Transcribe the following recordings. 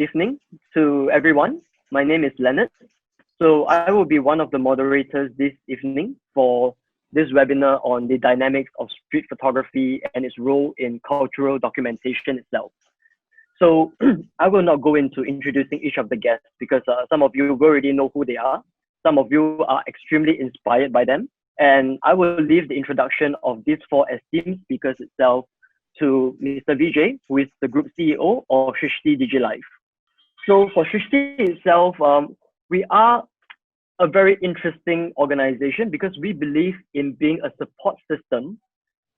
evening to everyone. My name is Leonard. So I will be one of the moderators this evening for this webinar on the dynamics of street photography and its role in cultural documentation itself. So I will not go into introducing each of the guests because some of you already know who they are. Some of you are extremely inspired by them. And I will leave the introduction of these four esteemed speakers itself to Mr. Vijay, who is the group CEO of Shrishti DigiLife. So for Shrishti itself, we are a very interesting organization because we believe in being a support system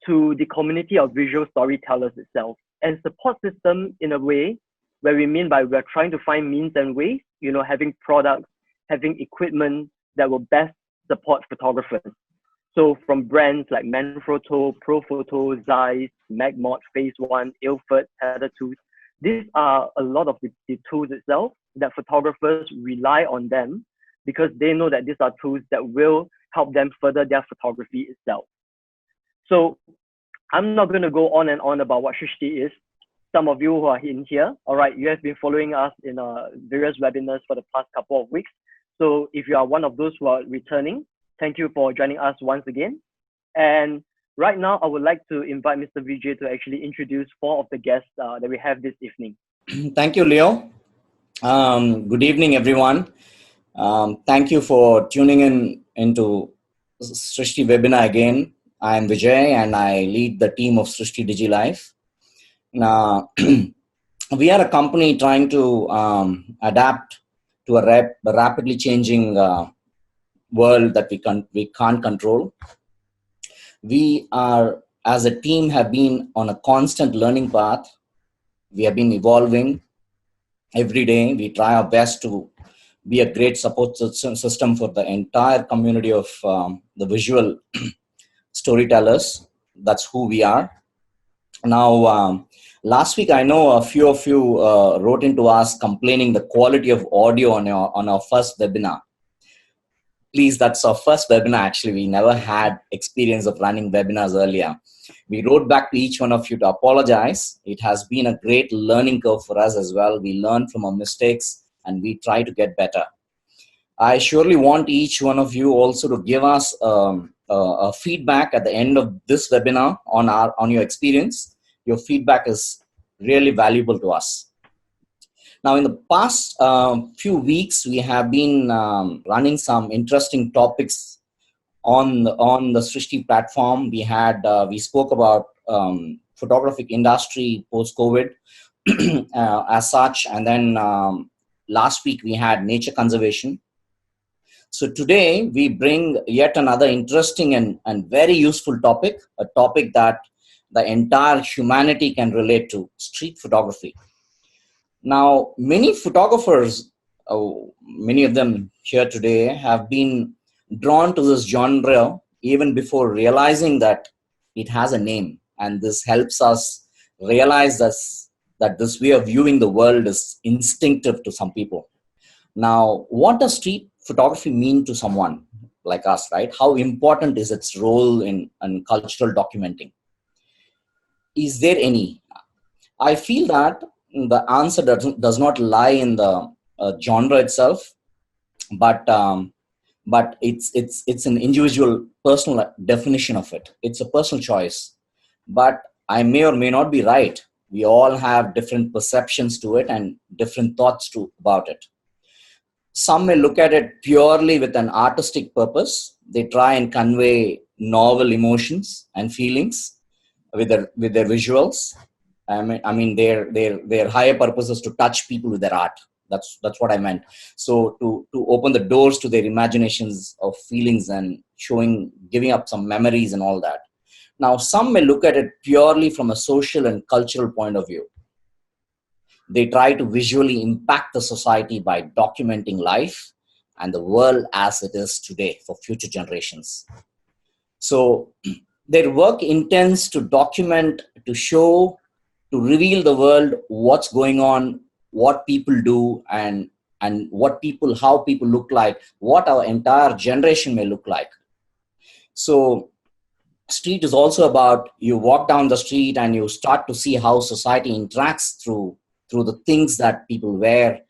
to the community of visual storytellers itself. And support system in a way where we mean by we're trying to find means and ways, having products, having equipment that will best support photographers. So from brands like Manfrotto, Profoto, Zeiss, Magmod, Phase One, Ilford, Tether Tools, these are a lot of the tools itself that photographers rely on them because they know that these are tools that will help them further their photography itself. So I'm not going to go on and on about what Shrishti is. Some of you who are in here, all right, you have been following us in various webinars for the past couple of weeks. So if you are one of those who are returning, thank you for joining us once again. And right now, I would like to invite Mr. Vijay to actually introduce four of the guests that we have this evening. Thank you, Leo. Good evening, everyone. Thank you for tuning into Srishti webinar again. I am Vijay and I lead the team of Srishti DigiLife. Now, we are a company trying to adapt to a rapidly changing world that we can't control. We are, as a team, have been on a constant learning path. We have been evolving every day. We try our best to be a great support system for the entire community of the visual storytellers. That's who we are. Now, last week, I know a few of you wrote into us complaining the quality of audio on our first webinar. Please, that's our first webinar. Actually, we never had experience of running webinars earlier. We wrote back to each one of you to apologize. It has been a great learning curve for us as well. We learn from our mistakes and we try to get better. I surely want each one of you also to give us a feedback at the end of this webinar on your experience. Your feedback is really valuable to us. Now, in the past few weeks, we have been running some interesting topics on the Srishti platform. We spoke about photographic industry post-COVID as such, and then last week we had nature conservation. So today we bring yet another interesting and very useful topic, a topic that the entire humanity can relate to: street photography. Now, many photographers, many of them here today, have been drawn to this genre even before realizing that it has a name. And this helps us realize that this way of viewing the world is instinctive to some people. Now, what does street photography mean to someone like us, right? How important is its role in cultural documenting? Is there any? I feel that the answer does not lie in the genre itself, but it's an individual personal definition of it. It's a personal choice, but I may or may not be right. We all have different perceptions to it and different thoughts about it. Some may look at it purely with an artistic purpose. They try and convey novel emotions and feelings with their visuals. I mean, their higher purpose is to touch people with their art. That's what I meant. So to open the doors to their imaginations of feelings and giving up some memories and all that. Now, some may look at it purely from a social and cultural point of view. They try to visually impact the society by documenting life and the world as it is today for future generations. So their work intends to document, to show, to reveal the world, what's going on, what people do, and how people look like, what our entire generation may look like. So street is also about, you walk down the street and you start to see how society interacts through through the things that people wear,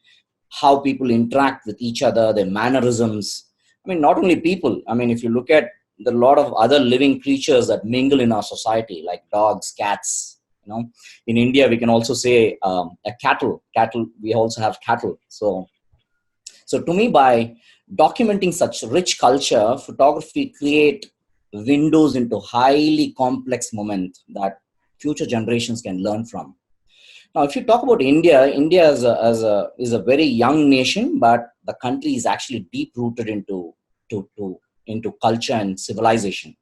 how people interact with each other, their mannerisms. I mean, not only people. I mean, if you look at the lot of other living creatures that mingle in our society, like dogs, cats. In India, we can also say a cattle. Cattle. We also have cattle. So to me, by documenting such rich culture, photography create windows into highly complex moment that future generations can learn from. Now, if you talk about India, India is a very young nation, but the country is actually deep rooted into culture and civilization.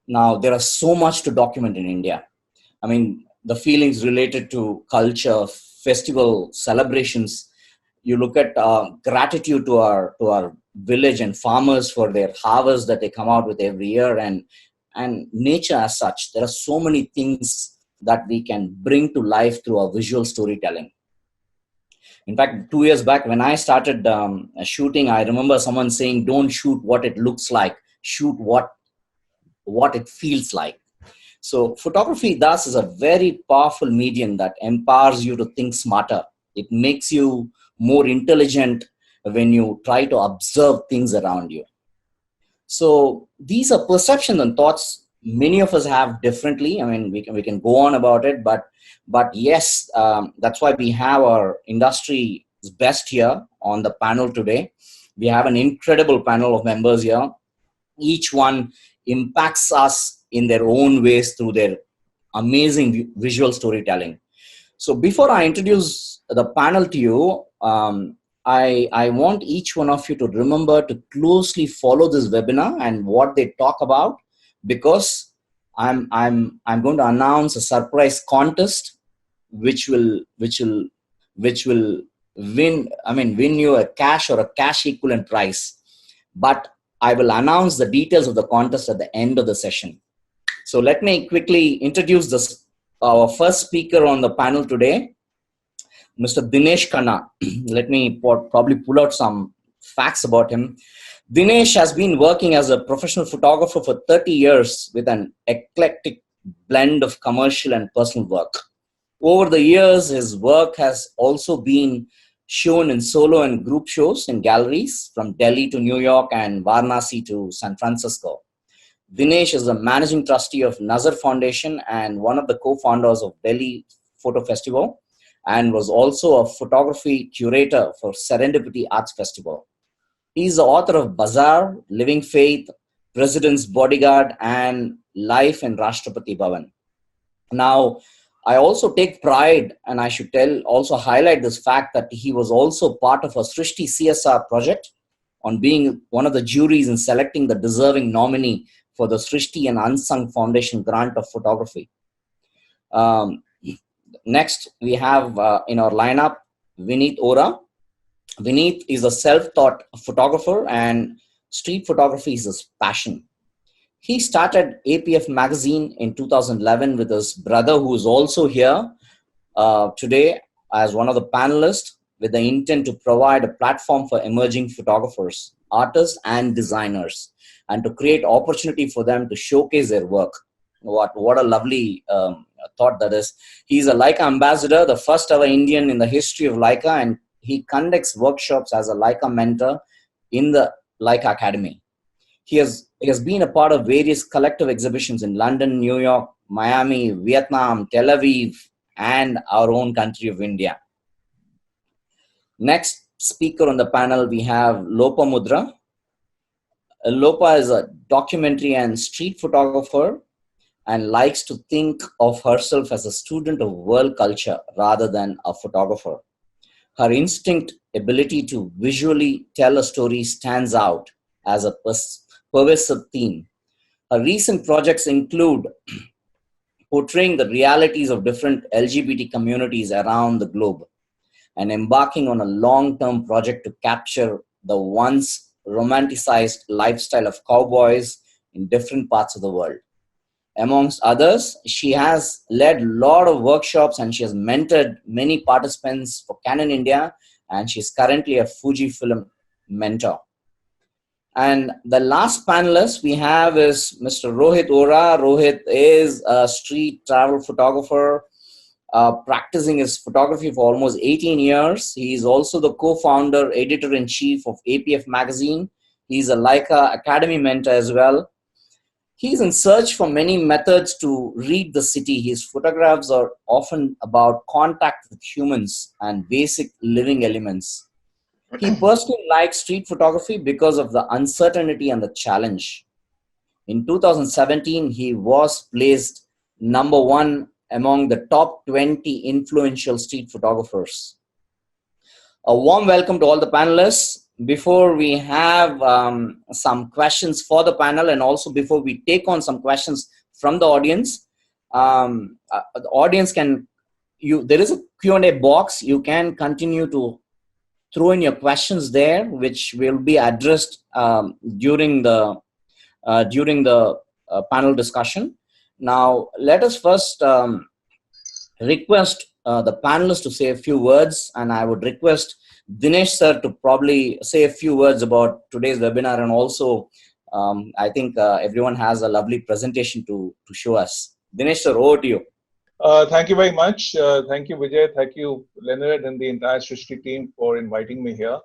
Now, there are so much to document in India. I mean, the feelings related to culture, festival celebrations. You look at gratitude to our village and farmers for their harvest that they come out with every year, and nature as such. There are so many things that we can bring to life through our visual storytelling. In fact, 2 years back when I started shooting, I remember someone saying, "Don't shoot what it looks like, shoot what it feels like." So photography thus is a very powerful medium that empowers you to think smarter. It makes you more intelligent when you try to observe things around you. So these are perceptions and thoughts many of us have differently. I mean, we can go on about it, but yes, that's why we have our industry's best here on the panel today. We have an incredible panel of members here. Each one impacts us in their own ways through their amazing visual storytelling. So before I introduce the panel to you, I want each one of you to remember to closely follow this webinar and what they talk about, because I'm going to announce a surprise contest which will win you a cash or a cash equivalent prize. But I will announce the details of the contest at the end of the session. So let me quickly introduce our first speaker on the panel today, Mr. Dinesh Khanna. Let me probably pull out some facts about him. Dinesh has been working as a professional photographer for 30 years with an eclectic blend of commercial and personal work. Over the years, his work has also been shown in solo and group shows in galleries from Delhi to New York and Varanasi to San Francisco. Dinesh is the managing trustee of Nazar Foundation and one of the co-founders of Delhi Photo Festival, and was also a photography curator for Serendipity Arts Festival. He is the author of Bazaar, Living Faith, President's Bodyguard, and Life in Rashtrapati Bhavan. Now, I also take pride, and I should also highlight this fact that he was also part of a Srishti CSR project on being one of the juries in selecting the deserving nominee for the Srishti and Unsung Foundation grant of photography. Next, we have in our lineup, Vineet Ora. Vineet is a self-taught photographer and street photography is his passion. He started APF magazine in 2011 with his brother, who is also here today as one of the panelists, with the intent to provide a platform for emerging photographers, artists, and designers, and to create opportunity for them to showcase their work. What a lovely thought that is. He's a Leica ambassador, the first ever Indian in the history of Leica, and he conducts workshops as a Leica mentor in the Leica Academy. He has been a part of various collective exhibitions in London, New York, Miami, Vietnam, Tel Aviv, and our own country of India. Next speaker on the panel, we have Lopo Mudra. Lopa is a documentary and street photographer and likes to think of herself as a student of world culture rather than a photographer. Her instinct ability to visually tell a story stands out as a pervasive theme. Her recent projects include portraying the realities of different LGBT communities around the globe and embarking on a long-term project to capture the once romanticized lifestyle of cowboys in different parts of the world. Amongst others, she has led a lot of workshops and she has mentored many participants for Canon India, and she's currently a Fujifilm mentor. And the last panelist we have is Mr. Rohit Vohra. Rohit is a street travel photographer practicing his photography for almost 18 years. He is also the co-founder, editor-in-chief of APF magazine. He's a Leica Academy mentor as well. He's in search for many methods to read the city. His photographs are often about contact with humans and basic living elements. He personally likes street photography because of the uncertainty and the challenge. In 2017, he was placed number one among the top 20 influential street photographers. A warm welcome to all the panelists. Before we have some questions for the panel, and also before we take on some questions from the audience, the audience there is a Q&A box. You can continue to throw in your questions there, which will be addressed during the panel discussion. Now, let us first request the panelists to say a few words, and I would request Dinesh sir to probably say a few words about today's webinar, and also I think everyone has a lovely presentation to show us. Dinesh sir, over to you. Thank you very much. Thank you, Vijay. Thank you, Leonard, and the entire Srishti team for inviting me here.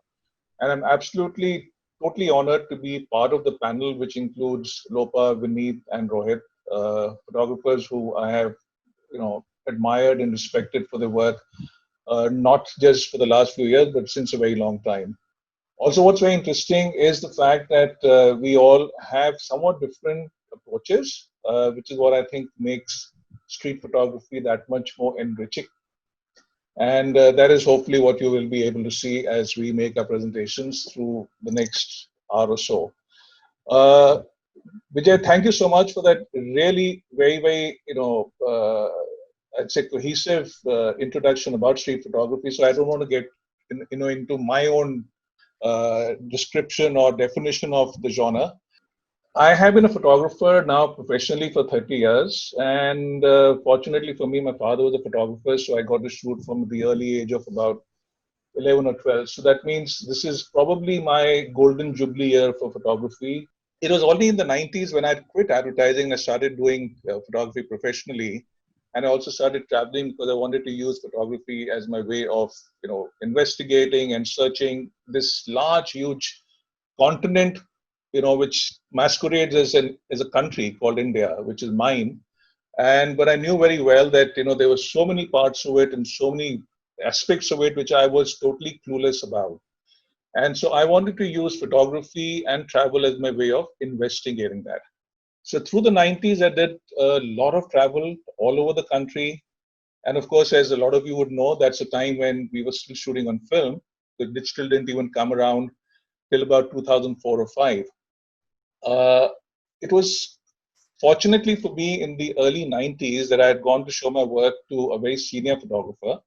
And I'm absolutely, totally honored to be part of the panel, which includes Lopa, Vineet, and Rohit, photographers who I have, admired and respected for their work, not just for the last few years, but since a very long time. Also, what's very interesting is the fact that we all have somewhat different approaches, which is what I think makes street photography that much more enriching. And that is hopefully what you will be able to see as we make our presentations through the next hour or so. Vijay, thank you so much for that really very, very, I'd say cohesive introduction about street photography. So I don't want to get into my own description or definition of the genre. I have been a photographer now professionally for 30 years. And fortunately for me, my father was a photographer. So I got to shoot from the early age of about 11 or 12. So that means this is probably my golden jubilee year for photography. It was only in the 90s when I quit advertising, I started doing photography professionally. And I also started traveling because I wanted to use photography as my way of, investigating and searching this large, huge continent, which masquerades as a country called India, which is mine. But I knew very well that, there were so many parts of it and so many aspects of it which I was totally clueless about. And so I wanted to use photography and travel as my way of investigating that. So through the 90s, I did a lot of travel all over the country. And of course, as a lot of you would know, that's a time when we were still shooting on film. The digital didn't even come around till about 2004 or 5. It was fortunately for me in the early 90s that I had gone to show my work to a very senior photographer.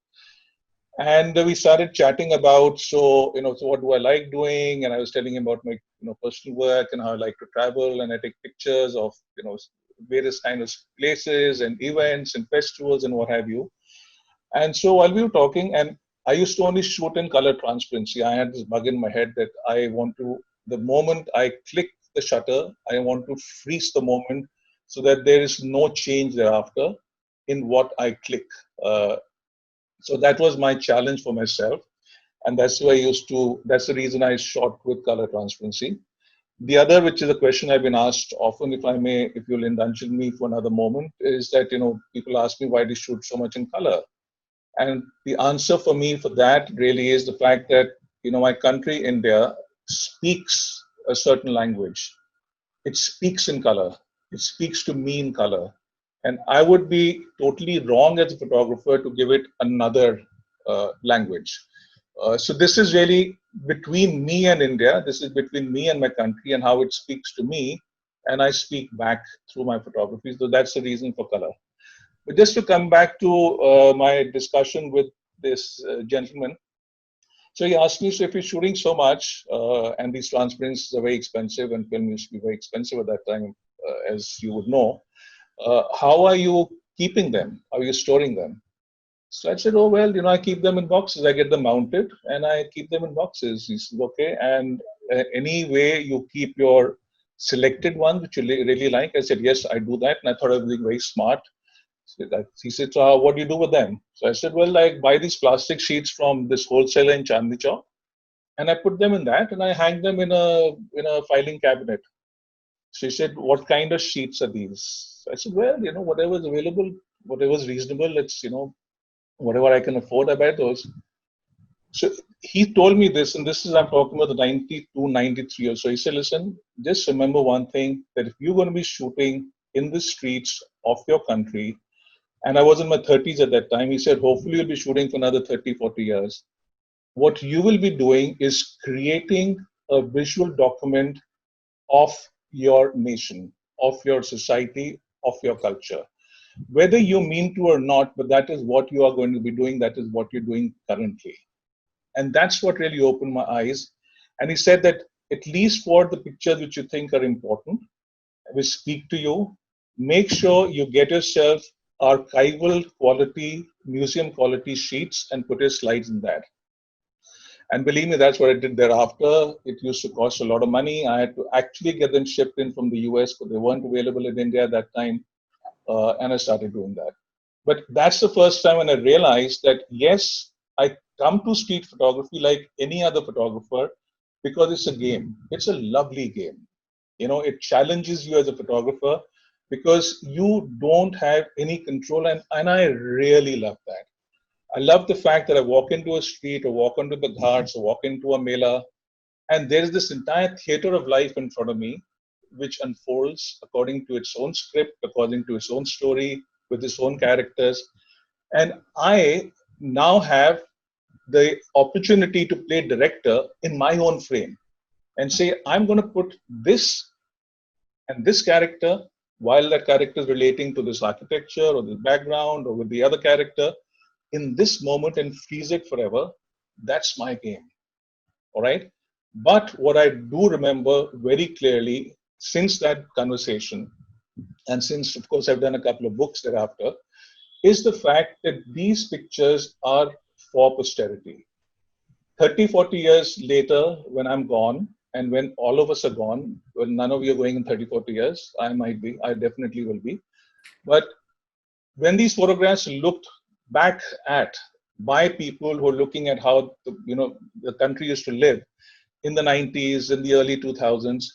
And we started chatting about, so what do I like doing? And I was telling him about my, personal work and how I like to travel. And I take pictures of, various kind of places and events and festivals and what have you. And so while we were talking, and I used to only shoot in color transparency, I had this bug in my head that I want to, the moment I click the shutter, I want to freeze the moment so that there is no change thereafter in what I click. So that was my challenge for myself. And that's why that's the reason I shot with color transparency. The other, which is a question I've been asked often, if you'll indulge me for another moment, is that, people ask me, why do you shoot so much in color? And the answer for me for that really is the fact that, my country, India, speaks a certain language. It speaks in color. It speaks to me in color. And I would be totally wrong as a photographer to give it another language. So this is really between me and India. This is between me and my country and how it speaks to me. And I speak back through my photography. So that's the reason for color. But just to come back to my discussion with this gentleman. So he asked me, so if you're shooting so much, and these transparencies are very expensive, and film used to be very expensive at that time, as you would know, how are you keeping them? How are you storing them? So I said, oh, well, I keep them in boxes. I get them mounted and I keep them in boxes. He said, okay. And any way you keep your selected ones, which you really like? I said, yes, I do that. And I thought I was being very smart. He said, so what do you do with them? So I said, well, I buy these plastic sheets from this wholesaler in Chandni Chowk, and I put them in that, and I hang them in a filing cabinet. She said, what kind of sheets are these? I said, well, whatever's available, whatever's reasonable, it's, whatever I can afford, I buy those. So he told me this, and this is, I'm talking about the 92, 93 or so. He said, listen, just remember one thing, that if you're going to be shooting in the streets of your country, and I was in my 30s at that time, he said, hopefully you'll be shooting for another 30, 40 years. What you will be doing is creating a visual document of your nation, of your society, of your culture. Whether you mean to or not, but that is what you are going to be doing. That is what you're doing currently. And that's what really opened my eyes. And he said that at least for the pictures which you think are important, which speak to you, make sure you get yourself archival quality, museum quality sheets and put your slides in that. And believe me, that's what I did thereafter. It used to cost a lot of money. I had to actually get them shipped in from the US because they weren't available in India at that time. And I started doing that. But that's the first time when I realized that, yes, I come to street photography like any other photographer because it's a game. It's a lovely game. It challenges you as a photographer because you don't have any control. And I really love that. I love the fact that I walk into a street or walk onto the ghats or walk into a mela, and there's this entire theater of life in front of me, which unfolds according to its own script, according to its own story, with its own characters. And I now have the opportunity to play director in my own frame and say, I'm going to put this and this character, while that character is relating to this architecture or this background or with the other character, in this moment and freeze it forever. That's my game. All right. But what I do remember very clearly since that conversation, and since, of course, I've done a couple of books thereafter, is the fact that these pictures are for posterity. 30, 40 years later, when I'm gone, and when all of us are gone, when none of you are going in 30, 40 years, I might be, I definitely will be. But when these photographs looked back at by people who are looking at how the country used to live in the 90s, in the early 2000s,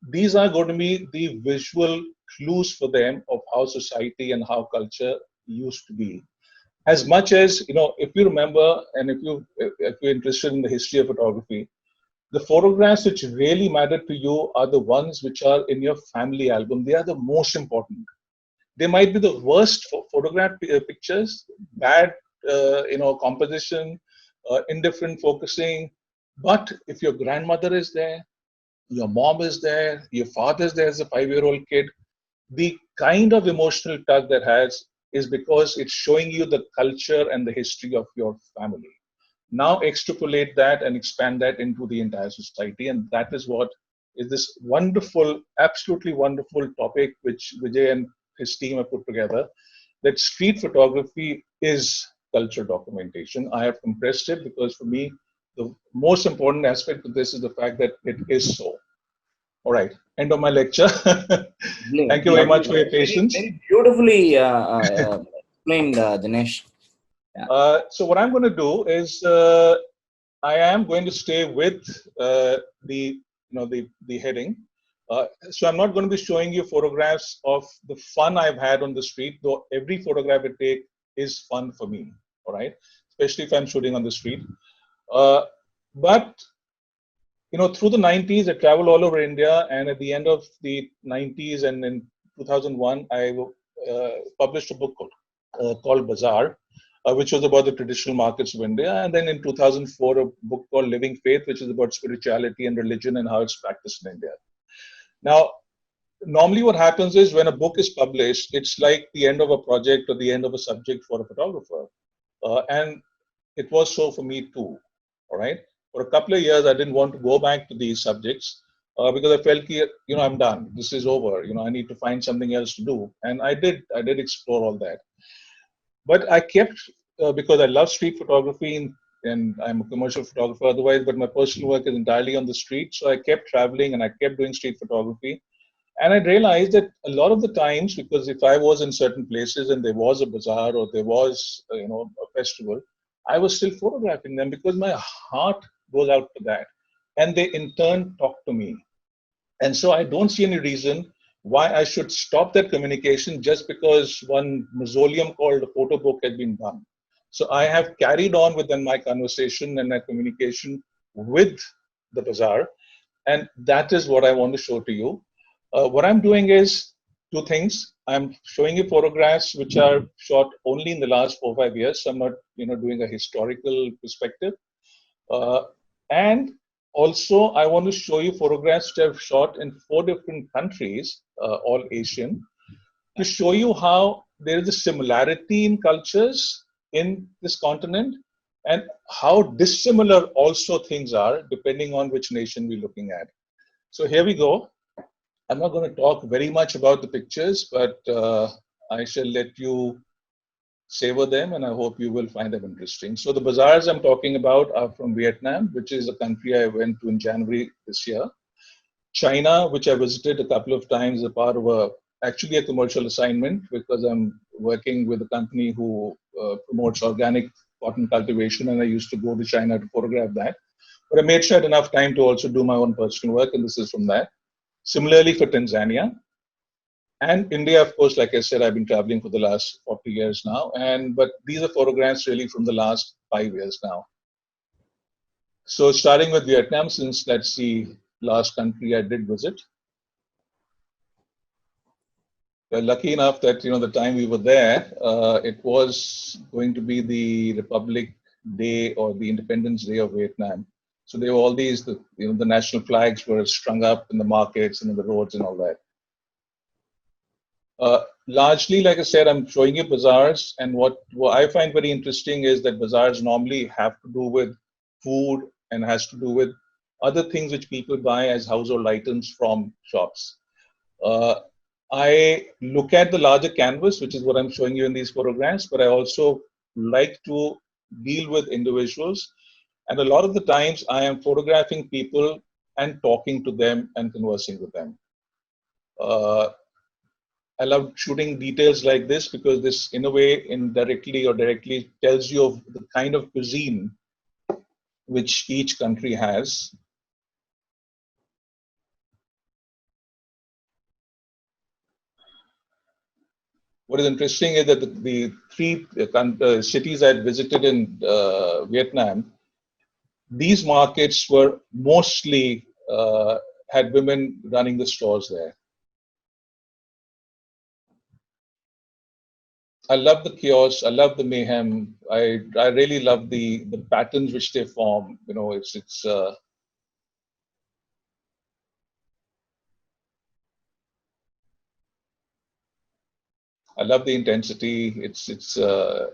these are going to be the visual clues for them of how society and how culture used to be. As much as, if you remember, and if you're interested in the history of photography, the photographs which really matter to you are the ones which are in your family album. They are the most important. They might be the worst photograph pictures, bad, composition, indifferent focusing. But if your grandmother is there, your mom is there, your father is there as a 5-year-old kid, the kind of emotional touch that has is because it's showing you the culture and the history of your family. Now extrapolate that and expand that into the entire society. And that is what is this wonderful, absolutely wonderful topic which Vijay and his team have put together, that street photography is culture documentation. I have compressed it because for me, the most important aspect of this is the fact that it is so. All right, end of my lecture. Thank you very much for your patience. Very beautifully explained, Dinesh. Yeah. So what I'm going to do is I am going to stay with the heading. So I'm not going to be showing you photographs of the fun I've had on the street, though every photograph I take is fun for me. All right, especially if I'm shooting on the street. But through the 90s, I traveled all over India, and at the end of the 90s and in 2001, I published a book called Bazaar, which was about the traditional markets of India. And then in 2004, a book called Living Faith, which is about spirituality and religion and how it's practiced in India. Now, normally what happens is when a book is published, it's like the end of a project or the end of a subject for a photographer. And it was so for me too, all right? For a couple of years, I didn't want to go back to these subjects because I felt, I'm done. This is over. I need to find something else to do. And I did explore all that. But I kept, because I love street photography and I'm a commercial photographer otherwise, but my personal work is entirely on the street. So I kept traveling and I kept doing street photography. And I realized that a lot of the times, because if I was in certain places and there was a bazaar or there was, a festival, I was still photographing them because my heart goes out to that. And they in turn talk to me. And so I don't see any reason why I should stop that communication just because one mausoleum called a photo book has been done. So I have carried on with my conversation and my communication with the bazaar. And that is what I want to show to you. What I'm doing is two things. I'm showing you photographs which are shot only in the last 4 or 5 years. So I'm not, doing a historical perspective. And also, I want to show you photographs which I've shot in 4 different countries, all Asian, to show you how there is a similarity in cultures in this continent and how dissimilar also things are depending on which nation we're looking at. So here we go. I'm not going to talk very much about the pictures, but I shall let you savor them and I hope you will find them interesting. So the bazaars I'm talking about are from Vietnam, which is a country I went to in January this year. China, which I visited a couple of times as a part of actually a commercial assignment because I'm working with a company who promotes organic cotton cultivation and I used to go to China to photograph that. But I made sure I had enough time to also do my own personal work and this is from that. Similarly for Tanzania. And India, of course, like I said, I've been traveling for the last 40 years now. But these are photographs really from the last 5 years now. So starting with Vietnam, since that's the last country I did visit. We're lucky enough that, the time we were there, it was going to be the Republic Day or the Independence Day of Vietnam. So there were all these, the national flags were strung up in the markets and in the roads and all that. Largely, like I said, I'm showing you bazaars, and what I find very interesting is that bazaars normally have to do with food and has to do with other things which people buy as household items from shops. I look at the larger canvas, which is what I'm showing you in these photographs, but I also like to deal with individuals. And a lot of the times I am photographing people and talking to them and conversing with them. I love shooting details like this because this, in a way, indirectly or directly tells you of the kind of cuisine which each country has. What is interesting is that the three cities I visited in Vietnam, these markets were mostly had women running the stores there. I love the chaos. I love the mayhem. I really love the patterns which they form. It's. I love the intensity. It's a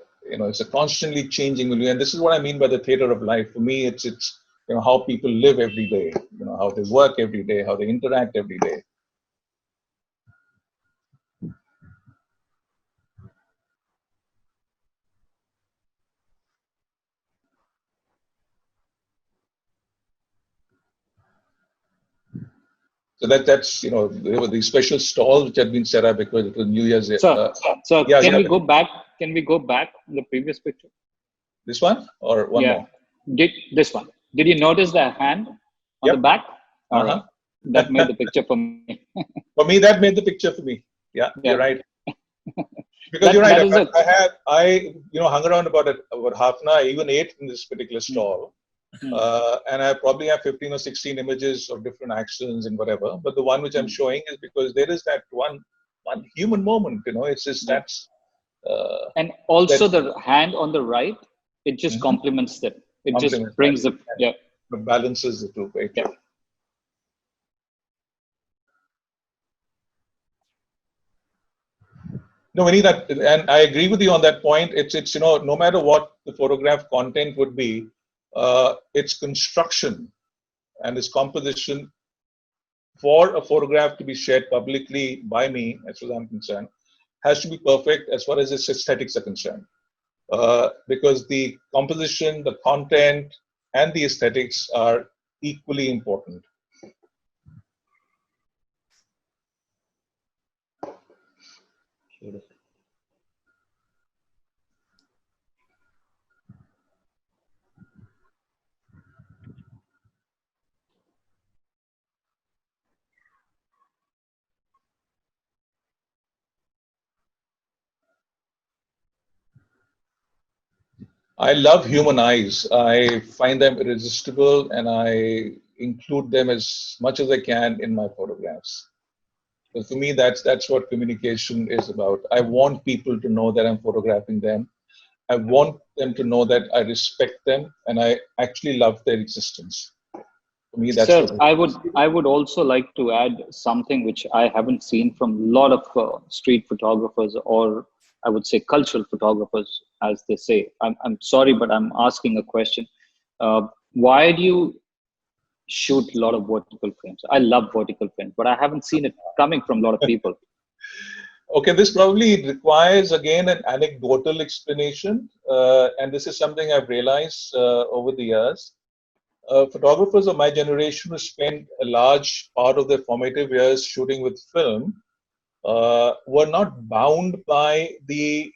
constantly changing milieu, and this is what I mean by the theater of life. For me, it's how people live every day. How they work every day, how they interact every day. So that's there were these special stalls which had been set up because it was New Year's. So yeah, can we go back? Can we go back in the previous picture? This one or one more? This one? Did you notice the hand on the back? All right. That made the picture for me. For me, that made the picture for me. Yeah. You're right. Because you're right. I hung around about half an hour. I even ate in this particular stall. And I probably have 15 or 16 images of different actions and whatever. But the one which I'm showing is because there is that one human moment, it's just that's. And also the hand on the right, it just complements them. It just brings the, balances the two. Right? Yeah. No, Vineet, and I agree with you on that point. It's no matter what the photograph content would be, its construction and its composition for a photograph to be shared publicly by me, as far as I'm concerned, has to be perfect as far as its aesthetics are concerned. Because the composition, the content, and the aesthetics are equally important. Beautiful. I love human eyes. I find them irresistible, and I include them as much as I can in my photographs. So for me, that's what communication is about. I want people to know that I'm photographing them. I want them to know that I respect them and I actually love their existence. For me, that's Sir, what it is. I would also like to add something which I haven't seen from a lot of street photographers, or I would say cultural photographers, as they say. I'm sorry, but I'm asking a question. Why do you shoot a lot of vertical frames? I love vertical frames, but I haven't seen it coming from a lot of people. Okay, this probably requires again an anecdotal explanation, and this is something I've realized over the years. Photographers of my generation who spent a large part of their formative years shooting with film were not bound by the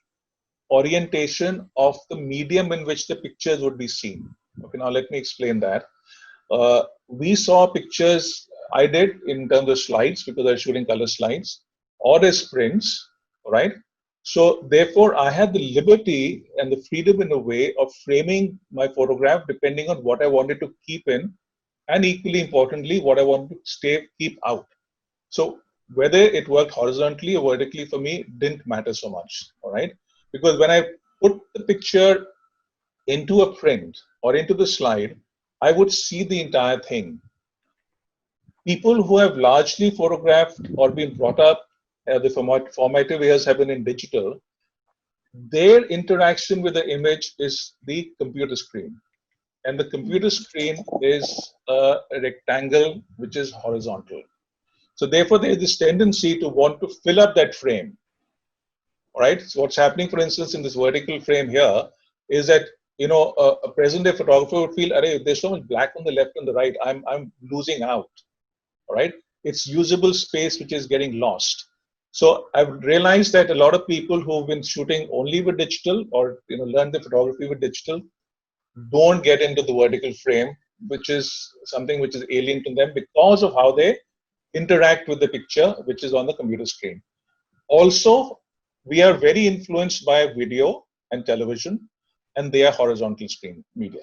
orientation of the medium in which the pictures would be seen. Okay, now let me explain that. We saw pictures I did in terms of slides because I was shooting color slides or as prints, right? So therefore, I had the liberty and the freedom in a way of framing my photograph depending on what I wanted to keep in, and equally importantly, what I wanted to keep out. So whether it worked horizontally or vertically for me didn't matter so much, all right? Because when I put the picture into a print or into the slide, I would see the entire thing. People who have largely photographed or been brought up, the formative years have been in digital, their interaction with the image is the computer screen. And the computer screen is a rectangle which is horizontal. So therefore, there is this tendency to want to fill up that frame. All right. So what's happening, for instance, in this vertical frame here is that a present-day photographer would feel, "Arey, there's so much black on the left and the right. I'm losing out." All right. It's usable space which is getting lost. So I've realized that a lot of people who've been shooting only with digital or learn the photography with digital don't get into the vertical frame, which is something which is alien to them because of how they interact with the picture, which is on the computer screen. Also, we are very influenced by video and television, and they are horizontal screen media.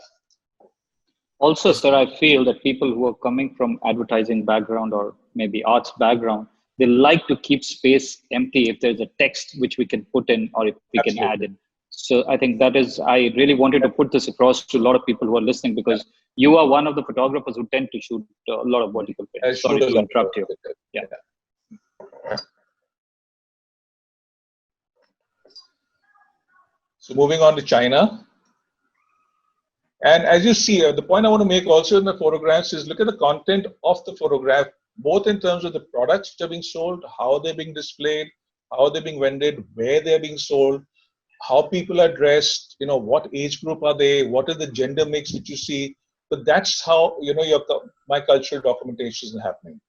Also, sir, I feel that people who are coming from advertising background or maybe arts background, they like to keep space empty if there's a text which we can put in or if we can add in. So I think that is, I really wanted to put this across to a lot of people who are listening, because you are one of the photographers who tend to shoot a lot of vertical frames. Sorry to interrupt you. Yeah. So moving on to China. And as you see, the point I want to make also in the photographs is look at the content of the photograph, both in terms of the products which are being sold, how they're being displayed, how they're being vended, where they're being sold, how people are dressed, what age group are they, what is the gender mix which you see. But that's how, my cultural documentation is happening.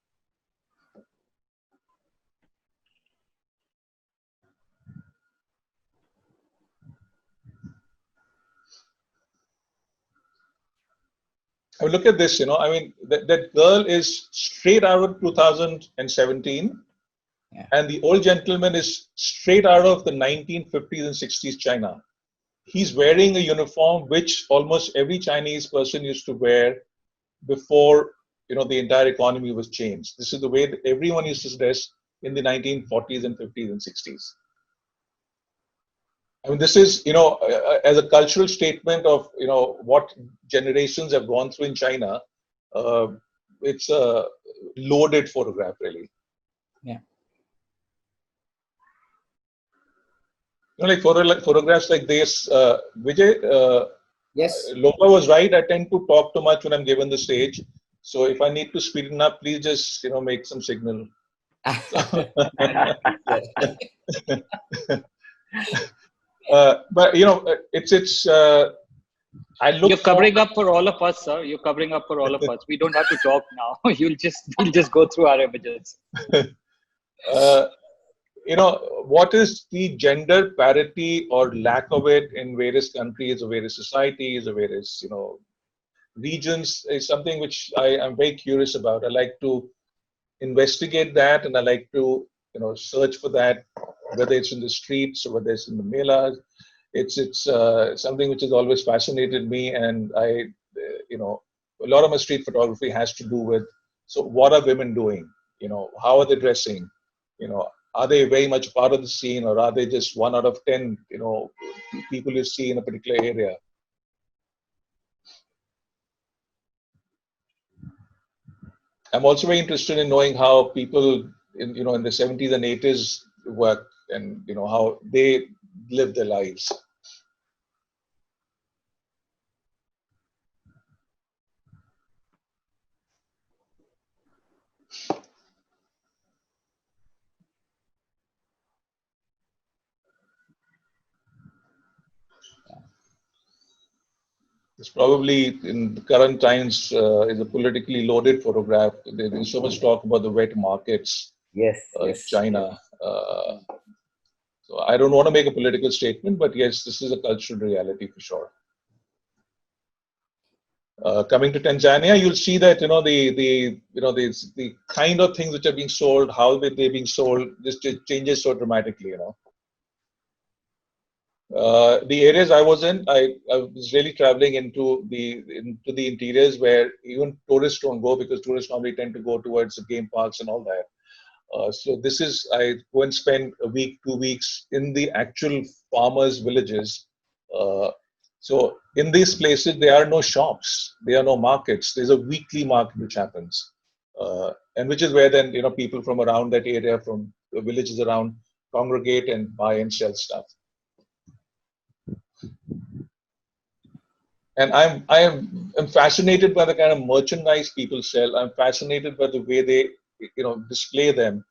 I mean, look at this, I mean, that girl is straight out of 2017. Yeah. And the old gentleman is straight out of the 1950s and 60s China. He's wearing a uniform which almost every Chinese person used to wear before, the entire economy was changed. This is the way that everyone used to dress in the 1940s and 50s and 60s. I mean, this is, as a cultural statement of, what generations have gone through in China. It's a loaded photograph, really. Yeah. Like photographs like this, Vijay, yes, Lopa was right. I tend to talk too much when I'm given the stage. So if I need to speed it up, please just, make some signal. But it's I look. You're covering up for all of us, sir. You're covering up for all of us. We don't have to talk now. We'll just go through our images. what is the gender parity or lack of it in various countries or various societies or various, regions is something which I am very curious about. I like to investigate that, and I like to, search for that, whether it's in the streets or whether it's in the melas. It's something which has always fascinated me, and a lot of my street photography has to do with, so what are women doing? How are they dressing? Are they very much part of the scene, or are they just 1 out of 10, people you see in a particular area? I'm also very interested in knowing how people in the 70s and 80s work, and how they live their lives. It's probably in the current times is a politically loaded photograph. There's so much talk about the wet markets, Yes, yes. China. So I don't want to make a political statement, but yes, this is a cultural reality for sure. Coming to Tanzania, you'll see that the kind of things which are being sold, how they're being sold, just changes so dramatically. The areas I was in, I was really traveling into the interiors where even tourists don't go, because tourists normally tend to go towards the game parks and all that. So I go and spend a week, 2 weeks in the actual farmers' villages. So in these places, there are no shops, there are no markets. There's a weekly market which happens, and which is where then people from around that area, from the villages around, congregate and buy and sell stuff. And I'm fascinated by the kind of merchandise people sell. I'm fascinated by the way they display them.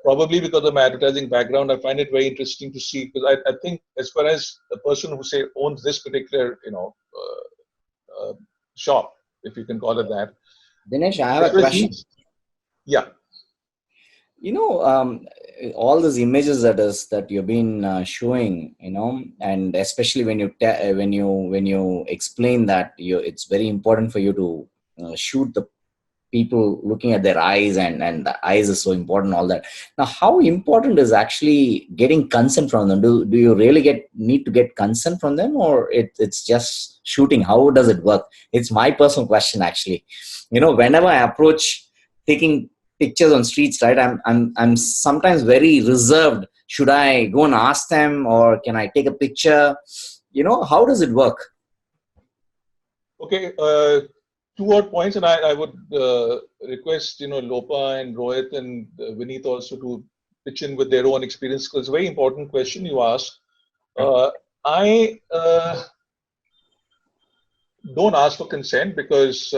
Probably because of my advertising background, I find it very interesting to see, because I think as far as the person who say owns this particular shop, if you can call it that. Dinesh, I have a question. Yeah. All these images that you've been showing, and especially when you explain that it's very important for you to shoot the people looking at their eyes, and the eyes is so important, all that. Now, how important is actually getting consent from them? Do you really need to get consent from them, or it's just shooting? How does it work? It's my personal question, actually. Whenever I approach taking pictures on streets, right, I'm sometimes very reserved. Should I go and ask them, or can I take a picture? How does it work? Okay. Two odd points, and I would request Lopa and Rohit and Vineet also to pitch in with their own experience, because it's a very important question you asked. I don't ask for consent because,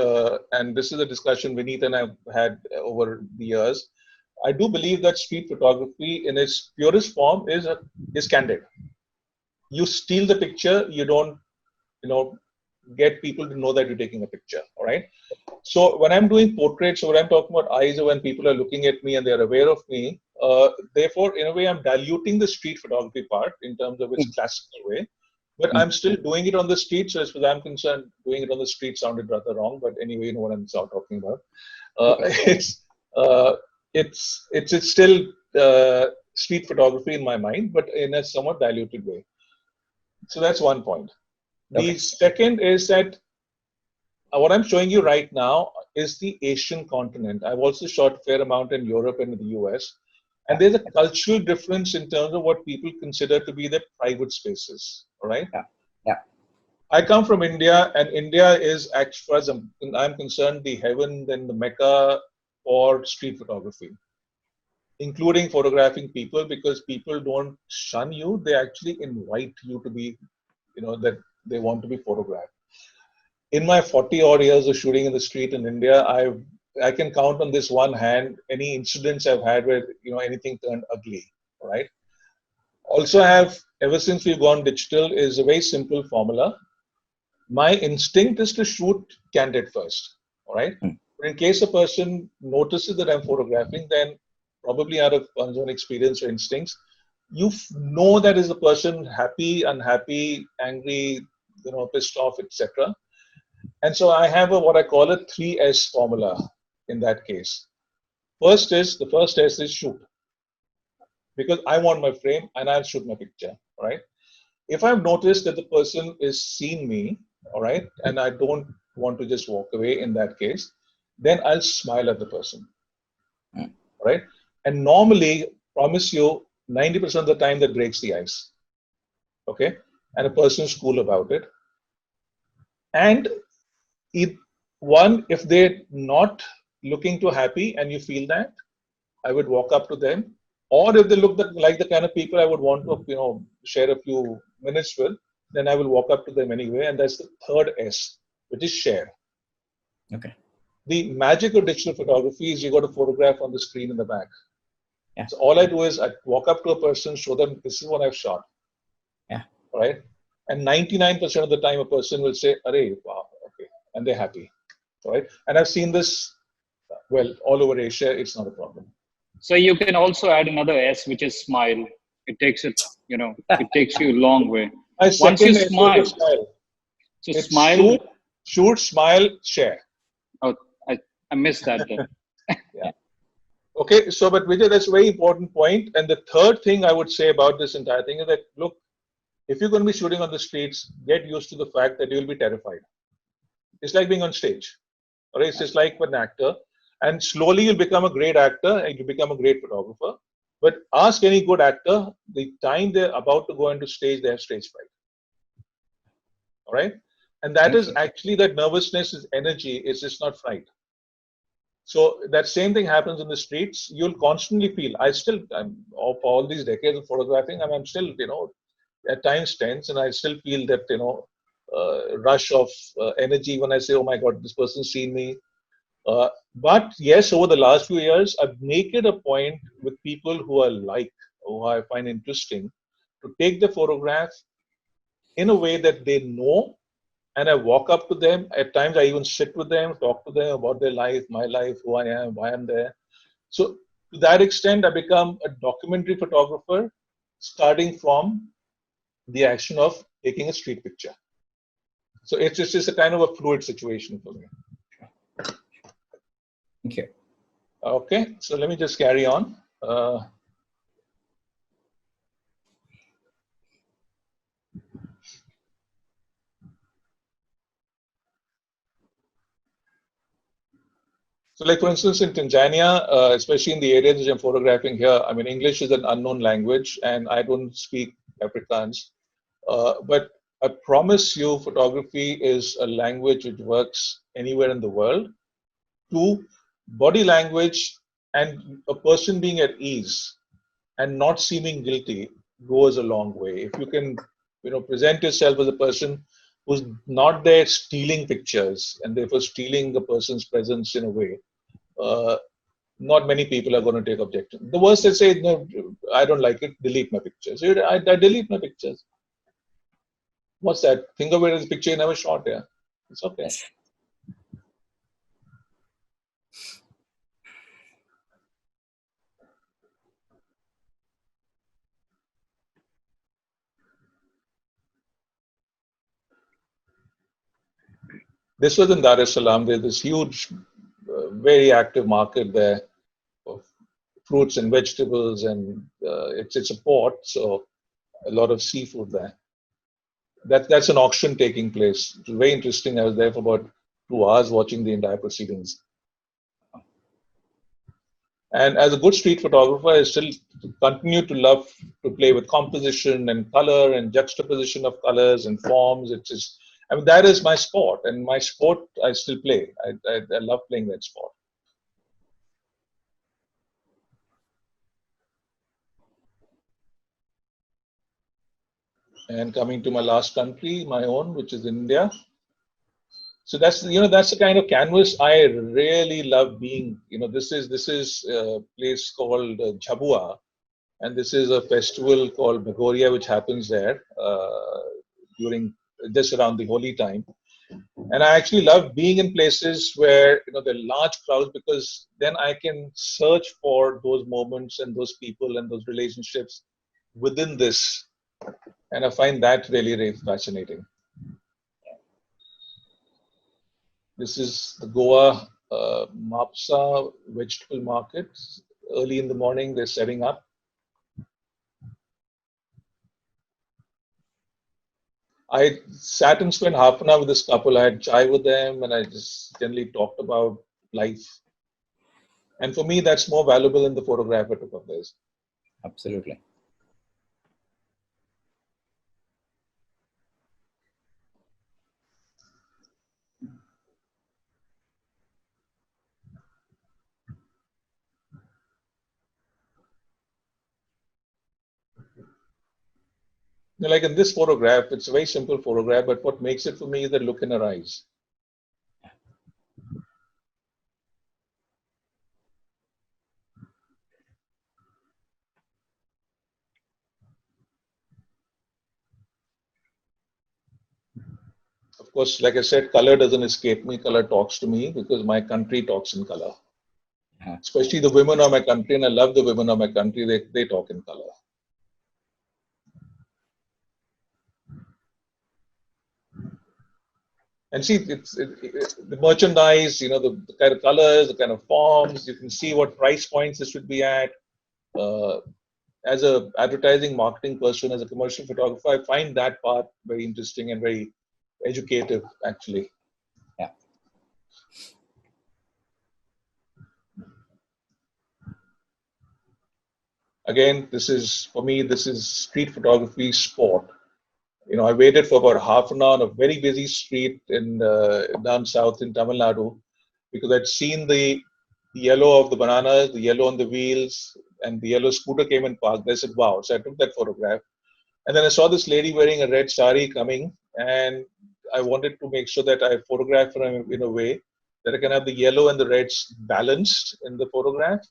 and this is a discussion Vineet and I've had over the years. I do believe that street photography in its purest form is candid. You steal the picture, you don't get people to know that you're taking a picture. All right. So when I'm doing portraits, or when I'm talking about eyes, or when people are looking at me and they're aware of me, therefore, in a way, I'm diluting the street photography part in terms of its classical way. But I'm still doing it on the street. So as far as I'm concerned, doing it on the street sounded rather wrong. But anyway, you know what I'm talking about. It's still street photography in my mind, but in a somewhat diluted way. So that's one point. The second is that what I'm showing you right now is the Asian continent. I've also shot a fair amount in Europe and in the US. And there's a cultural difference in terms of what people consider to be their private spaces. All right. Yeah. I come from India, and India is, as far as I'm concerned, the heaven and the Mecca for street photography, including photographing people, because people don't shun you. They actually invite you to be, that they want to be photographed. In my 40 odd years of shooting in the street in India, I can count on this one hand any incidents I've had where anything turned ugly. All right. Also, ever since we've gone digital, is a very simple formula. My instinct is to shoot candid first. All right. But in case a person notices that I'm photographing, then probably out of one's own experience or instincts, you know that is a person happy, unhappy, angry, pissed off, etc. And so I have what I call a 3S formula in that case. The first S is shoot, because I want my frame and I'll shoot my picture. All right. If I've noticed that the person is seeing me, all right, and I don't want to just walk away in that case, then I'll smile at the person. All right. And normally, promise you, 90% of the time that breaks the ice. Okay. And a person is cool about it. And if they're not looking too happy and you feel that, I would walk up to them. Or if they look like the kind of people I would want to, share a few minutes with, then I will walk up to them anyway. And that's the third S, which is share. Okay. The magic of digital photography is you got a photograph on the screen in the back. Yeah. So all I do is I walk up to a person, show them this is what I've shot. Yeah. Right. And 99% of the time, a person will say, "Arey, wow, okay," and they're happy. Right. And I've seen this, all over Asia. It's not a problem. So you can also add another S, which is smile. It takes it, it takes you a long way. Once you smile, so it's smile. Shoot, smile, share. Oh, I missed that. Yeah. Okay. So, but Vijay, that's a very important point. And the third thing I would say about this entire thing is that, look, if you're going to be shooting on the streets, get used to the fact that you'll be terrified. It's like being on stage. All right. It's just like an actor. And slowly you'll become a great actor and you become a great photographer. But ask any good actor, the time they're about to go into stage, they have stage fright. All right. And that is actually that nervousness is energy. It's just not fright. So that same thing happens in the streets. You'll constantly feel, I'm of all these decades of photographing, I'm still, at times tense, and I still feel that, rush of energy when I say, oh my God, this person's seen me. But yes, over the last few years, I've made it a point with people who I find interesting, to take the photograph in a way that they know, and I walk up to them. At times, I even sit with them, talk to them about their life, my life, who I am, why I'm there. So to that extent, I become a documentary photographer, starting from the action of taking a street picture. So it's just a kind of a fluid situation for me. Okay. Okay, so let me just carry on. So, like for instance, in Tanzania, especially in the areas which I'm photographing here, I mean, English is an unknown language, and I don't speak Afrikaans. But I promise you, photography is a language which works anywhere in the world. To body language and a person being at ease and not seeming guilty goes a long way. If you can, present yourself as a person who's not there stealing pictures and therefore stealing the person's presence in a way, not many people are going to take objection. The worst they say, no, I don't like it, delete my pictures. I delete my pictures. What's that? Think of it as a picture you never shot. Yeah, it's okay. Yes. This was in Dar es Salaam. There's this huge, very active market there of fruits and vegetables, and it's a port, so a lot of seafood there. That's an auction taking place. It was very interesting. I was there for about 2 hours watching the entire proceedings. And as a good street photographer, I still continue to love to play with composition and color and juxtaposition of colors and forms. It's just, I mean, that is my sport, and my sport I still play. I love playing that sport. And coming to my last country, my own, which is India. So that's the kind of canvas I really love being. This is a place called Jhabua, and this is a festival called Bagoria, which happens there during just around the holy time. And I actually love being in places where there are large crowds, because then I can search for those moments and those people and those relationships within this, and I find that really, really fascinating. This is the Goa Mapsa vegetable market. Early in the morning, they're setting up. I sat and spent half an hour with this couple. I had chai with them, and I just generally talked about life. And for me, that's more valuable than the photograph I took of theirs. Absolutely. Like in this photograph, it's a very simple photograph, but what makes it for me is the look in her eyes. Of course, like I said, color doesn't escape me. Color talks to me because my country talks in color. Especially the women of my country, and I love the women of my country. They talk in color. And see, the merchandise, the kind of colors, the kind of forms. You can see what price points this should be at. As a advertising marketing person, as a commercial photographer, I find that part very interesting and very educative, actually. Yeah. Again, for me, this is street photography sport. I waited for about half an hour on a very busy street in down south in Tamil Nadu, because I'd seen the yellow of the bananas, the yellow on the wheels, and the yellow scooter came and parked. I said, wow. So I took that photograph. And then I saw this lady wearing a red sari coming, and I wanted to make sure that I photograph her in a way that I can have the yellow and the reds balanced in the photograph.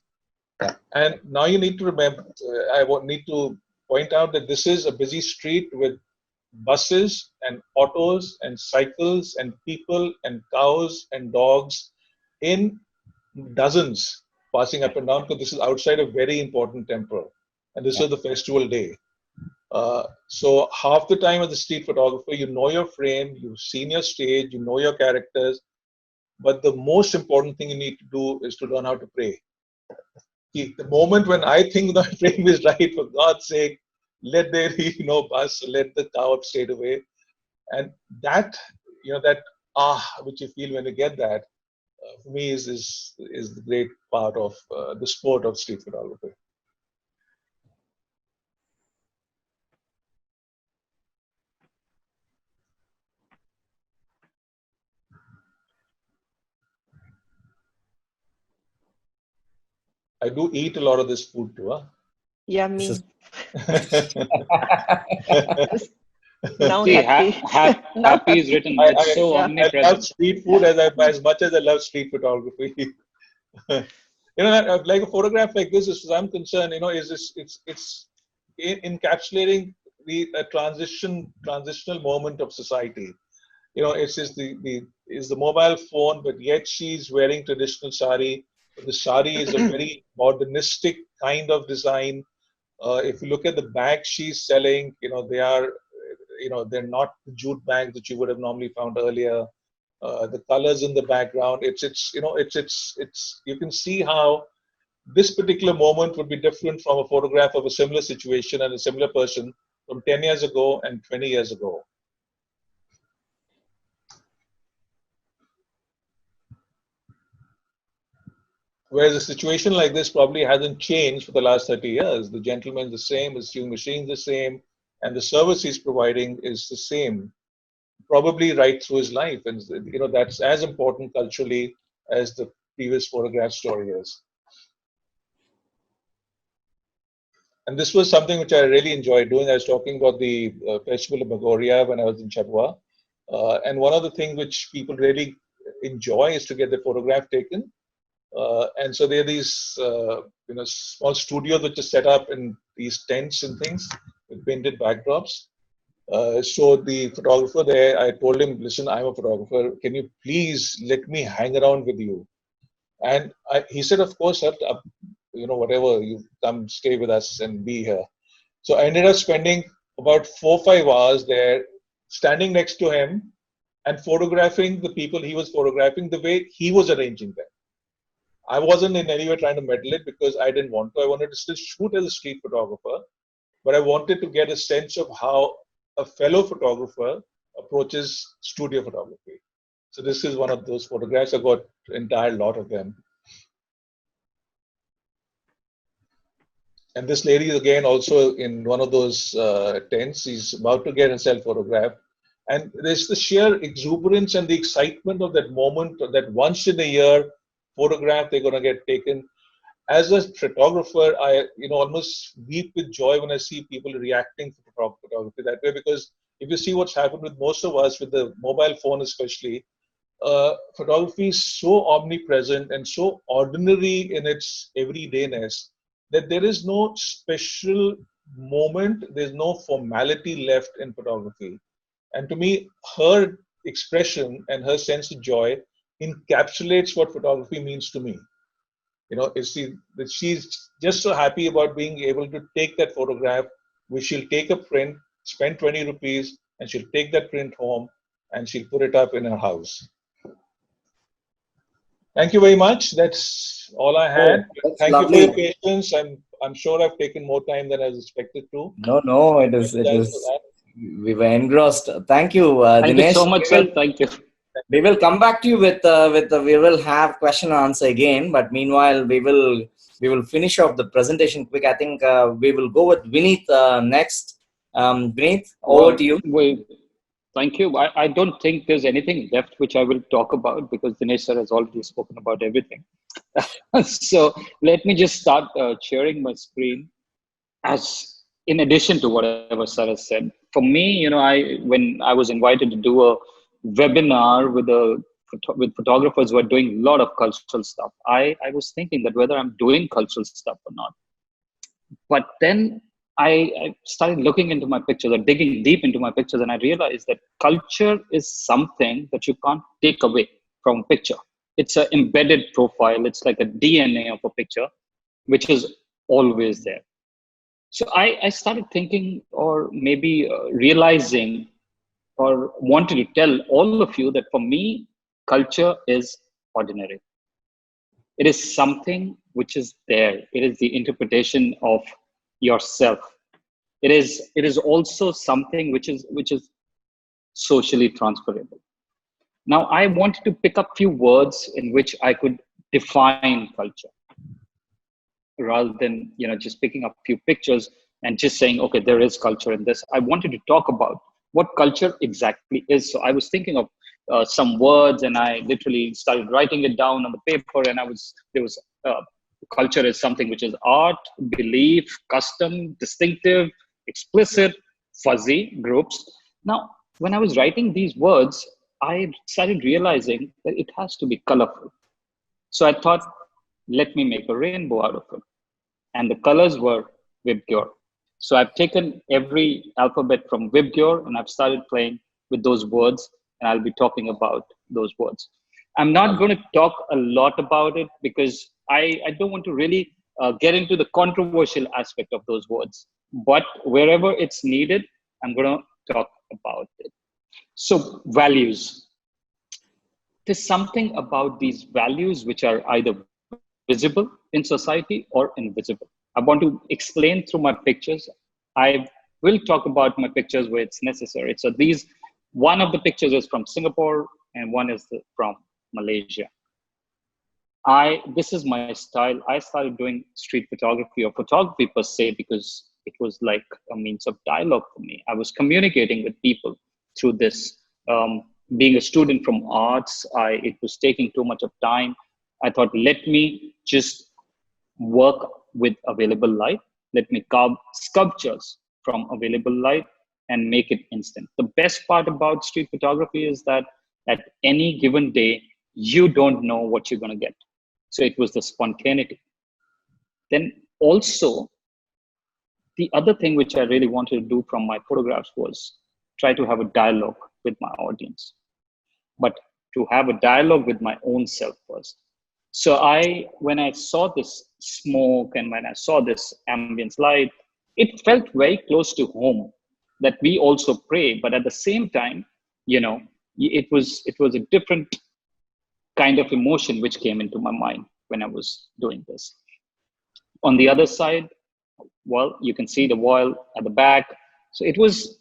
And now you need to remember, need to point out that this is a busy street with buses and autos and cycles and people and cows and dogs in dozens passing up and down, because this is outside a very important temple, and this is the festival day. So half the time as a street photographer, you know your frame, you've seen your stage, you know your characters, but the most important thing you need to do is to learn how to pray. The moment when I think the frame is right, for God's sake, let there be no bus, let the cow up straight away. And that, that which you feel when you get that, for me is the great part of the sport of street photography. I do eat a lot of this food too. Huh? Yummy. Now see, happy is written. It's so omnipresent. I love street food as much as I love street photography. Like a photograph like this, as I'm concerned, it's encapsulating the transitional moment of society. It's just the mobile phone, but yet she's wearing traditional sari. The sari is a very modernistic kind of design. If you look at the bags she's selling, they're not the jute bags that you would have normally found earlier. The colors in the background, you can see how this particular moment would be different from a photograph of a similar situation and a similar person from 10 years ago and 20 years ago. Whereas a situation like this probably hasn't changed for the last 30 years. The gentleman's the same, the sewing machine's the same, and the service he's providing is the same, probably right through his life. And that's as important culturally as the previous photograph story is. And this was something which I really enjoyed doing. I was talking about the Festival of Bagoria when I was in Chapua. And one of the things which people really enjoy is to get their photograph taken. And so there are these small studios which are set up in these tents and things with painted backdrops. So the photographer there, I told him, listen, I'm a photographer. Can you please let me hang around with you? And he said, of course, sir, whatever, you come stay with us and be here. So I ended up spending about 4 or 5 hours there, standing next to him and photographing the people he was photographing the way he was arranging them. I wasn't in any way trying to meddle it because I didn't want to. I wanted to still shoot as a street photographer, but I wanted to get a sense of how a fellow photographer approaches studio photography. So this is one of those photographs. I've got an entire lot of them. And this lady is again also in one of those tents. She's about to get herself photographed. And there's the sheer exuberance and the excitement of that moment, that once in a year photograph they're going to get taken. As a photographer, I almost weep with joy when I see people reacting to photography that way, because if you see what's happened with most of us, with the mobile phone especially, photography is so omnipresent and so ordinary in its everydayness that there is no special moment, there's no formality left in photography. And to me, her expression and her sense of joy encapsulates what photography means to me. She's just so happy about being able to take that photograph, which she'll take a print, spend 20 rupees, and she'll take that print home and she'll put it up in her house. Thank you very much. That's all I had. Thank you for your patience. I'm sure I've taken more time than I was expected to. No, it was. We were engrossed. Thank you, Dinesh. Thank you so much, sir. Thank you. We will come back to you with we will have question and answer again. But meanwhile, we will finish off the presentation quick. I think we will go with Vineet next. Vineet, over to you. Thank you. I don't think there's anything left which I will talk about because Dinesh sir has already spoken about everything. So let me just start sharing my screen. As in addition to whatever sir has said, for me, when I was invited to do a webinar with photographers who are doing a lot of cultural stuff, I was thinking that whether I'm doing cultural stuff or not. But then I started looking into my pictures or digging deep into my pictures, and I realized that culture is something that you can't take away from a picture. It's an embedded profile. It's like a DNA of a picture, which is always there. So I started thinking, or maybe realizing, or wanted to tell all of you that for me, culture is ordinary. It is something which is there. It is the interpretation of yourself. It is also something which is socially transferable. Now, I wanted to pick up few words in which I could define culture, rather than just picking up a few pictures and just saying, okay, there is culture in this. I wanted to talk about what culture exactly is. So I was thinking of some words, and I literally started writing it down on the paper. And culture is something which is art, belief, custom, distinctive, explicit, fuzzy groups. Now, when I was writing these words, I started realizing that it has to be colorful. So I thought, let me make a rainbow out of it. And the colors were Vibgyor. So I've taken every alphabet from Vibgyor and I've started playing with those words, and I'll be talking about those words. I'm not going to talk a lot about it because I don't want to really get into the controversial aspect of those words. But wherever it's needed, I'm going to talk about it. So values. There's something about these values which are either visible in society or invisible. I want to explain through my pictures. I will talk about my pictures where it's necessary. So one of the pictures is from Singapore and one is from Malaysia. This is my style. I started doing street photography or photography per se because it was like a means of dialogue for me. I was communicating with people through this. Being a student from arts, it was taking too much of time. I thought, let me just work with available light. Let me carve sculptures from available light and make it instant. The best part about street photography is that at any given day, you don't know what you're going to get. So it was the spontaneity. Then also, the other thing which I really wanted to do from my photographs was try to have a dialogue with my audience, but to have a dialogue with my own self first. So when I saw this smoke and when I saw this ambience light, it felt very close to home that we also pray, but at the same time, it was a different kind of emotion which came into my mind when I was doing this. On the other side, well, you can see the wall at the back. So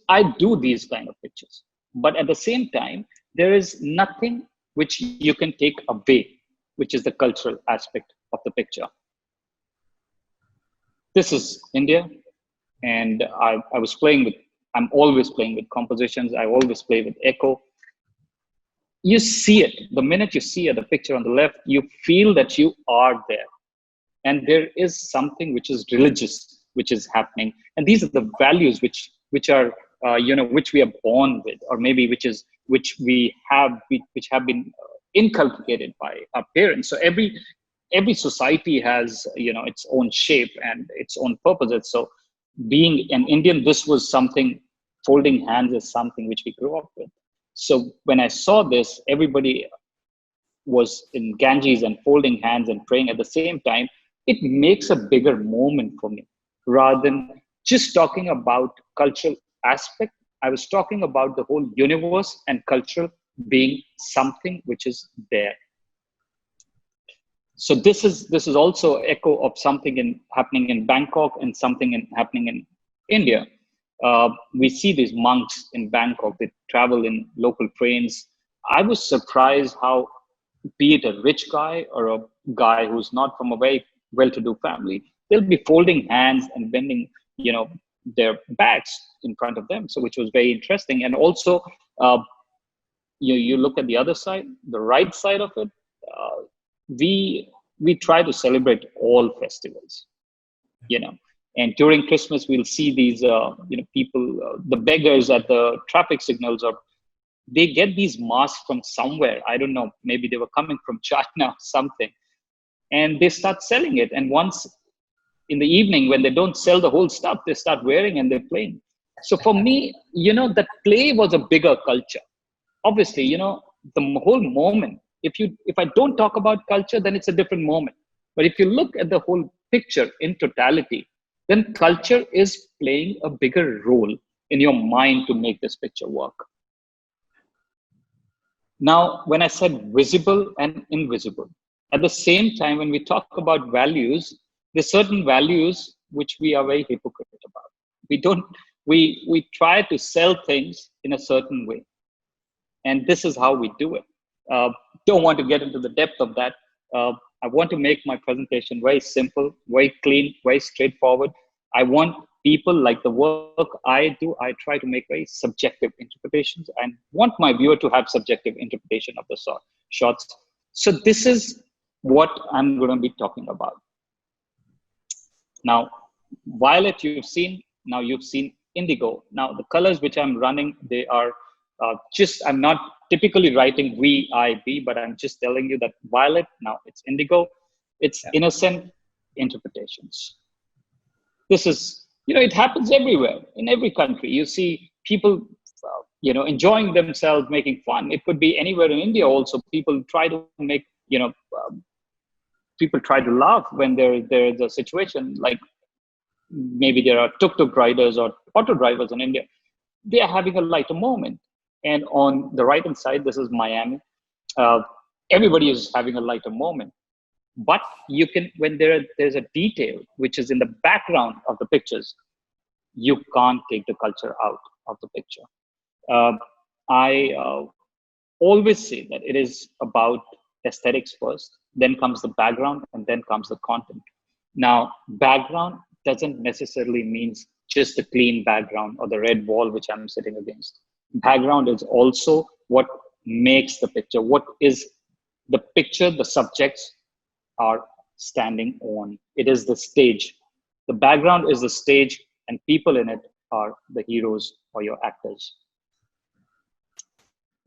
I do these kind of pictures, but at the same time, there is nothing which you can take away, which is the cultural aspect of the picture. This is India, and I'm always playing with compositions. I always play with echo. You see it. The minute you see the picture on the left, you feel that you are there. And there is something which is religious, which is happening. And these are the values which are, which we are born with, or maybe which have been inculcated by our parents. So every society has, its own shape and its own purposes. So being an Indian, this was something, folding hands is something which we grew up with. So when I saw this, everybody was in Ganges and folding hands and praying at the same time. It makes a bigger moment for me rather than just talking about cultural aspect. I was talking about the whole universe and culture being something which is there. So this is also echo of something happening in Bangkok and something happening in India. We see these monks in Bangkok, they travel in local trains. I was surprised how, be it a rich guy or a guy who's not from a very well-to-do family, they'll be folding hands and bending, their backs in front of them. So which was very interesting. And also, you look at the other side, the right side of it, we try to celebrate all festivals, and during Christmas, we'll see these, people, the beggars at the traffic signals, or they get these masks from somewhere. I don't know, maybe they were coming from China or something, and they start selling it. And once in the evening, when they don't sell the whole stuff, they start wearing and they're playing. So for me, that play was a bigger culture. Obviously, the whole moment, if I don't talk about culture, then it's a different moment. But if you look at the whole picture in totality, then culture is playing a bigger role in your mind to make this picture work. Now, when I said visible and invisible, at the same time, when we talk about values, there's certain values which we are very hypocrite about. We try to sell things in a certain way. And this is how we do it. Don't want to get into the depth of that. I want to make my presentation very simple, very clean, very straightforward. I want people, like the work I do, I try to make very subjective interpretations and want my viewer to have subjective interpretation of the shots. So this is what I'm going to be talking about. Now, violet you've seen, now you've seen indigo. Now the colors which I'm running, they are I'm not typically writing VIB, but I'm just telling you that violet, now it's indigo, it's innocent interpretations. This is, it happens everywhere, in every country. You see people, enjoying themselves, making fun. It could be anywhere in India also. People try to make, people try to laugh when there's a situation like maybe there are tuk-tuk riders or auto drivers in India. They are having a lighter moment. And on the right-hand side, this is Miami. Everybody is having a lighter moment. But you can, when there's a detail which is in the background of the pictures, you can't take the culture out of the picture. I always say that it is about aesthetics first, then comes the background, and then comes the content. Now, background doesn't necessarily mean just the clean background or the red wall which I'm sitting against. Background is also what makes the picture. What is the picture the subjects are standing on? It is the stage. The background is the stage, and people in it are the heroes or your actors.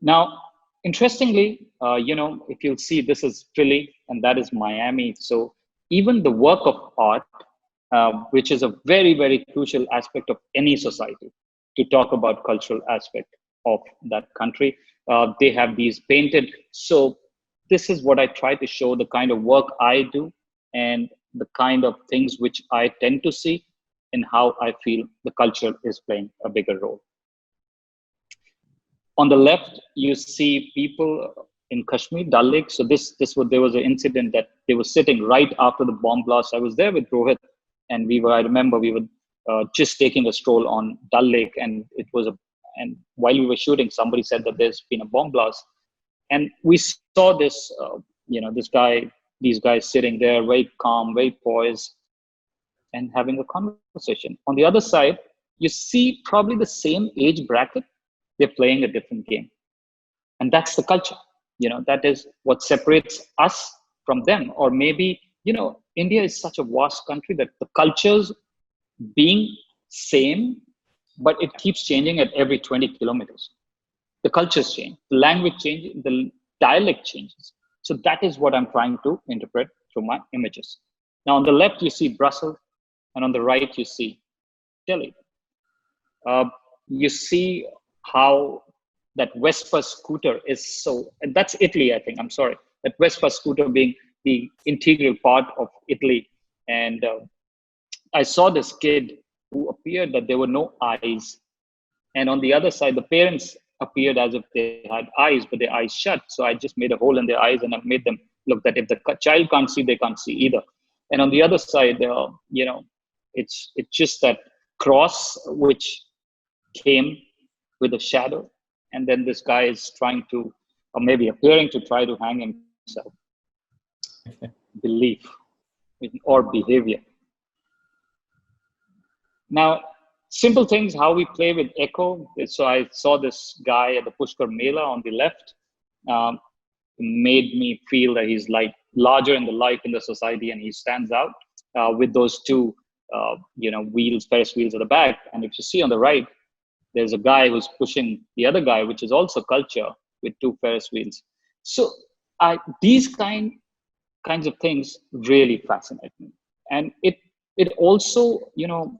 Now, interestingly, if you'll see, this is Philly and that is Miami. So even the work of art, which is a very, very crucial aspect of any society, to talk about cultural aspect of that country. They have these painted. So this is what I try to show, the kind of work I do and the kind of things which I tend to see and how I feel the culture is playing a bigger role. On the left, you see people in Kashmir, Dal Lake. So there was an incident that they were sitting right after the bomb blast. I was there with Rohit, and I remember we were just taking a stroll on Dal Lake, and and while we were shooting, somebody said that there's been a bomb blast, and we saw this, these guys sitting there, very calm, very poised, and having a conversation. On the other side, you see probably the same age bracket, they're playing a different game. And that's the culture. That is what separates us from them. Or maybe, India is such a vast country that the cultures being same, but it keeps changing at every 20 kilometers. The cultures change, the language changes, the dialect changes. So that is what I'm trying to interpret through my images. Now, on the left, you see Brussels, and on the right, you see Delhi. You see how that Vespa scooter is and that's Italy, I think, I'm sorry. That Vespa scooter being the integral part of Italy. And I saw this kid who appeared that there were no eyes. And on the other side, the parents appeared as if they had eyes, but their eyes shut. So I just made a hole in their eyes and I made them look that if the child can't see, they can't see either. And on the other side, it's just that cross which came with a shadow. And then this guy is trying to, or maybe appearing to try to hang himself. Belief or behavior. Now, simple things, how we play with echo. So I saw this guy at the Pushkar Mela on the left, made me feel that he's like larger in the life in the society and he stands out with those two, wheels, Ferris wheels at the back. And if you see on the right, there's a guy who's pushing the other guy, which is also culture with two Ferris wheels. So these kinds of things really fascinate me. And it also,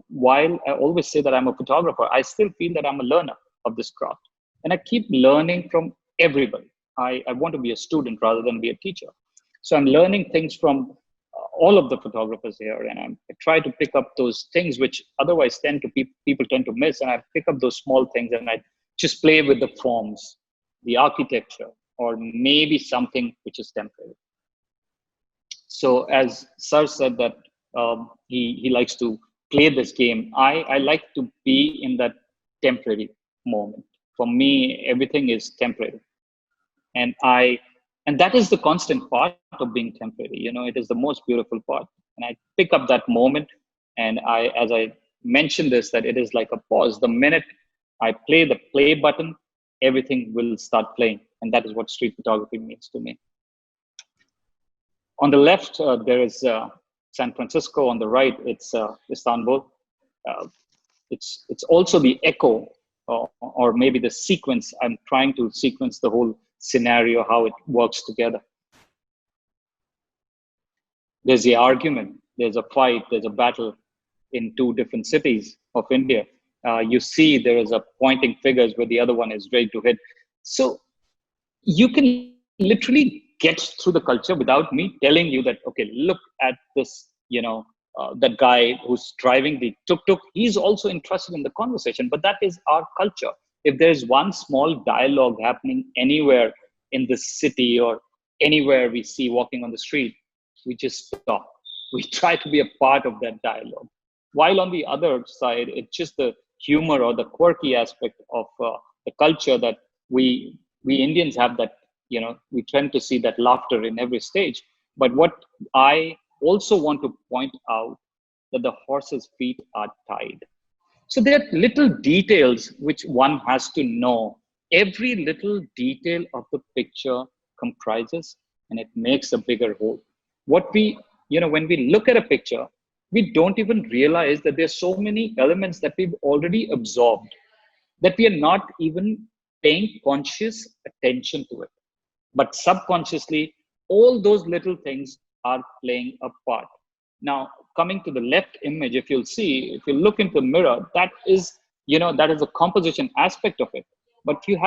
while I always say that I'm a photographer, I still feel that I'm a learner of this craft. And I keep learning from everybody. I want to be a student rather than be a teacher. So I'm learning things from all of the photographers here, and I try to pick up those things which otherwise people tend to miss, and I pick up those small things and I just play with the forms, the architecture, or maybe something which is temporary. So as Sir said that he likes to play this game, I like to be in that temporary moment. For me, everything is temporary, and that is the constant part of being temporary. It is the most beautiful part. And I pick up that moment. And as I mentioned this, that it is like a pause. The minute I play the play button, everything will start playing. And that is what street photography means to me. On the left, there is San Francisco. On the right, it's Istanbul. It's also the echo or maybe the sequence. I'm trying to sequence the whole scenario, how it works together. There's the argument, there's a fight, there's a battle in two different cities of India. You see there is a pointing fingers where the other one is ready to hit. So you can literally get through the culture without me telling you that, okay, look at this, that guy who's driving the tuk-tuk, he's also interested in the conversation, but that is our culture. If there's one small dialogue happening anywhere in the city or anywhere we see walking on the street, we just stop. We try to be a part of that dialogue. While on the other side, it's just the humor or the quirky aspect of the culture that we Indians have, that, we tend to see that laughter in every stage. But what I also want to point out, that the horse's feet are tied. So there are little details which one has to know. Every little detail of the picture comprises and it makes a bigger whole. When we look at a picture, we don't even realize that there's so many elements that we've already absorbed, that we are not even paying conscious attention to it. But subconsciously, all those little things are playing a part. Now, coming to the left image, if you look into the mirror, that is that is the composition aspect of it. But you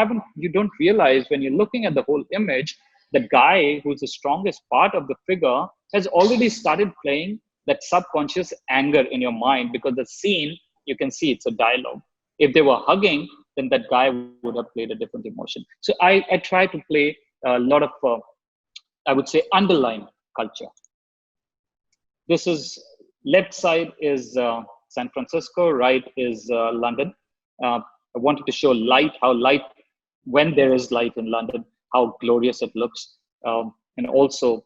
don't realize when you're looking at the whole image, the guy who's the strongest part of the figure has already started playing that subconscious anger in your mind, because the scene, you can see it's a dialogue. If they were hugging, then that guy would have played a different emotion. So I try to play a lot of, I would say, underlying culture. This is, left side is San Francisco, right is London. I wanted to show light, how light, when there is light in London, how glorious it looks. And also,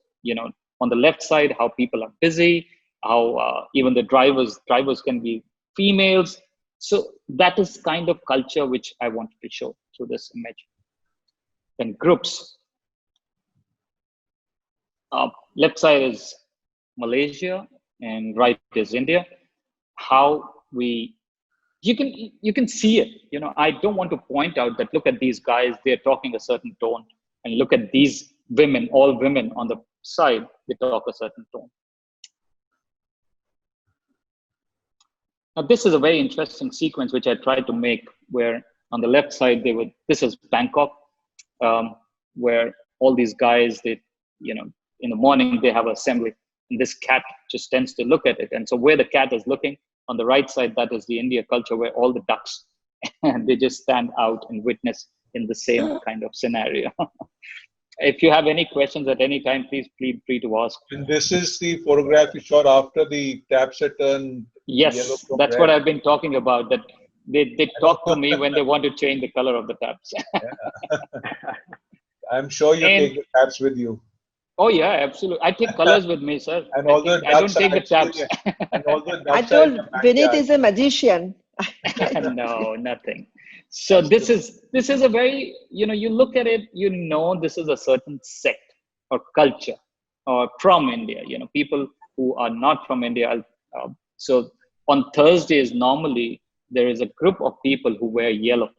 on the left side, how people are busy, how even the drivers can be females. So that is kind of culture which I wanted to show through this image. Then groups. Left side is Malaysia and right is India. How you can see it. I don't want to point out that, look at these guys, they're talking a certain tone, and look at these women, all women on the side, they talk a certain tone. Now, this is a very interesting sequence which I tried to make, where on the left side, this is Bangkok, where all these guys, in the morning, they have assembly, and this cat just tends to look at it. And so where the cat is looking, on the right side, that is the India culture, where all the ducks, and they just stand out and witness in the same kind of scenario. If you have any questions at any time, please feel free to ask. And this is the photograph you shot after the taps had turned yellow. Yes, that's red. What I've been talking about, that they talk to me when they want to change the color of the taps. I'm sure you take the taps with you. Oh yeah, absolutely. I take colors with me, sir. And I don't take the taps. I told Vineet is a magician. No, nothing. So this is a very, you look at it, this is a certain sect or culture or from India, people who are not from India. So on Thursdays, normally there is a group of people who wear yellow,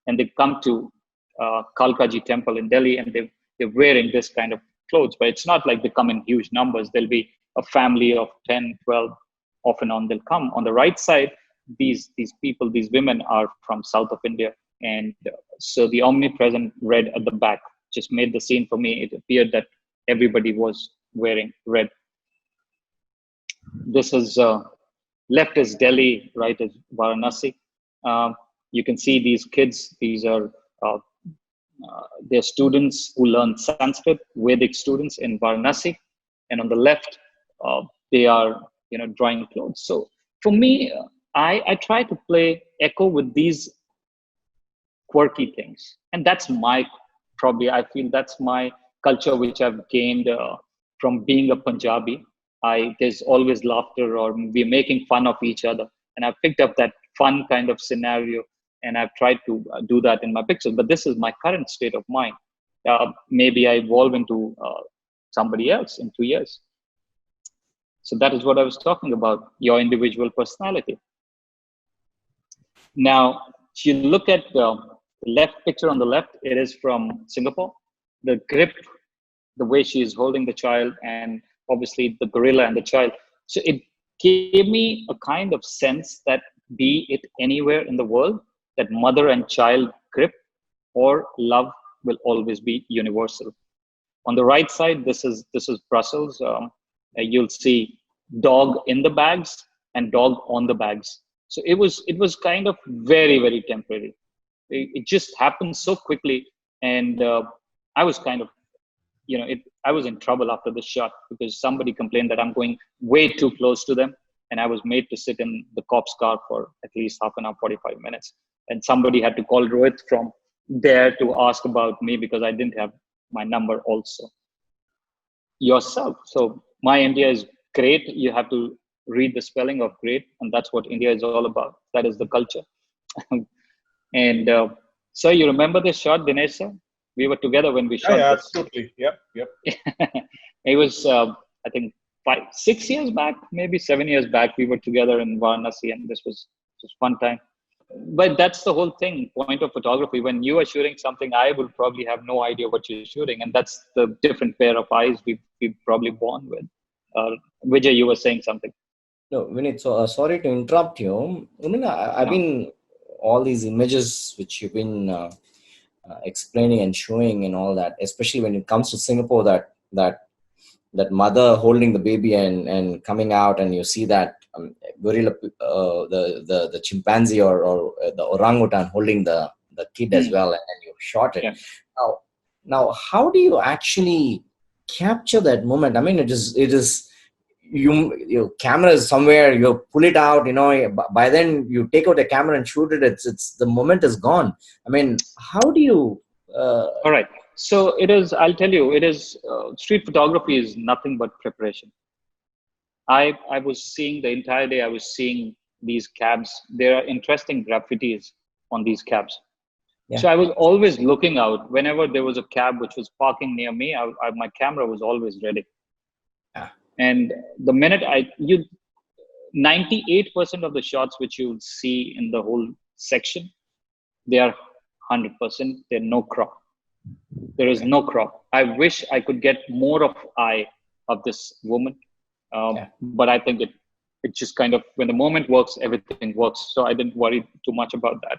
and they come to Kalkaji temple in Delhi, and they're wearing this kind of clothes, but it's not like they come in huge numbers. There'll be a family of 10, 12, off and on they'll come. On the right side, these people, these women are from south of India. And so the omnipresent red at the back just made the scene for me. It appeared that everybody was wearing red. This is, left is Delhi, right is Varanasi. You can see these kids, these are they're students who learn Sanskrit, Vedic students in Varanasi. And on the left, they are, drawing clothes. So for me, I try to play echo with these quirky things. And that's I feel that's my culture, which I've gained from being a Punjabi. There's always laughter, or we're making fun of each other. And I've picked up that fun kind of scenario, and I've tried to do that in my pictures. But this is my current state of mind. Maybe I evolve into somebody else in 2 years. So that is what I was talking about, your individual personality. Now, if you look at the left picture on the left, it is from Singapore. The grip, the way she is holding the child, and obviously the gorilla and the child. So it gave me a kind of sense that, be it anywhere in the world, that mother and child grip or love will always be universal. On the right side, this is Brussels. You'll see dog in the bags and dog on the bags. So it was kind of very, very temporary. It just happened so quickly, and I was kind of, I was in trouble after the shot, because somebody complained that I'm going way too close to them, and I was made to sit in the cop's car for at least half an hour, 45 minutes. And somebody had to call Rohit from there to ask about me, because I didn't have my number also. Yourself. So my India is great. You have to read the spelling of great, and that's what India is all about. That is the culture. And so you remember this shot, Dinesh sir? We were together when we shot this. Absolutely. Yep. It was, I think, 6 years back, maybe 7 years back, we were together in Varanasi, and this was just fun time. But that's the whole thing, point of photography. When you are shooting something, I will probably have no idea what you're shooting. And that's the different pair of eyes we've probably born with. Vijay, you were saying something. No, Vineet, so sorry to interrupt you. I mean, I've been all these images which you've been explaining and showing and all that, especially when it comes to Singapore, that mother holding the baby and coming out, and you see that gorilla, the chimpanzee or the orangutan holding the kid as well, and then you shot it. Yeah. Now, how do you actually capture that moment? I mean, it is your camera is somewhere, you pull it out, by then you take out the camera and shoot it. It's the moment is gone. I mean, how do you All right. So I'll tell you, street photography is nothing but preparation. I was seeing the entire day, I was seeing these cabs. There are interesting graffitis on these cabs. Yeah. So I was always looking out. Whenever there was a cab which was parking near me, my camera was always ready. Yeah. And the minute 98% of the shots which you see in the whole section, they are 100%. They're no crop. There is no crop. I wish I could get more of eye of this woman, but I think it just kind of, when the moment works, everything works. So I didn't worry too much about that.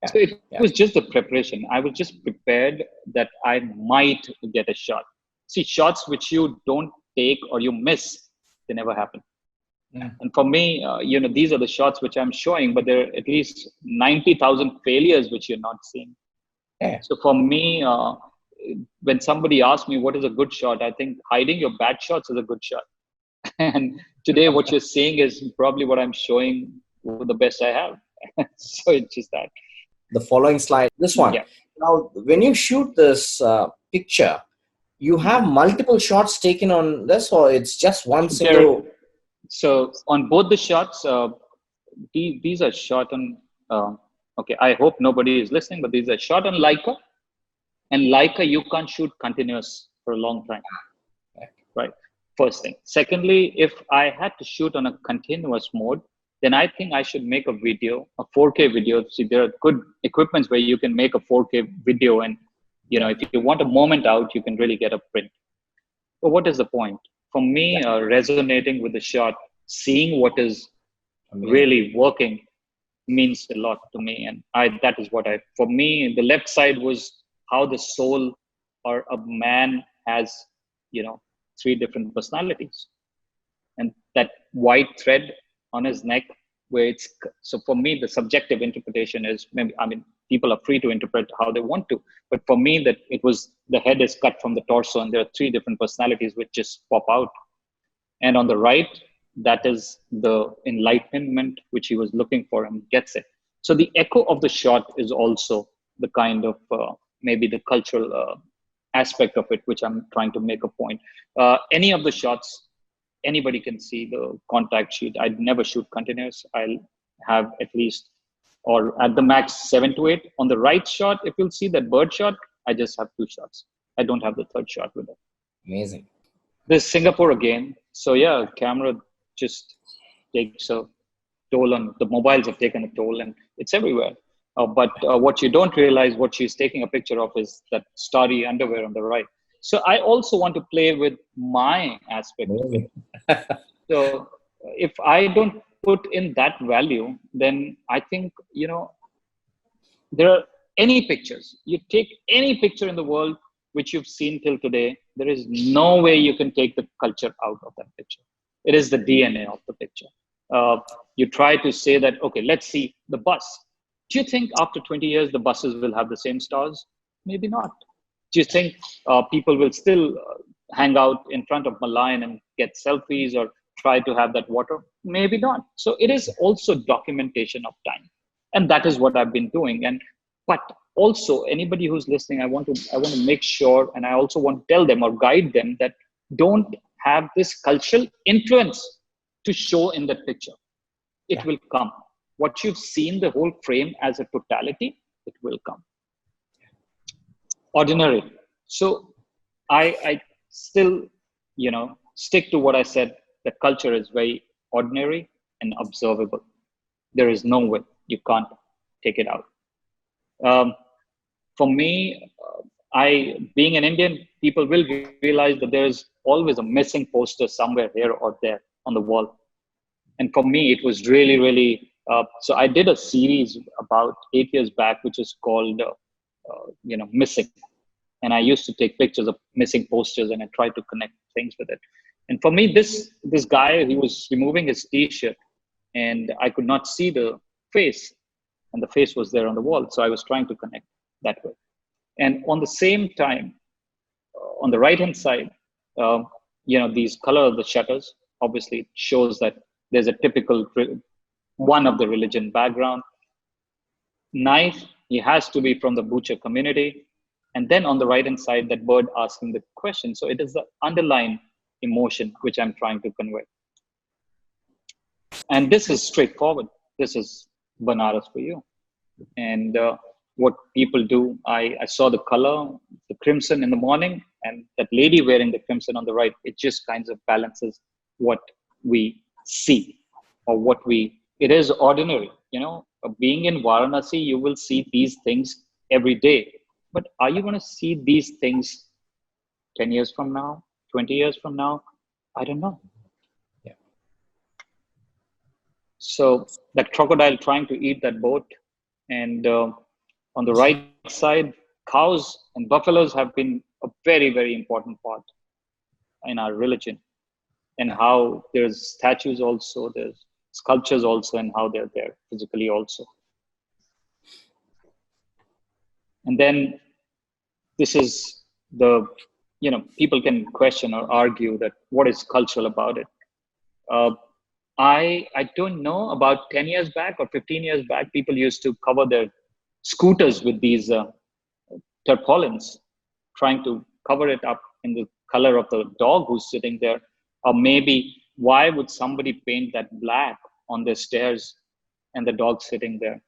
Yeah. So it was just the preparation. I was just prepared that I might get a shot. See, shots which you don't take or you miss, they never happen. Yeah. And for me, these are the shots which I'm showing, but there are at least 90,000 failures which you're not seeing. Yeah. So for me, when somebody asks me what is a good shot, I think hiding your bad shots is a good shot. And today what you're seeing is probably what I'm showing, the best I have. So it's just that. The following slide, this one. Yeah. Now, when you shoot this picture, you have multiple shots taken on this, or it's just one single? So on both the shots, these are shot on, okay, I hope nobody is listening, but these are shot on Leica. And Leica, you can't shoot continuous for a long time, right? First thing. Secondly, if I had to shoot on a continuous mode, then I think I should make a video, a 4K video. See, there are good equipments where you can make a 4K video, and if you want a moment out, you can really get a print. But what is the point? For me, resonating with the shot, seeing what is really working means a lot to me. And for me, the left side was how the soul or a man has, 3 different personalities. And that white thread on his neck, so for me, the subjective interpretation is people are free to interpret how they want to, but for me, that it was, the head is cut from the torso and there are 3 different personalities which just pop out. And on the right, that is the enlightenment which he was looking for, and gets it. So the echo of the shot is also the kind of maybe the cultural aspect of it, which I'm trying to make a point. Any of the shots, anybody can see the contact sheet. I'd never shoot continuous. I'll have at least, or at the max, 7 to 8. On the right shot, if you'll see that bird shot, I just have 2 shots. I don't have the 3rd shot with it. Amazing. This Singapore again. So yeah, camera just takes a toll on, the mobiles have taken a toll, and it's everywhere. But what you don't realize, what she's taking a picture of, is that starry underwear on the right. So I also want to play with my aspect of it. So if I don't put in that value, then I think, there are any pictures. You take any picture in the world which you've seen till today, there is no way you can take the culture out of that picture. It is the DNA of the picture. You try to say that, okay, let's see the bus. Do you think after 20 years, the buses will have the same stars? Maybe not. Do you think people will still hang out in front of Malayan and get selfies or try to have that water? Maybe not. So it is also documentation of time. And that is what I've been doing. But also, anybody who's listening, I want to make sure, and I also want to tell them or guide them, that don't have this cultural influence to show in that picture. It will come. What you've seen, the whole frame as a totality, it will come. Ordinary. So I still, stick to what I said, that culture is very ordinary and observable. There is no way you can't take it out. For me, being an Indian, people will realize that there is always a missing poster somewhere here or there on the wall. And for me, it was really, really So I did a series about 8 years back, which is called, Missing. And I used to take pictures of missing posters and I tried to connect things with it. And for me, this guy, he was removing his T-shirt and I could not see the face, and the face was there on the wall. So I was trying to connect that way. And on the same time, on the right hand side, these color of the shutters obviously shows that there's a typical one of the religion background. Knife, he has to be from the butcher community. And then on the right hand side, that bird asking the question. So it is the underlying emotion which I'm trying to convey. And this is straightforward. This is Banaras for you. And what people do, I saw the color, the crimson in the morning, and that lady wearing the crimson on the right, it just kind of balances what we see or it is ordinary. Being in Varanasi, you will see these things every day. But are you going to see these things 10 years from now, 20 years from now? I don't know. Yeah. So that crocodile trying to eat that boat, and on the right side, cows and buffaloes have been a very, very important part in our religion, and how there's statues also, there's sculptures also, and how they're there physically also. And then this is people can question or argue that what is cultural about it. I don't know, about 10 years back or 15 years back, people used to cover their scooters with these tarpaulins, trying to cover it up in the color of the dog who's sitting there. Or maybe, why would somebody paint that black on their stairs and the dog sitting there?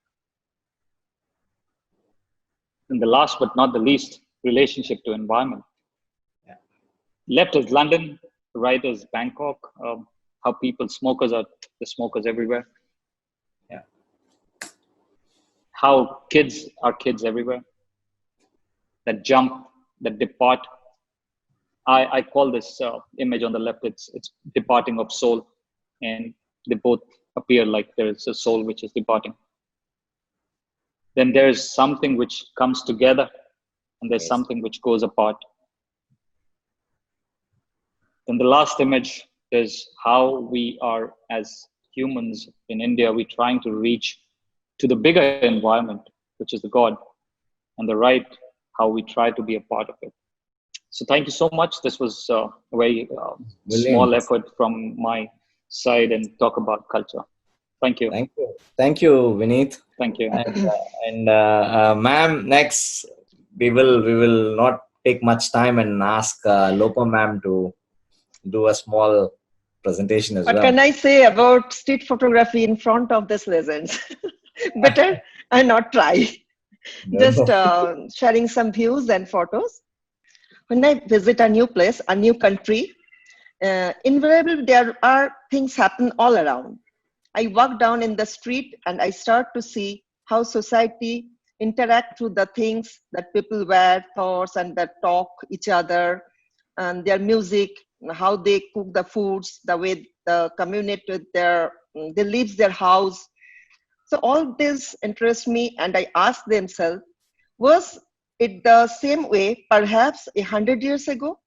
And the last but not the least, relationship to environment. Yeah. Left is London, right is Bangkok. How people, the smokers everywhere. Yeah. How kids are kids everywhere. That jump, that depart. I call this image on the left, it's departing of soul. And they both appear like there is a soul which is departing. Then there's something which comes together, and there's something which goes apart. Then the last image is how we are as humans in India, we're trying to reach to the bigger environment, which is the God, and the right, how we try to be a part of it. So thank you so much. This was a very small effort from my side and talk about culture. Thank you. Thank you. Thank you, Vineet. Thank you. And ma'am, next we will not take much time and ask Lopo ma'am to do a small presentation as well. What can I say about street photography in front of these legends? Better I not try. Just sharing some views and photos. When I visit a new place, a new country, invariably there are things happen all around. I walk down in the street and I start to see how society interact with the things that people wear, thoughts, and that talk each other, and their music, how they cook the foods, the way the community with they leave their house. So all this interests me, and I ask themselves, was it the same way perhaps 100 years ago?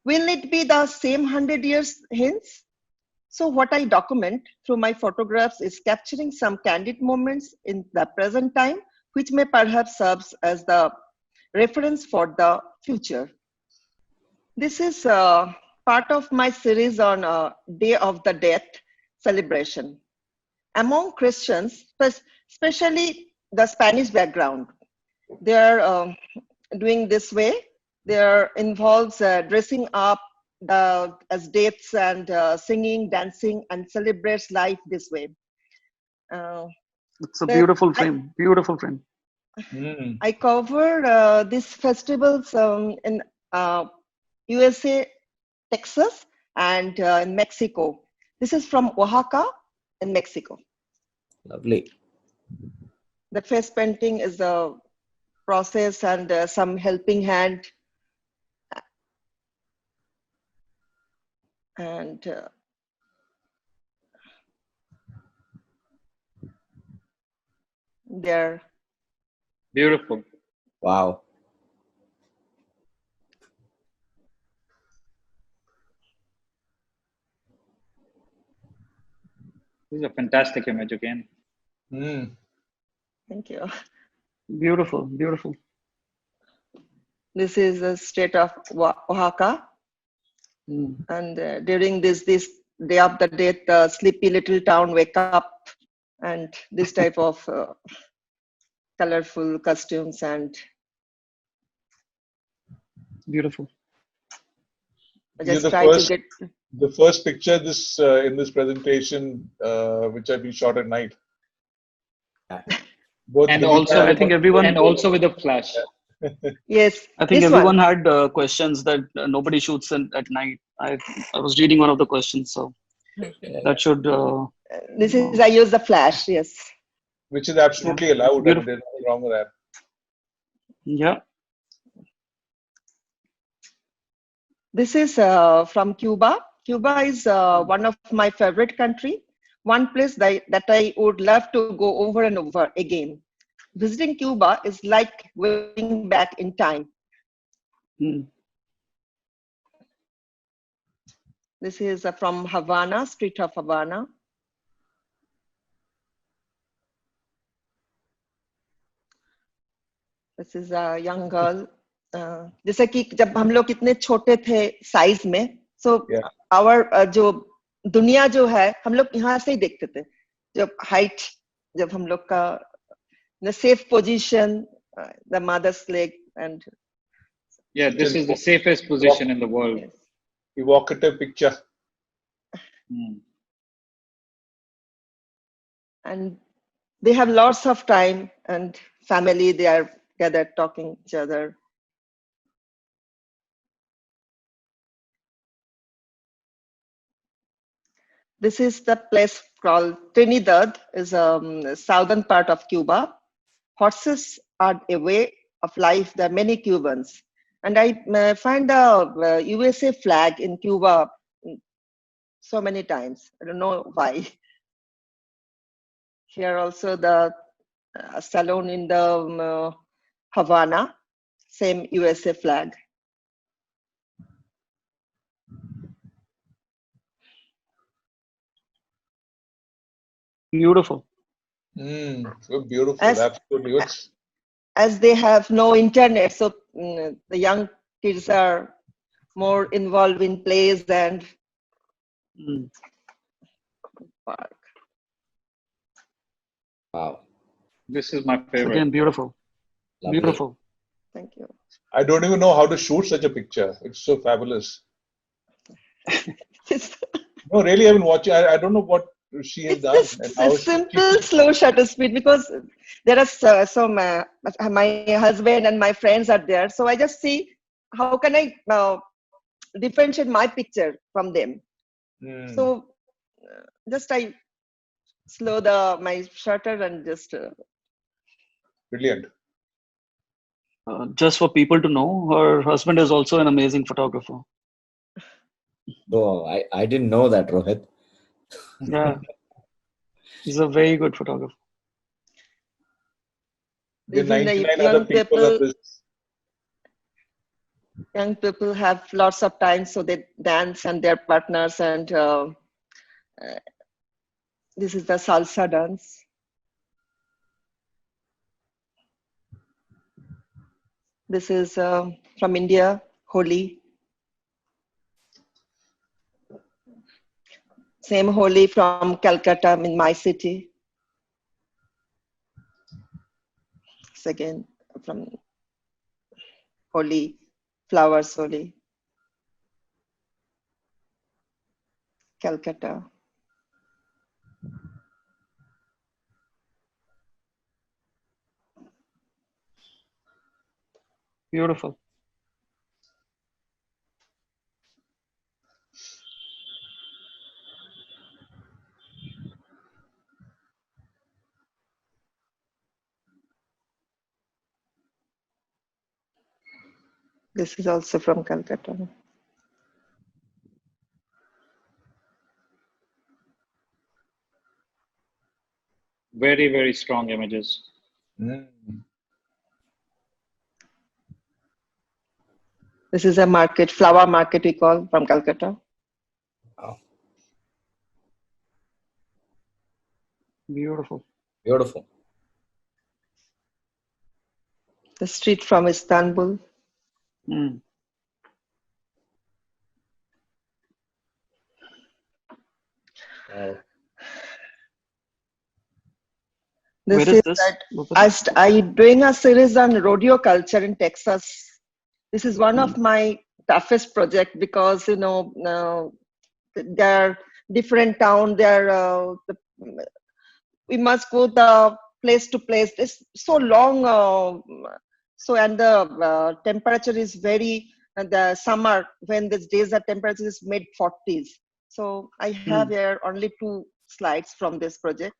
Will it be the same 100 years hence? So what I document through my photographs is capturing some candid moments in the present time, which may perhaps serve as the reference for the future. This is part of my series on Day of the Dead celebration. Among Christians, especially the Spanish background, they are doing this way. They are involves dressing up as deaths and singing, dancing, and celebrates life this way. It's a beautiful frame. Beautiful frame. I cover these festivals in USA, Texas, and in Mexico. This is from Oaxaca in Mexico. Lovely. The face painting is a process and some helping hand. And there. Beautiful. Wow. This is a fantastic image again. Thank you. Beautiful, beautiful. This is the state of Oaxaca. And during this day of the death, the sleepy little town wake up, and this type of colorful costumes and Beautiful. I You're just the try first, to get. the first picture this in this presentation, which have been shot at night. Both And Vineet also, I think everyone. and also with a flash. Yes, I think this everyone one. had questions that nobody shoots at night. I was reading one of the questions, so that should. This is I use the flash. Yes. which is absolutely allowed. I mean, Beautiful. there's nothing wrong with that. Yeah. This is from Cuba. Cuba is one of my favorite country. One place that I would love to go over and over again. Visiting Cuba is like going back in time. This is from Havana, street of Havana. This is a young girl. जैसे कि जब हम लोग इतने छोटे थे size में, so our जो दुनिया जो है हम लोग यहाँ से ही देखते थे. जब height, जब हम लोग का the safe position, the mother's leg, and Yeah, this is the safest position in the world. yes. Evocative picture. And they have lots of time and family. They are gathered talking each other. This is the place called Trinidad, is southern part of Cuba. Horses are a way of life. There are many Cubans. And I find the USA flag in Cuba so many times. I don't know why. Here also the salon in the Havana, same USA flag. Beautiful. So beautiful. Absolutely. As they have no internet, so the young kids are more involved in plays and park. Wow. This is my favorite. Again, beautiful. Lovely. Beautiful. Thank you. I don't even know how to shoot such a picture. It's so fabulous. No, really, I've been watching. I don't know what she has done. It's a simple, slow shutter speed because there are some, my husband and my friends are there. So I just see how can I differentiate my picture from them. So just I slow my shutter and just. Brilliant. Just for people to know, her husband is also an amazing photographer. Oh, I didn't know that, Rohit. Yeah. He's a very good photographer. Even the young people have lots of time, so they dance and their partners. And this is the salsa dance. This is from India, Holi. Same Holi from Calcutta, in my city. It's again from Holi, flowers Holi. Calcutta. Beautiful. This is also from Calcutta. Very, very strong images. Mm. This is a market, flower market we call, from Calcutta. Wow. Beautiful. Beautiful. The street from Istanbul. Mm. Wow. This Where is is this? that I doing a series on rodeo culture in Texas. This is one of my toughest project because there are different town. We must go the place to place. It's so long. And the temperature is very. The summer when these days the temperature is mid 40s. So I have here only 2 slides from this project.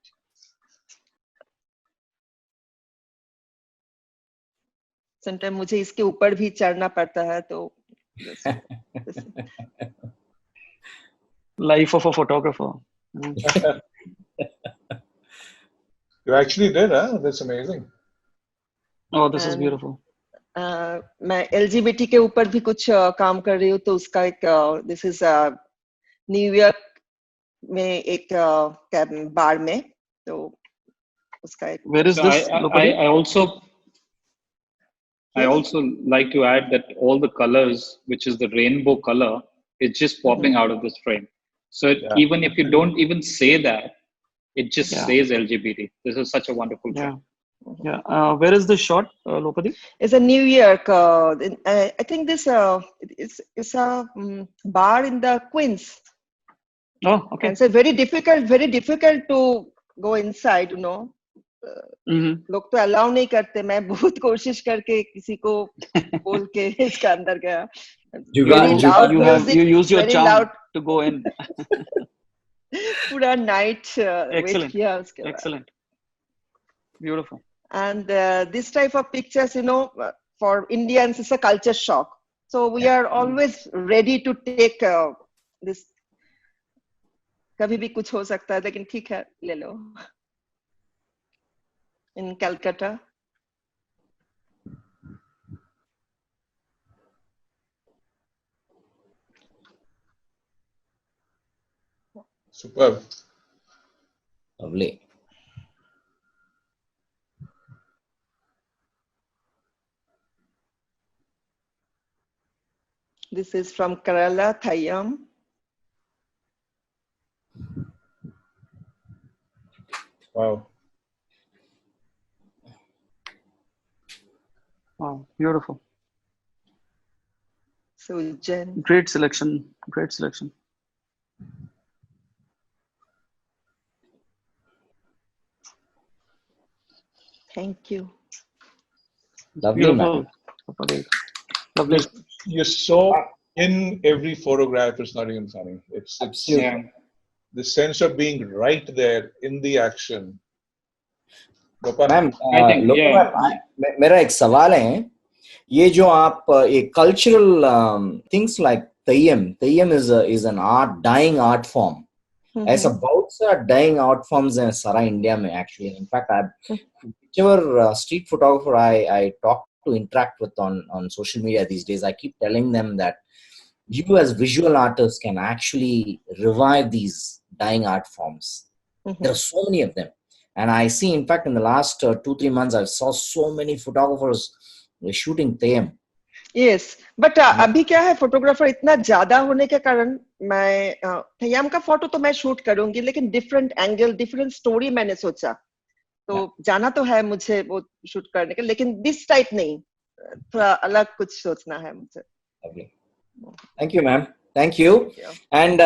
Sometimes मुझे इसके ऊपर भी चढ़ना पड़ता है तो Life of a photographer. You actually did, huh? That's amazing. Oh, this is beautiful. मैं LGBT के ऊपर भी कुछ काम कर रही हूँ तो उसका एक दिस इज न्यूयॉर्क में एक बार में तो उसका एक Where is So this? I also like to add that all the colors, which is the rainbow color, is just popping out of this frame. So even if you don't even say that, it just says LGBT. This is such a wonderful thing. Yeah. Where is this shot, Lopadi? It's a New York. I think this it's a bar in the Queens. Oh, okay. And so very difficult to go inside, you know. लोग तो allow नहीं करते. मैं बहुत कोशिश करके किसी को बोल के इसके अंदर गया. You use your charm to go in. पूरा night wait किया उसके बाद. Excellent. Beautiful. And this type of pictures, for Indians, it's a culture shock. So we are always ready to take this. कभी भी कुछ हो सकता है, लेकिन ठीक है, ले लो. In Calcutta. Superb. Lovely. This is from Kerala, Thayam. Wow. Wow, beautiful. So Jen. Great selection. Great selection. Thank you. Lovely, man. Lovely. You're so in every photograph. It's not even funny. It's the sense of being right there in the action. Ma'am मेरा एक सवाल है. ये जो आप ये cultural things like Theyyam is an art, dying art form. ऐसा बहुत सा dying art forms हैं सारा इंडिया में actually. In fact, whichever street photographer I talk to, interact with on social media these days, I keep telling them that you as visual artists can actually revive these dying art forms. There are so many of them. And I see, in fact, in the last 2-3 months, I saw so many photographers shooting Tayam. Yes, but अभी क्या है, photographer इतना ज्यादा होने के कारण मैं तय्यम का फोटो तो मैं शूट करूंगी, लेकिन डिफरेंट एंगल, डिफरेंट स्टोरी मैंने सोचा. तो जाना तो है मुझे वो शूट करने के, लेकिन दिस टाइप नहीं, थोड़ा अलग कुछ सोचना है मुझे. Thank you, ma'am. Thank you. And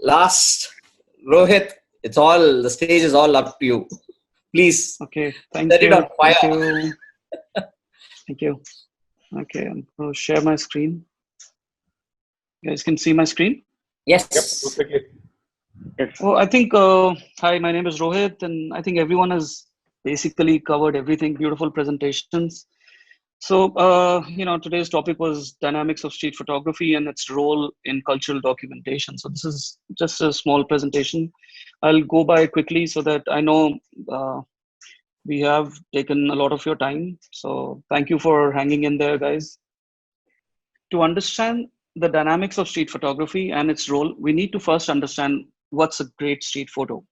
last, Rohit, the stage is all up to you. Please. Okay. Thank set you. it on fire. Thank you. Okay, I'm going to share my screen. You guys can see my screen? Yes. Yep. Well, I think, hi, my name is Rohit, and I think everyone has basically covered everything. Beautiful presentations. So, today's topic was dynamics of street photography and its role in cultural documentation. So this is just a small presentation. I'll go by quickly so that I know We have taken a lot of your time. So thank you for hanging in there, guys. To understand the dynamics of street photography and its role, we need to first understand what's a great street photo.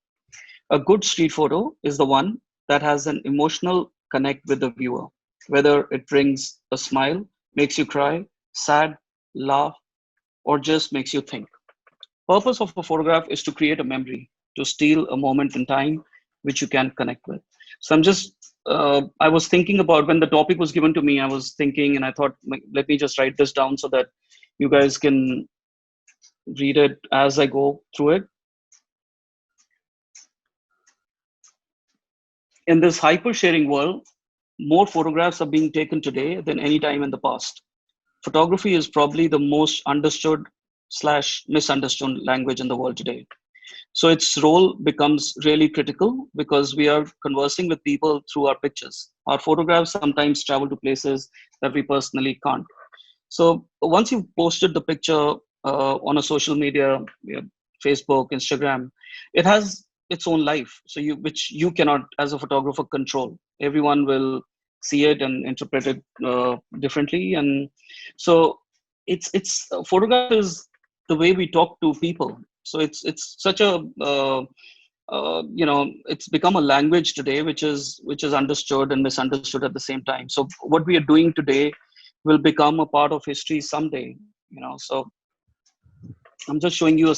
A good street photo is the one that has an emotional connect with the viewer, whether it brings a smile, makes you cry, sad, laugh, or just makes you think. Purpose of a photograph is to create a memory, to steal a moment in time which you can connect with. So I was thinking about when the topic was given to me, I was thinking and I thought, like, let me just write this down so that you guys can read it as I go through it. In this hyper sharing world, more photographs are being taken today than any time in the past. Photography is probably the most understood slash misunderstood language in the world today. So its role becomes really critical because we are conversing with people through our pictures. Our photographs sometimes travel to places that we personally can't. So once you've posted the picture on a social media, Facebook, Instagram, it has its own life. So which you cannot, as a photographer, control. Everyone will see it and interpret it differently, and so it's photograph is the way we talk to people. So it's such a it's become a language today which is understood and misunderstood at the same time. So what we are doing today will become a part of history someday, so I'm just showing you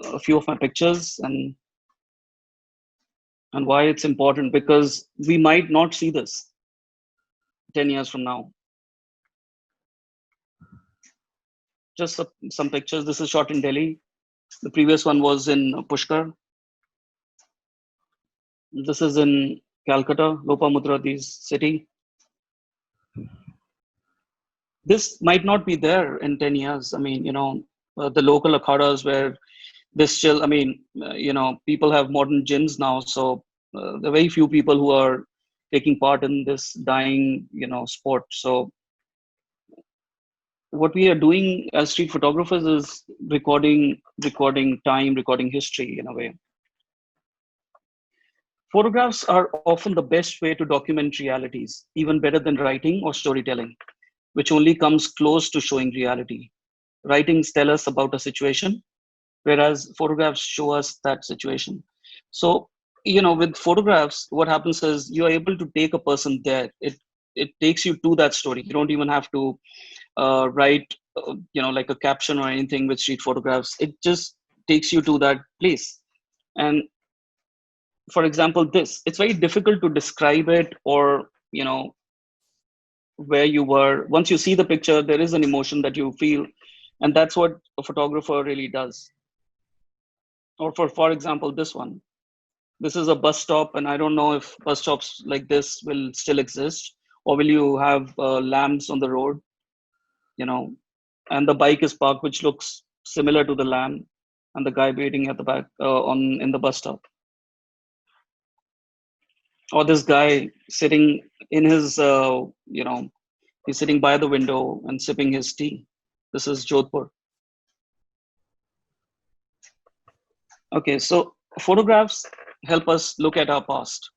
a few of my pictures and why it's important, because we might not see this 10 years from now. Just some pictures. This is shot in Delhi. The previous one was in Pushkar. This is in Calcutta, Lopo Mudra, this city. This might not be there in 10 years. I mean, the local akhadas where this still, I mean, people have modern gyms now. So there are very few people who are taking part in this dying, sport. So what we are doing as street photographers is recording time, recording history in a way. Photographs are often the best way to document realities, even better than writing or storytelling, which only comes close to showing reality. Writings tell us about a situation, whereas photographs show us that situation. So, with photographs, what happens is you're able to take a person there. It takes you to that story. You don't even have to write, like a caption or anything with street photographs. It just takes you to that place. And for example, it's very difficult to describe it, or where you were. Once you see the picture, there is an emotion that you feel, and that's what a photographer really does. Or for example, this is a bus stop, and I don't know if bus stops like this will still exist, or will you have lamps on the road, and the bike is parked which looks similar to the lamp, and the guy waiting at the back on in the bus stop. Or this guy sitting in his he's sitting by the window and sipping his tea. This is Jodhpur. Okay, so photographs help us look at our past.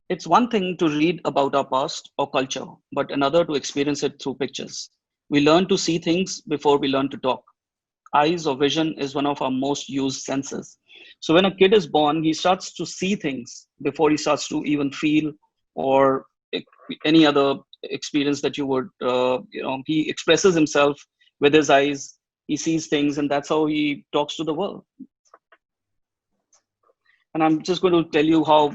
It's one thing to read about our past or culture, but another to experience it through pictures. We learn to see things before we learn to talk. Eyes or vision is one of our most used senses. So when a kid is born, he starts to see things before he starts to even feel or any other experience that you would, he expresses himself with his eyes. He sees things, and that's how he talks to the world. And I'm just going to tell you how,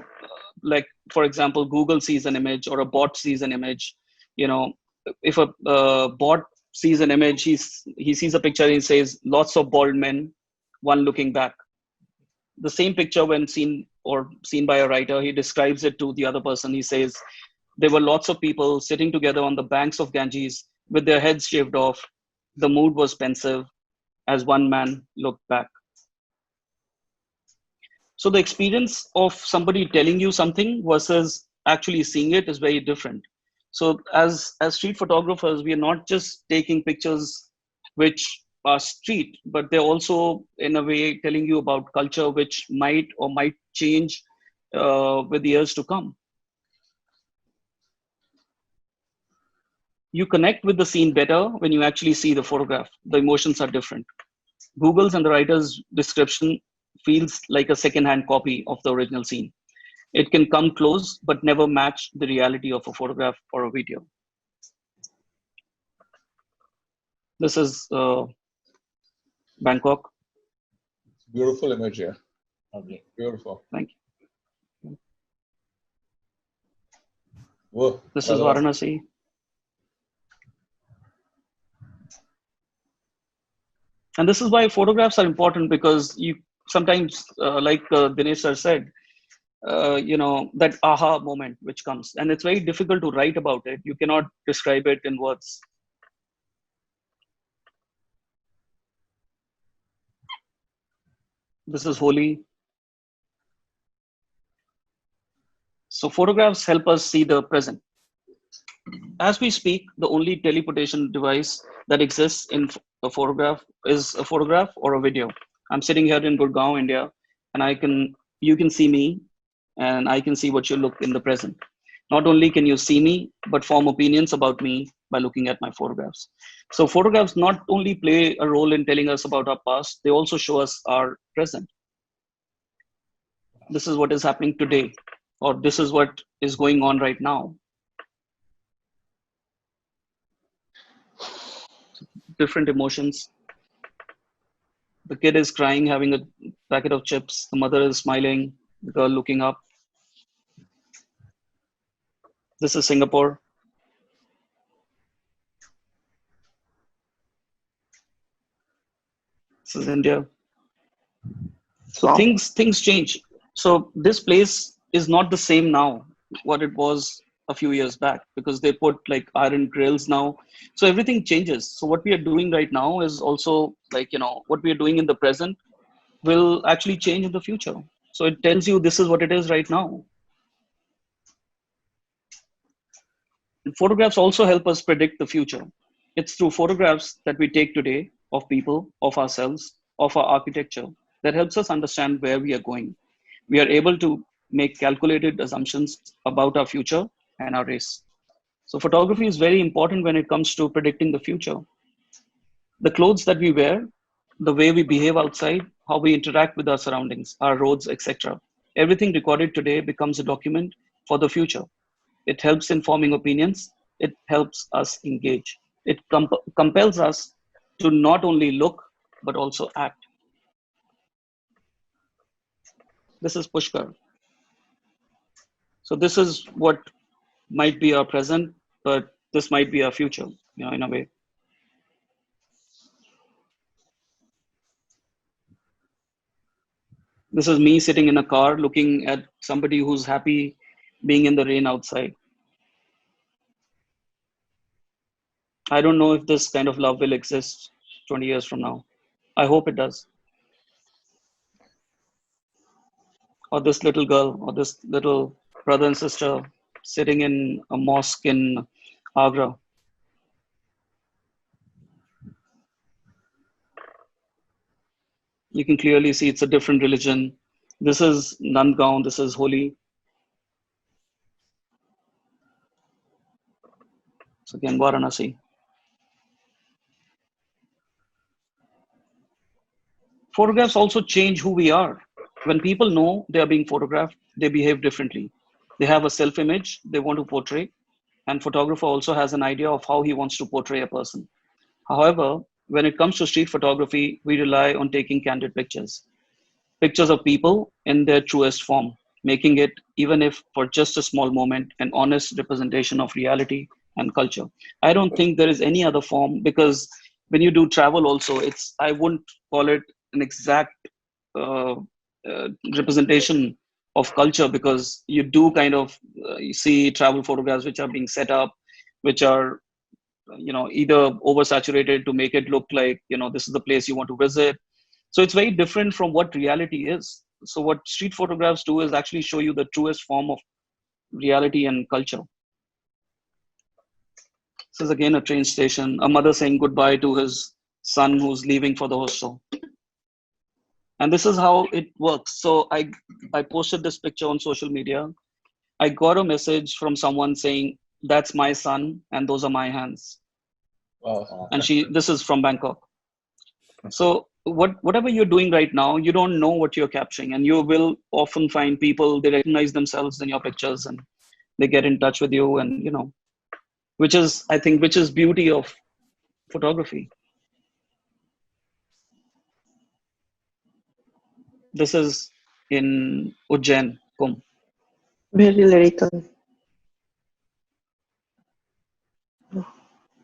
like, for example, Google sees an image or a bot sees an image. If a bot sees an image, he sees a picture and he says, lots of bald men, one looking back. The same picture, when seen by a writer, he describes it to the other person. He says, there were lots of people sitting together on the banks of Ganges with their heads shaved off. The mood was pensive as one man looked back. So the experience of somebody telling you something versus actually seeing it is very different. So as street photographers, we are not just taking pictures which are street, but they're also in a way telling you about culture which might change with years to come. You connect with the scene better when you actually see the photograph. The emotions are different. Google's and the writer's description feels like a second-hand copy of the original scene. It can come close, but never match the reality of a photograph or a video. This is Bangkok. Beautiful image here. Lovely. Beautiful. Thank you. Whoa. This is Varanasi. And this is why photographs are important, because you sometimes, like Dinesh sir said, that aha moment which comes, and it's very difficult to write about it. You cannot describe it in words. This is Holi. So photographs help us see the present. As we speak, the only teleportation device that exists in a photograph is a photograph or a video. I'm sitting here in Gurgaon, India, and you can see me, and I can see what you look in the present. Not only can you see me, but form opinions about me by looking at my photographs. So photographs not only play a role in telling us about our past, they also show us our present. This is what is happening today, or this is what is going on right now. Different emotions. The kid is crying, having a packet of chips. The mother is smiling, the girl looking up. This is Singapore. This is India. So things change. So this place is not the same now, what it was a few years back, because they put like iron grills now. So everything changes. So what we are doing right now is also like, what we are doing in the present will actually change in the future. So it tells you this is what it is right now. And photographs also help us predict the future. It's through photographs that we take today of people, of ourselves, of our architecture, that helps us understand where we are going. We are able to make calculated assumptions about our future and our race. So photography is very important when it comes to predicting the future. The clothes that we wear, the way we behave outside, how we interact with our surroundings, our roads, etc. Everything recorded today becomes a document for the future. It helps in forming opinions. It helps us engage. It compels us to not only look, but also act. This is Pushkar. So this is what might be our present, but this might be our future, in a way. This is me sitting in a car looking at somebody who's happy being in the rain outside. I don't know if this kind of love will exist 20 years from now. I hope it does. Or this little girl, or this little brother and sister sitting in a mosque in Agra. You can clearly see it's a different religion. This is Nandgaon, this is Holi. So again, Varanasi. Photographs also change who we are. When people know they are being photographed, they behave differently. They have a self-image they want to portray, and photographer also has an idea of how he wants to portray a person. However, when it comes to street photography, we rely on taking candid pictures. Pictures of people in their truest form, making it, even if for just a small moment, an honest representation of reality and culture. I don't think there is any other form, because when you do travel also, I wouldn't call it an exact uh, representation of culture, because you do kind of you see travel photographs which are being set up, which are either oversaturated to make it look like this is the place you want to visit. So it's very different from what reality is. So what street photographs do is actually show you the truest form of reality and culture. This is again a train station, a mother saying goodbye to his son who's leaving for the hostel. And this is how it works. So I posted this picture on social media. I got a message from someone saying, that's my son, and those are my hands. Wow. And this is from Bangkok. So whatever you're doing right now, you don't know what you're capturing, and you will often find people, they recognize themselves in your pictures and they get in touch with you, and which is, I think, which is beauty of photography. This is in Ujjain, Kumbh. Very lyrical.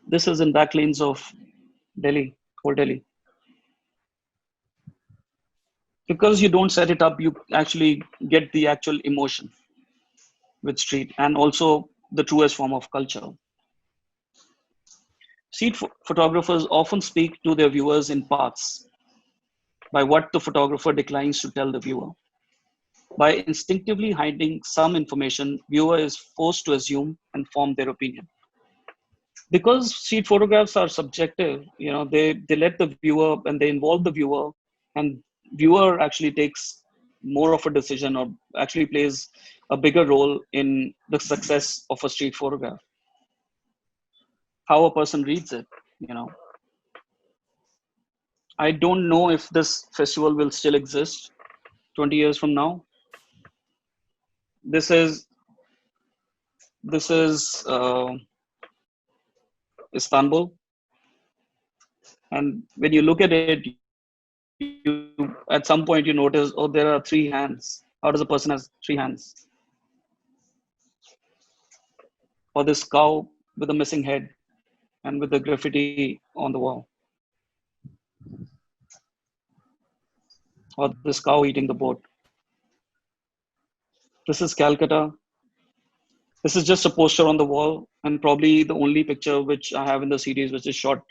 This is in back lanes of Delhi, Old Delhi. Because you don't set it up, you actually get the actual emotion with street, and also the truest form of culture. Photographers often speak to their viewers in parts by what the photographer declines to tell the viewer. By instinctively hiding some information, viewer is forced to assume and form their opinion. Because street photographs are subjective, they let the viewer and they involve the viewer, and viewer actually takes more of a decision, or actually plays a bigger role in the success of a street photograph. How a person reads it, I don't know if this festival will still exist 20 years from now. This is Istanbul, and when you look at it, you at some point you notice, oh, there are three hands. How does a person has three hands? Or this cow with a missing head and with the graffiti on the wall. Or this cow eating the boat. This is Calcutta. This is just a poster on the wall, and probably the only picture which I have in the series which is shot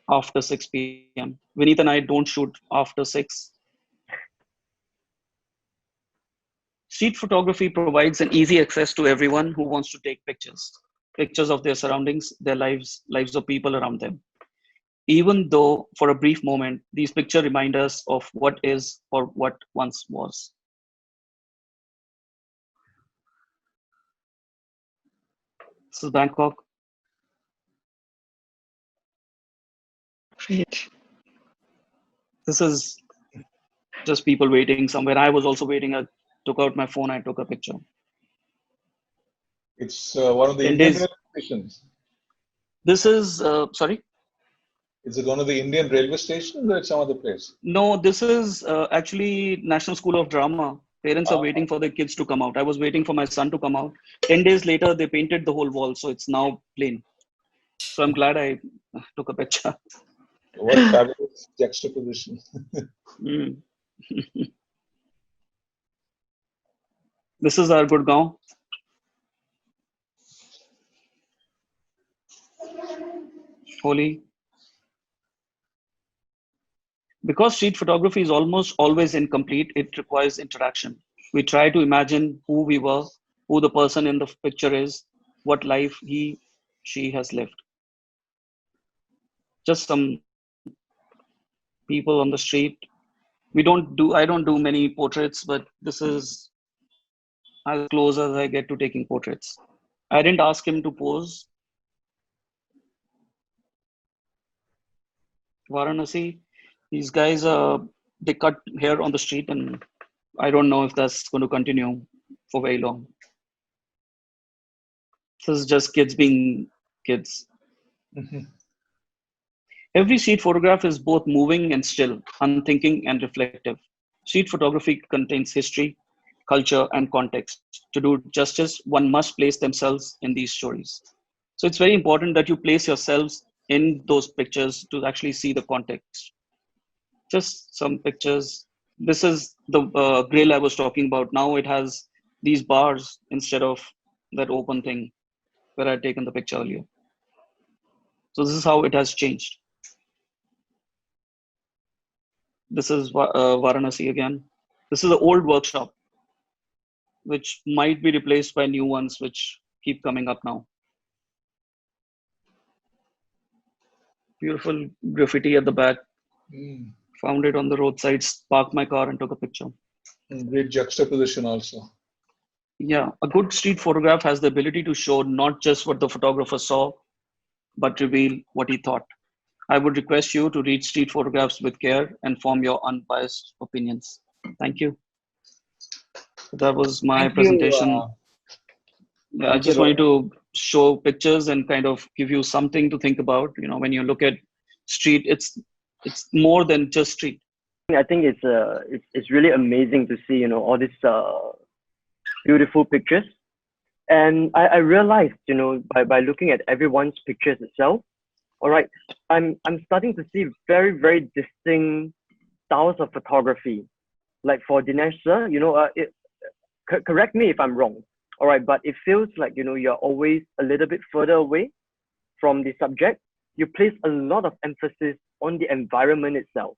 after 6 p.m. Vineet and I don't shoot after 6. Street photography provides an easy access to everyone who wants to take pictures of their surroundings, their lives of people around them. Even though for a brief moment, these pictures remind us of what is or what once was. This is Bangkok. Great. This is just people waiting somewhere. I was also waiting. I took out my phone. I took a picture. It's one of the 10 Indian days. railway stations. This is, sorry? Is it one of the Indian railway stations or it's some other place? No, this is actually National School of Drama. Parents are waiting for their kids to come out. I was waiting for my son to come out. 10 days later, they painted the whole wall, so it's now plain. So I'm glad I took a picture. What fabulous juxtaposition. Mm. This is our Gurgaon. Holi. Because street photography is almost always incomplete, it requires interaction. We try to imagine who we were, who the person in the picture is, what life he, she has lived. Just some people on the street. I don't do many portraits, but this is as close as I get to taking portraits. I didn't ask him to pose. Varanasi, these guys, they cut hair on the street, and I don't know if that's going to continue for very long. This is just kids being kids. Every street photograph is both moving and still, unthinking and reflective. Street photography contains history, culture, and context. To do justice, one must place themselves in these stories. So it's very important that you place yourselves in those pictures to actually see the context. Just some pictures. This is the grill I was talking about. Now it has these bars instead of that open thing where I had taken the picture earlier. So this is how it has changed. This is Varanasi again. This is the old workshop, which might be replaced by new ones, which keep coming up now. Beautiful graffiti at the back. Found it on the roadside, parked my car and took a picture. Great juxtaposition also. Yeah, a good street photograph has the ability to show not just what the photographer saw, but reveal what he thought. I would request you to read street photographs with care and form your unbiased opinions. Thank you. That was my Thank you. presentation. I Thank you, just wanted Rohit. to show pictures and kind of give you something to think about. When you look at street, it's more than just street. I think it's really amazing to see all these beautiful pictures. And I realized by looking at everyone's pictures itself, all right, I'm starting to see very very distinct styles of photography. Like for Dinesh sir, correct me if I'm wrong, all right, but it feels like you're always a little bit further away from the subject. You place a lot of emphasis on the environment itself.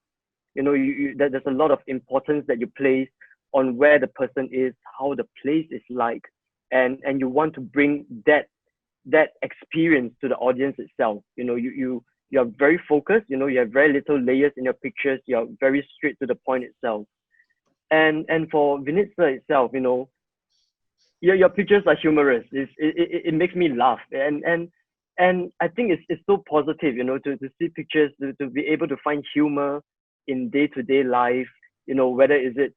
There's a lot of importance that you place on where the person is, how the place is like, and you want to bring that experience to the audience itself. You're very focused. You have very little layers in your pictures. You're very straight to the point itself. And for Vineet sir itself, your pictures are humorous. It makes me laugh, and I think it's so positive, to see pictures, to be able to find humor in day-to-day life. Whether is it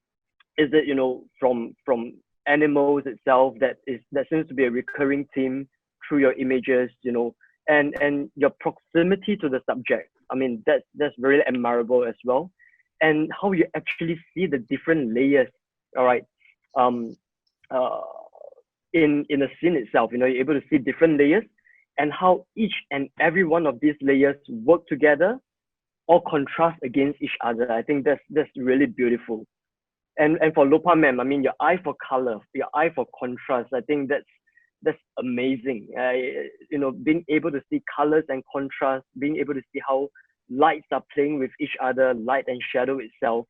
from animals itself, that seems to be a recurring theme through your images, and your proximity to the subject. I mean, that's very admirable as well, and how you actually see the different layers. All right, um, uh, in a scene itself, you're able to see different layers, and how each and every one of these layers work together or contrast against each other. I think that's really beautiful. And for Lopa ma'am, I mean, your eye for color, your eye for contrast, I think that's amazing. Being able to see colors and contrast, being able to see how lights are playing with each other, light and shadow itself.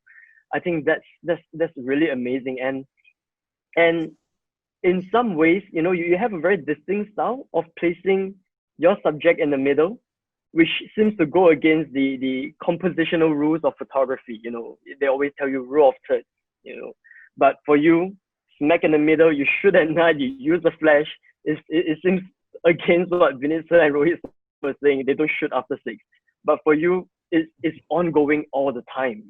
I think that's really amazing. And in some ways, you have a very distinct style of placing your subject in the middle, which seems to go against the compositional rules of photography. They always tell you rule of thirds, but for you, smack in the middle, you shoot at night, you use the flash. It seems against what Vineet sir and Rohit were saying. They don't shoot after 6, but for you, it's ongoing all the time.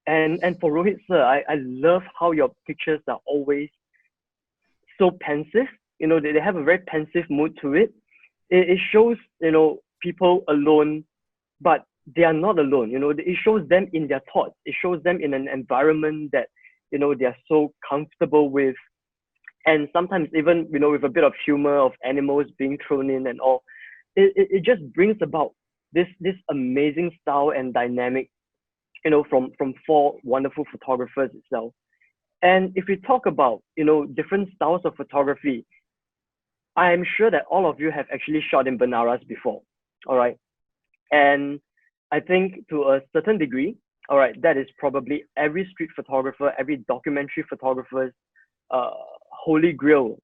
And for Rohit sir, I love how your pictures are always so pensive. They have a very pensive mood to it. It shows people alone, but they are not alone. It shows them in their thoughts. It shows them in an environment that they are so comfortable with, and sometimes even with a bit of humor of animals being thrown in and all. It just brings about this amazing style and dynamic, from 4 wonderful photographers itself. And if we talk about different styles of photography, I am sure that all of you have actually shot in Banaras before, all right? And I think to a certain degree, all right, that is probably every street photographer, every documentary photographer's holy grail,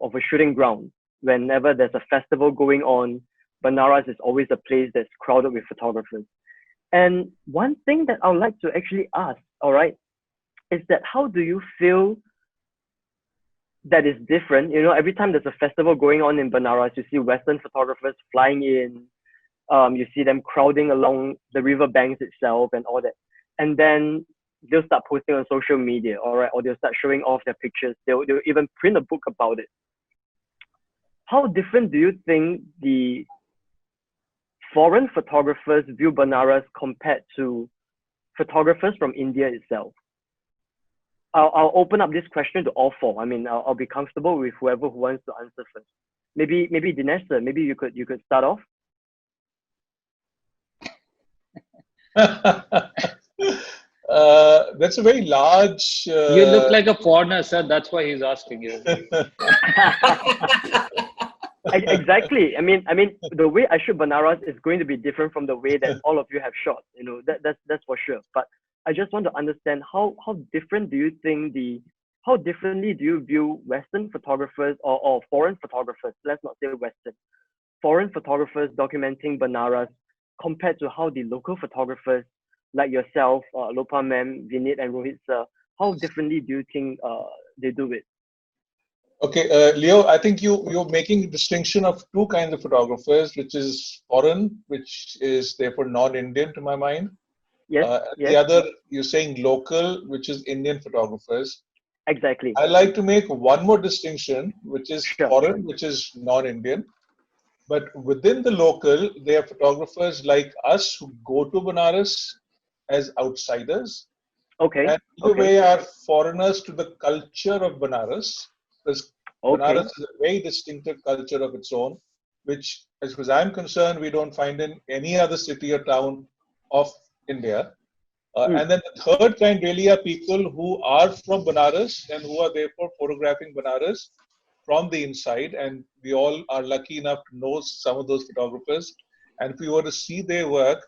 of a shooting ground. Whenever there's a festival going on, Banaras is always a place that's crowded with photographers. And one thing that I would like to actually ask, all right, is that how do you feel that is different? Every time there's a festival going on in Banaras, you see Western photographers flying in, you see them crowding along the river banks itself and all that. And then they'll start posting on social media, all right, or they'll start showing off their pictures. They'll even print a book about it. How different do you think the foreign photographers view Banaras compared to photographers from India itself? I'll open up this question to all 4. I mean, I'll be comfortable with whoever who wants to answer first. Maybe Dinesh sir, maybe you could start off. That's a very large. You look like a foreigner, sir. That's why he's asking you. Exactly. I mean, the way I shoot Banaras is going to be different from the way that all of you have shot. That's for sure. But I just want to understand how different do you think how differently do you view Western photographers or foreign photographers? Let's not say Western, foreign photographers documenting Banaras compared to how the local photographers like yourself, Lopa ma'am, Vineet and Rohit sir, how differently do you think they do it? Okay, Leo, I think you're making a distinction of two kinds of photographers, which is foreign, which is therefore non-Indian to my mind. Yes, The yes, other, you're saying local, which is Indian photographers. exactly. I like to make one more distinction, which is Sure. foreign, which is non-Indian. But within the local, there are photographers like us who go to Banaras as outsiders, Okay, and in a okay, way are foreigners to the culture of Banaras, because Banaras okay. is a very distinctive culture of its own, which, as far as I'm concerned, we don't find in any other city or town of India. Mm, And then the third kind really are people who are from Banaras and who are therefore photographing Banaras from the inside. And we all are lucky enough to know some of those photographers. And if we were to see their work,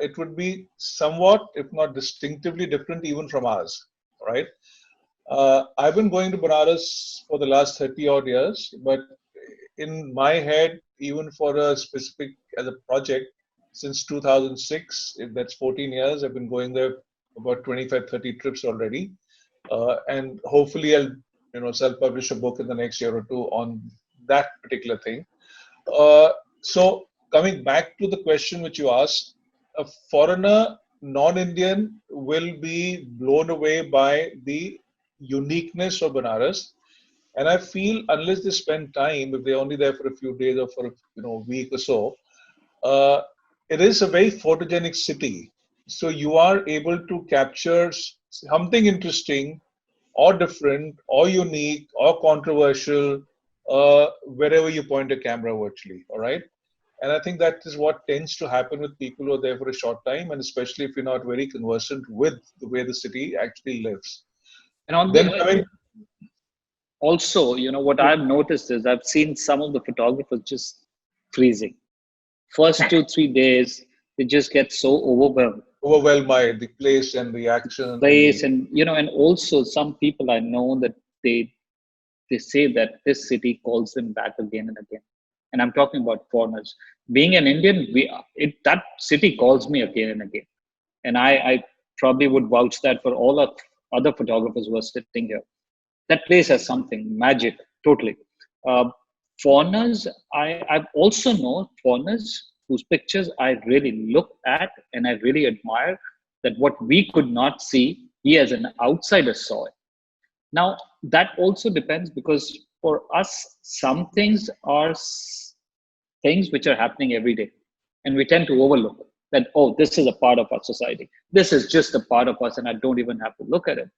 it would be somewhat, if not distinctively different, even from ours. Right? I've been going to Banaras for the last 30 odd years, but in my head, even for a specific as a project, since 2006, if that's 14 years, I've been going there about 25, 30 trips already. And hopefully I'll, self-publish a book in the next year or two on that particular thing. So coming back to the question which you asked, a foreigner, non-Indian, will be blown away by the uniqueness of Banaras. And I feel unless they spend time, if they're only there for a few days or for a week or so, uh, it is a very photogenic city. So you are able to capture something interesting or different or unique or controversial wherever you point a camera virtually. All right. And I think that is what tends to happen with people who are there for a short time, and especially if you're not very conversant with the way the city actually lives. And on Then the coming, also, what I've noticed is I've seen some of the photographers just freezing. First 2 3 days, they just get so overwhelmed. overwhelmed by the place and the action and the Place and and also some people I know that they say that this city calls them back again and again. And I'm talking about foreigners. Being an Indian, that city calls me again and again. And I probably would vouch that for all of other photographers who are sitting here. That place has something magic, totally. Uh, Foreigners, I also know foreigners whose pictures I really look at and I really admire. That what we could not see, he as an outsider saw it. Now, that also depends because for us, some things are things which are happening every day. And we tend to overlook that, oh, this is a part of our society. This is just a part of us, and I don't even have to look at it.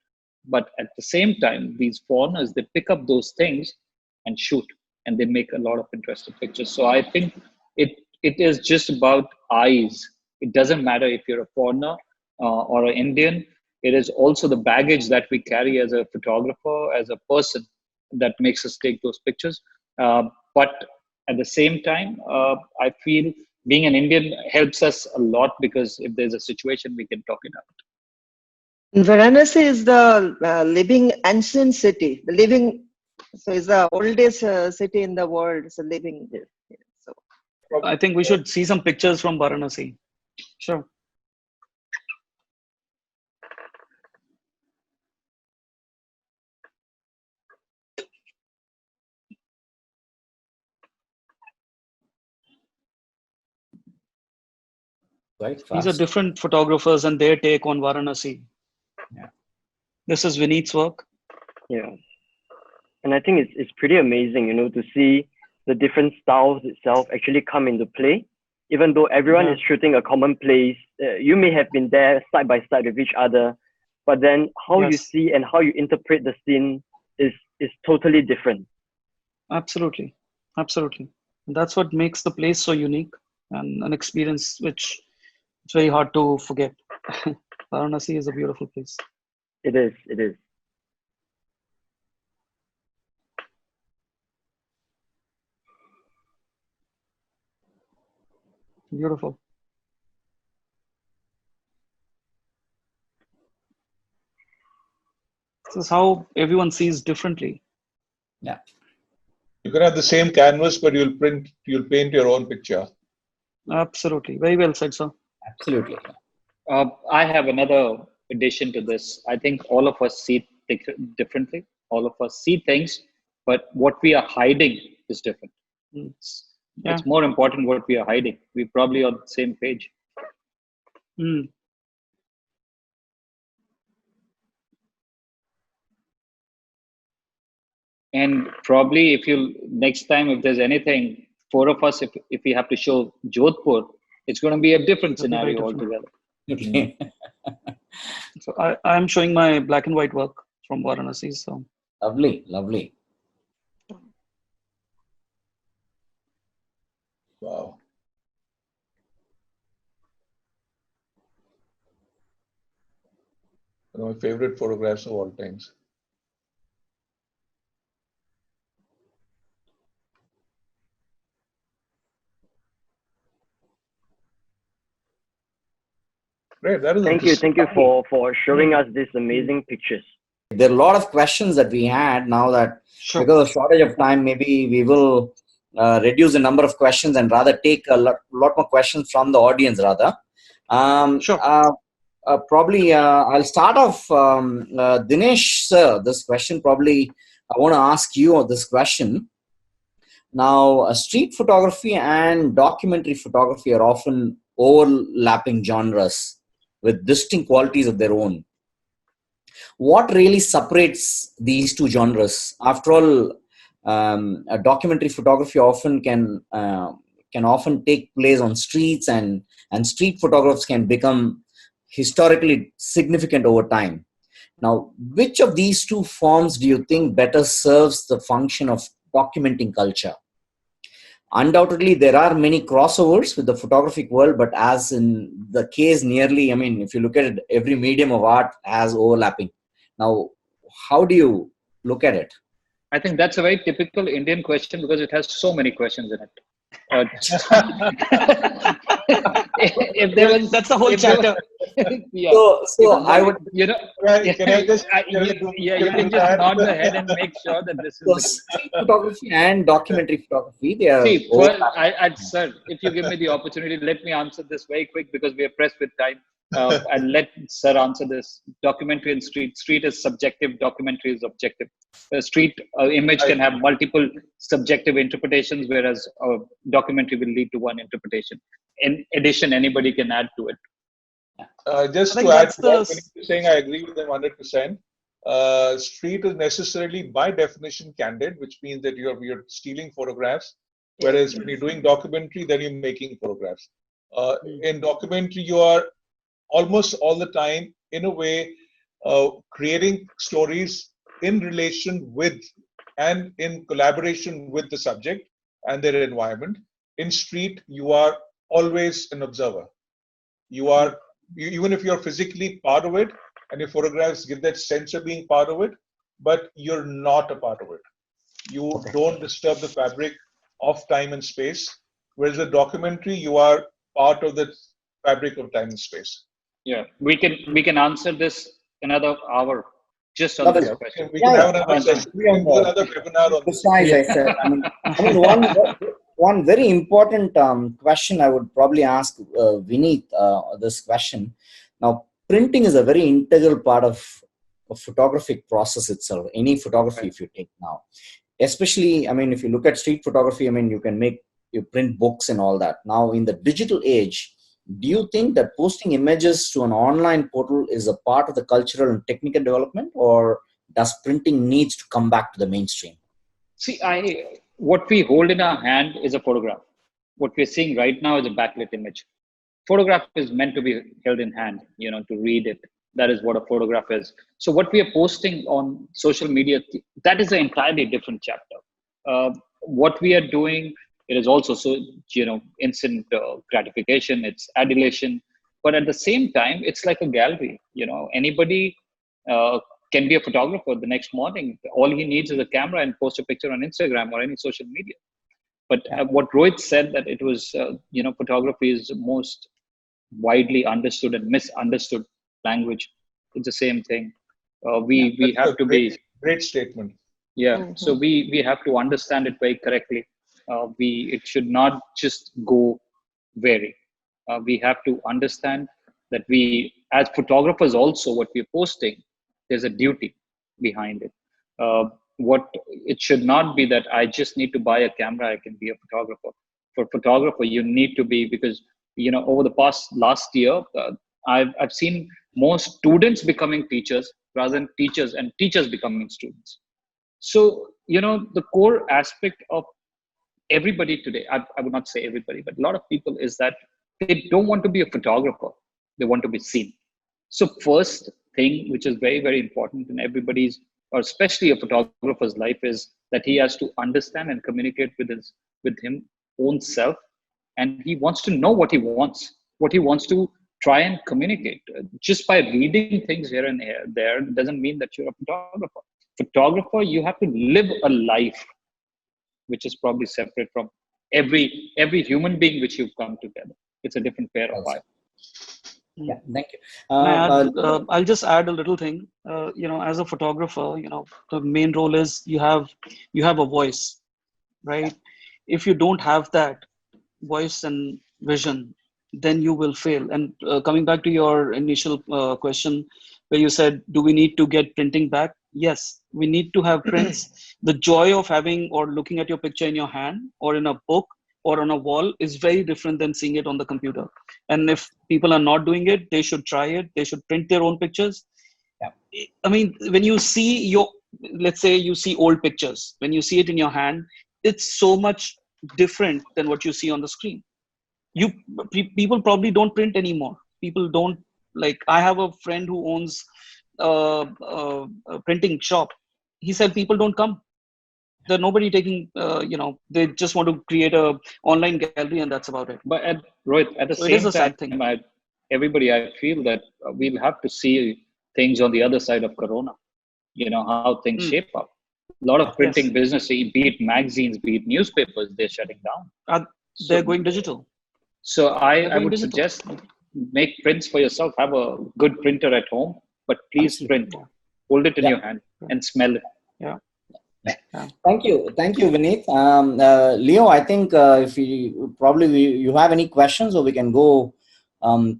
But at the same time, these foreigners, they pick up those things and shoot, and they make a lot of interesting pictures. So I think it is just about eyes. It doesn't matter if you're a foreigner or an Indian. It is also the baggage that we carry as a photographer, as a person, that makes us take those pictures. But at the same time, I feel being an Indian helps us a lot because if there's a situation, we can talk it out. Varanasi is the living ancient city, the living, so it's the oldest city in the world. It's a living. So I think we should see some pictures from Varanasi. Sure. Right, These are fast. different photographers and their take on Varanasi. Yeah. This is Vineet's work. Yeah. And I think it's pretty amazing, to see the different styles itself actually come into play. Even though everyone is shooting a common place, you may have been there side by side with each other, but then how you Yes, see and how you interpret the scene is totally different. absolutely. Absolutely. And that's what makes the place so unique and an experience which it's very hard to forget. Varanasi is a beautiful place. It is. It is. Beautiful. This is how everyone sees differently. Yeah. you can have the same canvas, but you'll paint your own picture. Absolutely. Very well said, sir. Absolutely. I have another addition to this. I think all of us see differently. All of us see things but what we are hiding is different. Yeah. It's more important what we are hiding. We're probably on the same page. Mm. And probably if you next time, if there's anything, four of us, if we have to show Jodhpur, it's going to be a different It'll be very scenario different. altogether. So I'm showing my black and white work from Varanasi. So Lovely, lovely. Wow. One of my favorite photographs of all times. Great. That is Thank you for showing us these amazing pictures. There are a lot of questions that we had. Now that sure. because of shortage of time, maybe we will reduce the number of questions and rather take a lot more questions from the audience rather. Sure. Probably I'll start off, Dinesh sir. This question probably I want to ask you this question. Now, street photography and documentary photography are often overlapping genres with distinct qualities of their own. What really separates these two genres? After all, a documentary photography often can often take place on streets, and street photographs can become historically significant over time. Now, which of these two forms do you think better serves the function of documenting culture? Undoubtedly, there are many crossovers with the photographic world, but as in the case nearly, I mean, if you look at it, every medium of art has overlapping. Now, how do you look at it? I think that's a very typical Indian question because it has so many questions in it. If there was, that's the whole if there chapter. was- yeah. So I would, You know, Can I just you can just nod the head and make sure that this so is. street photography and documentary photography, they are See, first, overlapping. sir, if you give me the opportunity, let me answer this very quick because we are pressed with time. And let sir answer this. Documentary and street is subjective. Documentary is objective. A street image can have multiple subjective interpretations, whereas a documentary will lead to one interpretation. In addition, anybody can add to it. Just I think to add that's to what the- Vineet is saying, I agree with them 100%. Street is necessarily, by definition, candid, which means that you're stealing photographs. Whereas when you're doing documentary, then you're making photographs. In documentary, you are almost all the time, in a way, creating stories in relation with and in collaboration with the subject and their environment. In street, you are always an observer. You are, even if you're physically part of it, and your photographs give that sense of being part of it, but you're not a part of it. You don't disturb the fabric of time and space. Whereas a documentary, you are part of the fabric of time and space. Yeah, we can answer this another hour just on Love this it. question. We can have another Yeah. session. We can do another webinar on this. Precise, I said. I mean, one very important question I would probably ask Vineet this question. Now, printing is a very integral part of photographic process itself. Any photography, if you take now, especially, I mean, if you look at street photography, I mean, you print books and all that. Now, in the digital age, do you think that posting images to an online portal is a part of the cultural and technical development, or does printing needs to come back to the mainstream? See, what we hold in our hand is a photograph. What we're seeing right now is a backlit image. Photograph is meant to be held in hand, to read it. That is what a photograph is. So what we are posting on social media, that is an entirely different chapter. What we are doing, it is also instant gratification, it's adulation. But at the same time, it's like a gallery. Anybody can be a photographer the next morning. All he needs is a camera and post a picture on Instagram or any social media. But what Rohit said, that it was, photography is the most widely understood and misunderstood language. It's the same thing. We have to be great statement. Yeah. Mhm. So we have to understand it very correctly. It should not just go vary. We have to understand that we, as photographers, also what we're posting, there's a duty behind it. what it should not be that I just need to buy a camera, I can be a photographer. For photographer, you need to be, because over the past last year, I've seen more students becoming teachers rather than teachers, and teachers becoming students. So the core aspect of everybody today, I would not say everybody, but a lot of people, is that they don't want to be a photographer, they want to be seen. So first thing, which is very, very important in everybody's, or especially a photographer's life, is that he has to understand and communicate with him own self, and he wants to know what he wants to try and communicate. Just by reading things here and there doesn't mean that you're a photographer. Photographer, you have to live a life which is probably separate from every human being which you've come together. It's a different pair of eyes. Yeah, thank you. I'll just add a little thing. As a photographer, the main role is you have a voice, right? If you don't have that voice and vision, then you will fail. And coming back to your initial question, where you said, do we need to get printing back? Yes, we need to have prints. The joy of having or looking at your picture in your hand or in a book or on a wall is very different than seeing it on the computer. And if people are not doing it, they should try it. They should print their own pictures. Yeah. I mean, when you see let's say you see old pictures, when you see it in your hand, it's so much different than what you see on the screen. People probably don't print anymore. People don't, like, I have a friend who owns a printing shop. He said people don't come. There's nobody taking, they just want to create a online gallery and that's about it. But Rohit, at the So it is same a sad time, thing. I feel that we'll have to see things on the other side of Corona. How things shape up. A lot of printing business, be it magazines, be it newspapers, they're shutting down. They're going digital. So I would suggest make prints for yourself. Have a good printer at home, but please print. Hold it in your hand and smell it. Yeah. Thank you, Vineet. Leo, I think if you have any questions, or we can go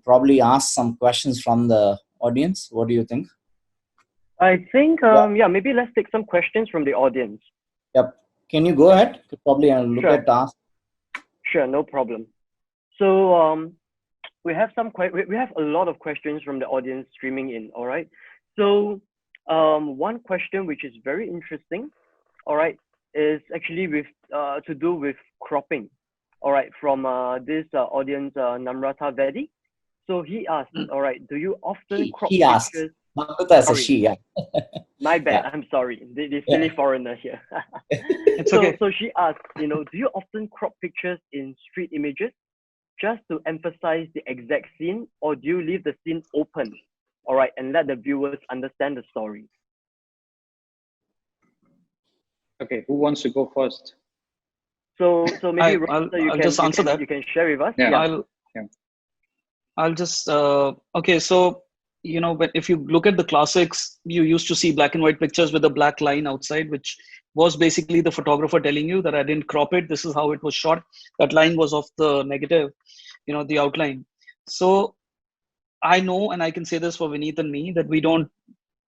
probably ask some questions from the audience. What do you think? I think maybe let's take some questions from the audience. Yep. Can you go ahead? Probably look Sure. at ask. Sure, no problem. So we have we have a lot of questions from the audience streaming in. All right. So one question which is very interesting, all right, is actually with to do with cropping. All right, from this audience, Namrata Vedi. So he asked, all right, do you often crop He asked. pictures? Namrata is she, yeah. My bad. Yeah. I'm sorry. The silly foreigner here. It's okay. So she asked, do you often crop pictures in street images just to emphasize the exact scene, or do you leave the scene open, all right, and let the viewers understand the story? Okay, who wants to go first? So maybe I'll just answer that. You can share with us. Yeah. I'll just okay. So if you look at the classics, you used to see black and white pictures with a black line outside, which was basically the photographer telling you that I didn't crop it. This is how it was shot. That line was of the negative, the outline. So I know, and I can say this for Vineet and me, that we don't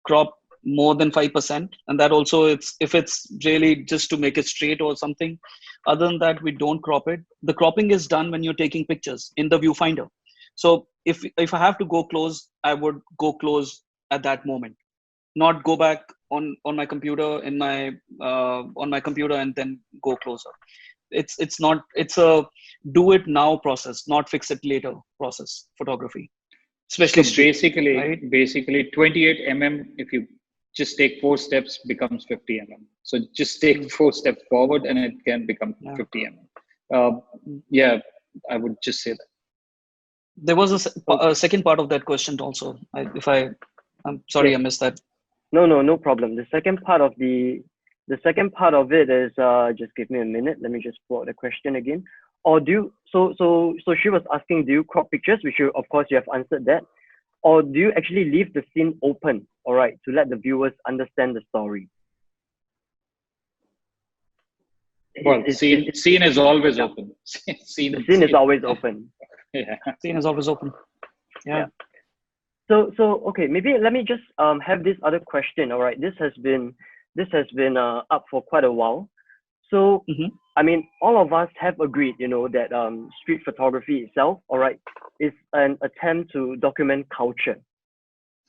crop more than 5%. And that also, if it's really just to make it straight or something. Other than that, we don't crop it. The cropping is done when you're taking pictures in the viewfinder. So if I have to go close, I would go close at that moment, not go back on my computer on my computer and then go closer. It's a do it now process, not fix it later process photography. Especially basically 28 mm. If you just take 4 steps, becomes 50 mm. So just take 4 steps forward, and it can become 50 mm. I would just say that. There was a second part of that question also. I'm sorry, I missed that. No problem. The second part of it is just give me a minute. Let me just pull out the question again. Or do you, so she was asking, do you crop pictures? Which of course you have answered that. Or do you actually leave the scene open, all right, to let the viewers understand the story? Well, scene is always open. Scene is always open. Yeah. Scene is always open. Yeah. So okay, maybe let me just have this other question. All right, this has been this has been up for quite a while. So, Mhm. I mean, all of us have agreed, that street photography itself, all right, is an attempt to document culture,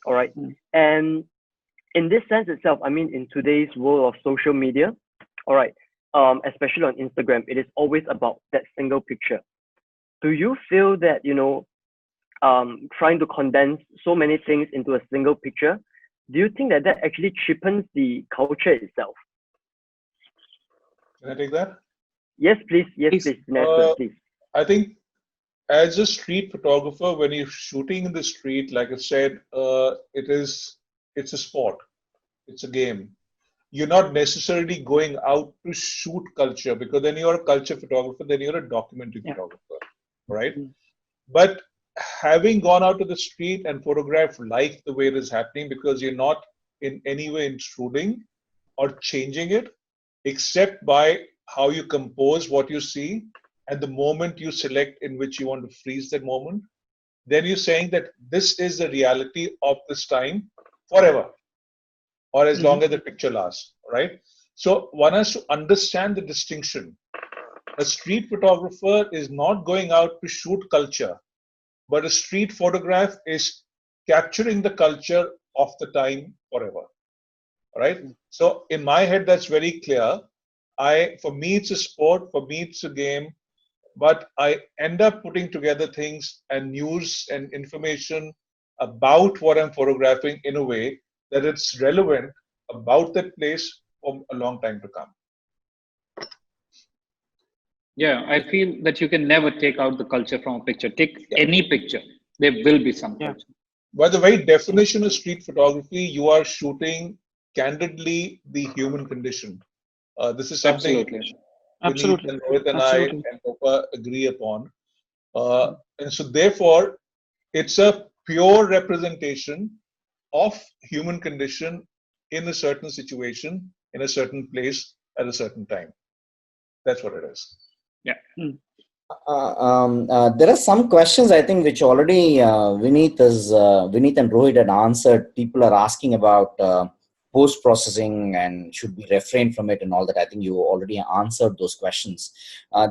all right. Mm. And in this sense itself, I mean, in today's world of social media, all right, especially on Instagram, it is always about that single picture. Do you feel that, trying to condense so many things into a single picture, do you think that that actually cheapens the culture itself? Can I take that? Yes, please. Yes, Please. please. Nelson, Uh, please. I think as a street photographer, when you're shooting in the street, like I said, it's a sport, it's a game. You're not necessarily going out to shoot culture because then you're a culture photographer, then you're a documentary Yeah. photographer, right? Mm. But having gone out to the street and photographed life the way it is happening, because you're not in any way intruding or changing it, except by how you compose what you see and the moment you select in which you want to freeze that moment, then you're saying that this is the reality of this time forever, or as long Mhm. as the picture lasts, right? So one has to understand the distinction. A street photographer is not going out to shoot culture, but a street photograph is capturing the culture of the time forever, right? So in my head, that's very clear. For me, it's a sport. For me, it's a game. But I end up putting together things and news and information about what I'm photographing in a way that it's relevant about that place for a long time to come. Yeah, I feel that you can never take out the culture from a picture. Take Yeah. any picture, there will be some Yeah. culture. By the very definition of street photography, you are shooting candidly the human condition. This is something Absolutely. Vineet Absolutely. and Rohit and I Absolutely. and Lopa agree upon. And so, therefore, it's a pure representation of human condition in a certain situation, in a certain place, at a certain time. That's what it is. Yeah. Mm. There are some questions I think which already Vineet and Rohit had answered. People are asking about post processing and should we refrain from it and all that. I think you already answered those questions.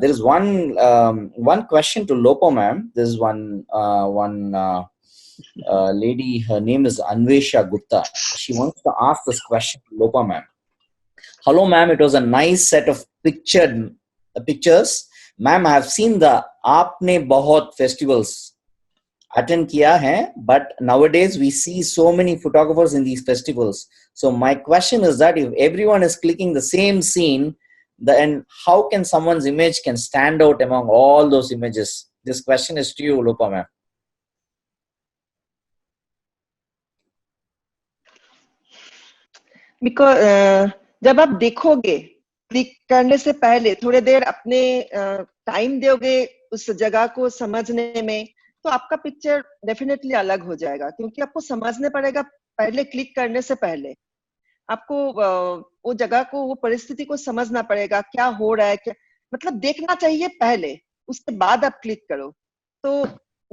There is one question to Lopo ma'am. There is one lady. Her name is Anvesha Gupta. She wants to ask this question to Lopo ma'am. Hello, ma'am. It was a nice set of pictures. Ma'am, I have seen the Aapne Bahut festivals attend kiya hai, but nowadays we see so many photographers in these festivals. So my question is that if everyone is clicking the same scene, then how can someone's image can stand out among all those images? This question is to you, Lopa ma'am. Because जब आप देखोगे click करने से पहले थोड़ी देर अपने time दोगे उस जगह को समझने में, तो आपका पिक्चर डेफिनेटली अलग हो जाएगा, क्योंकि आपको समझने पड़ेगा पहले क्लिक करने से पहले आपको वो जगह को, वो परिस्थिति को समझना पड़ेगा, क्या हो रहा है, क्या मतलब देखना चाहिए पहले, उसके बाद आप क्लिक करो तो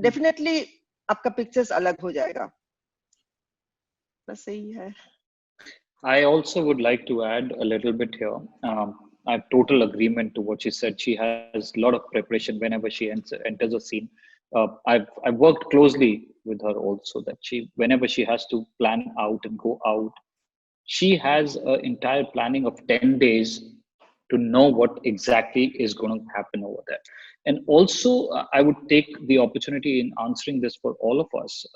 डेफिनेटली आपका पिक्चर्स अलग हो जाएगा. बस यही है. I also would like to add a little bit here. I have total agreement to what she said. She has a lot of preparation whenever she enters a scene. I've worked closely with her also. That whenever she has to plan out and go out, she has an entire planning of 10 days to know what exactly is going to happen over there. And also, I would take the opportunity in answering this for all of us.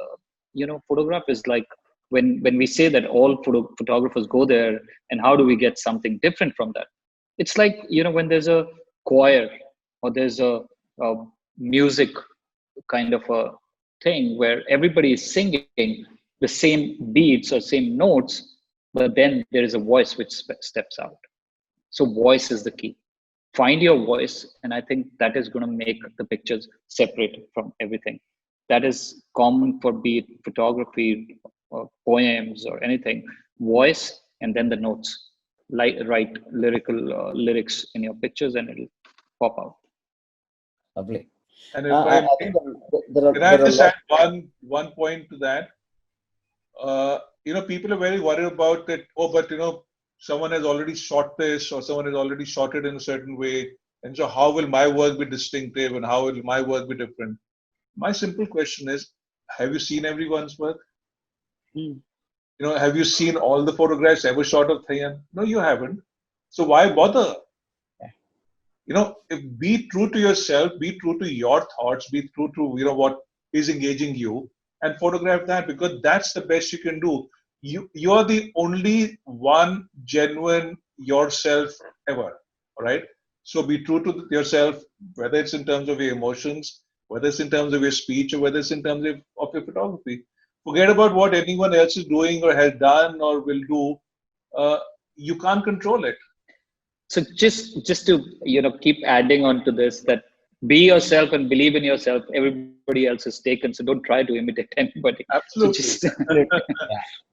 Photograph is like when we say that all photographers go there, and how do we get something different from that? It's like, when there's a choir or there's a music kind of a thing where everybody is singing the same beats or same notes, but then there is a voice which steps out. So voice is the key. Find your voice, and I think that is going to make the pictures separate from everything. That is common for be it photography or poems or anything. Voice and then the notes. Write lyrical lyrics in your pictures, and it'll pop out. Lovely. And if I think can I there are a just lot. add one point to that? People are very worried about it. Oh, but someone has already shot this or someone has already shot it in a certain way. And so how will my work be distinctive and how will my work be different? My simple question is, have you seen everyone's work? Mm. Have you seen all the photographs ever shot of Thayan? No, you haven't. So why bother? If be true to yourself, be true to your thoughts, be true to what is engaging you, and photograph that, because that's the best you can do. You're the only one genuine yourself ever. All right. So be true to yourself, whether it's in terms of your emotions, whether it's in terms of your speech, or whether it's in terms of your photography. Forget about what anyone else is doing or has done or will do. You can't control it. So just to keep adding on to this, that be yourself and believe in yourself. Everybody else is taken, so don't try to imitate anybody. Absolutely. So just Yeah,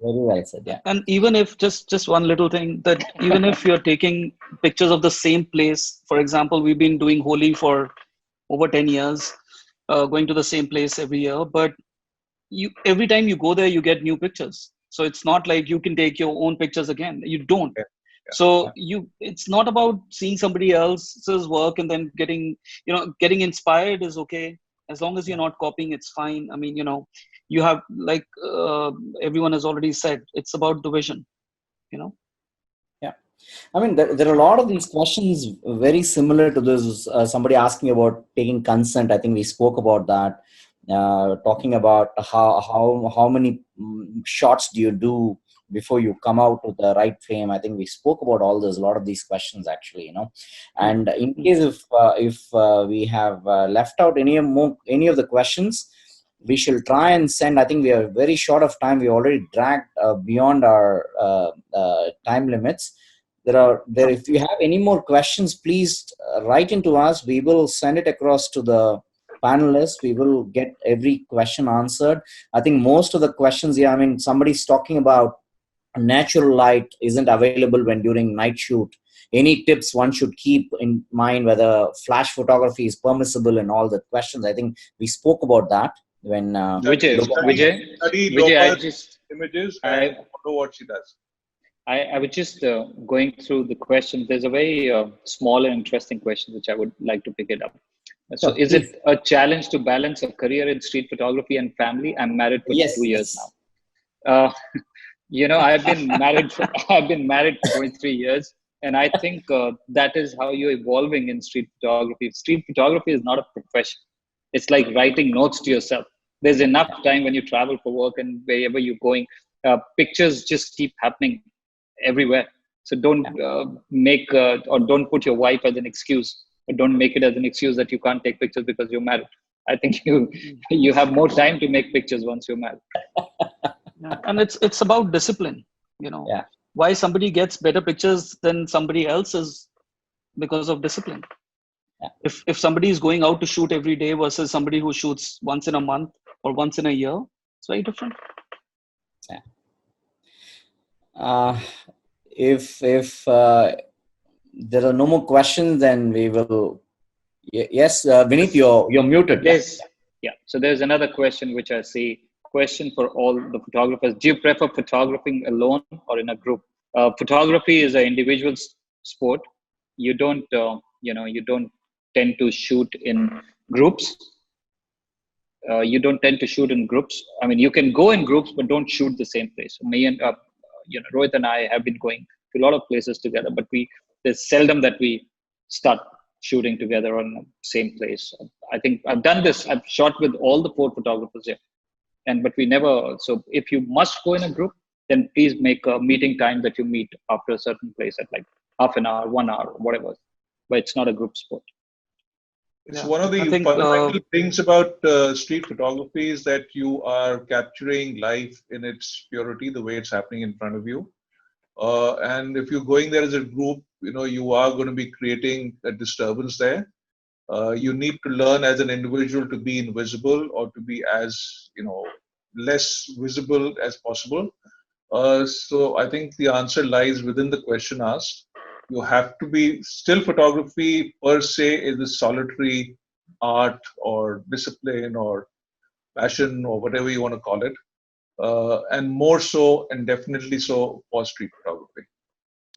very well said. Yeah. And even if just one little thing, that even if you're taking pictures of the same place, for example, we've been doing Holi for over 10 years, going to the same place every year, but every time you go there, you get new pictures. So it's not like you can take your own pictures again. You don't. Yeah. So it's not about seeing somebody else's work and then getting inspired is okay. As long as you're not copying, it's fine. I mean, you have, like everyone has already said, it's about the vision, Yeah. I mean, there are a lot of these questions very similar to this. Somebody asking about taking consent. I think we spoke about that. Talking about how many shots do you do before you come out with the right frame. I think we spoke about all this. A lot of these questions actually, And in case if we have left out any of the questions, we shall try and send. I think we are very short of time. We already dragged beyond our time limits. If you have any more questions, please write into us. We will send it across to the panelists. We will get every question answered. I think most of the questions, I mean, somebody's talking about natural light isn't available when during night shoot. Any tips one should keep in mind, whether flash photography is permissible, and all the questions. I think we spoke about that when Vijay, I just images and follow what she does. I was just going through the questions. There's a very small and interesting question which I would like to pick it up. So, is it a challenge to balance a career in street photography and family? I'm married for 2 years now. I've been married. I've been married for 23 years, and I think that is how you're evolving in street photography. Street photography is not a profession. It's like writing notes to yourself. There's enough time when you travel for work and wherever you're going. Pictures just keep happening everywhere. So don't make or don't put your wife as an excuse. Or don't make it as an excuse that you can't take pictures because you're married. I think you have more time to make pictures once you're married. And it's about discipline. Why somebody gets better pictures than somebody else is because of discipline. If somebody is going out to shoot every day versus somebody who shoots once in a month or once in a year, it's very different. If there are no more questions, then we will. Yes, Vineet, you're muted. Yes. Yeah. So there's another question which I see. Question for all the photographers: do you prefer photographing alone or in a group? Photography is an individual sport. You don't tend to shoot in groups. You don't tend to shoot in groups. I mean, you can go in groups, but don't shoot the same place. Me and Rohit and I have been going to a lot of places together, but there's seldom that we start shooting together on the same place. I think I've done this. I've shot with all the 4 photographers here, but we never. So if you must go in a group, then please make a meeting time that you meet after a certain place at like half an hour, 1 hour, whatever. But it's not a group sport. It's one of the fundamental things about street photography is that you are capturing life in its purity, the way it's happening in front of you. And if you're going there as a group, you are going to be creating a disturbance there. You need to learn as an individual to be invisible or to be as, less visible as possible. So I think the answer lies within the question asked. You have to be still photography per se is a solitary art or discipline or passion or whatever you want to call it. And more so and definitely so for street photography.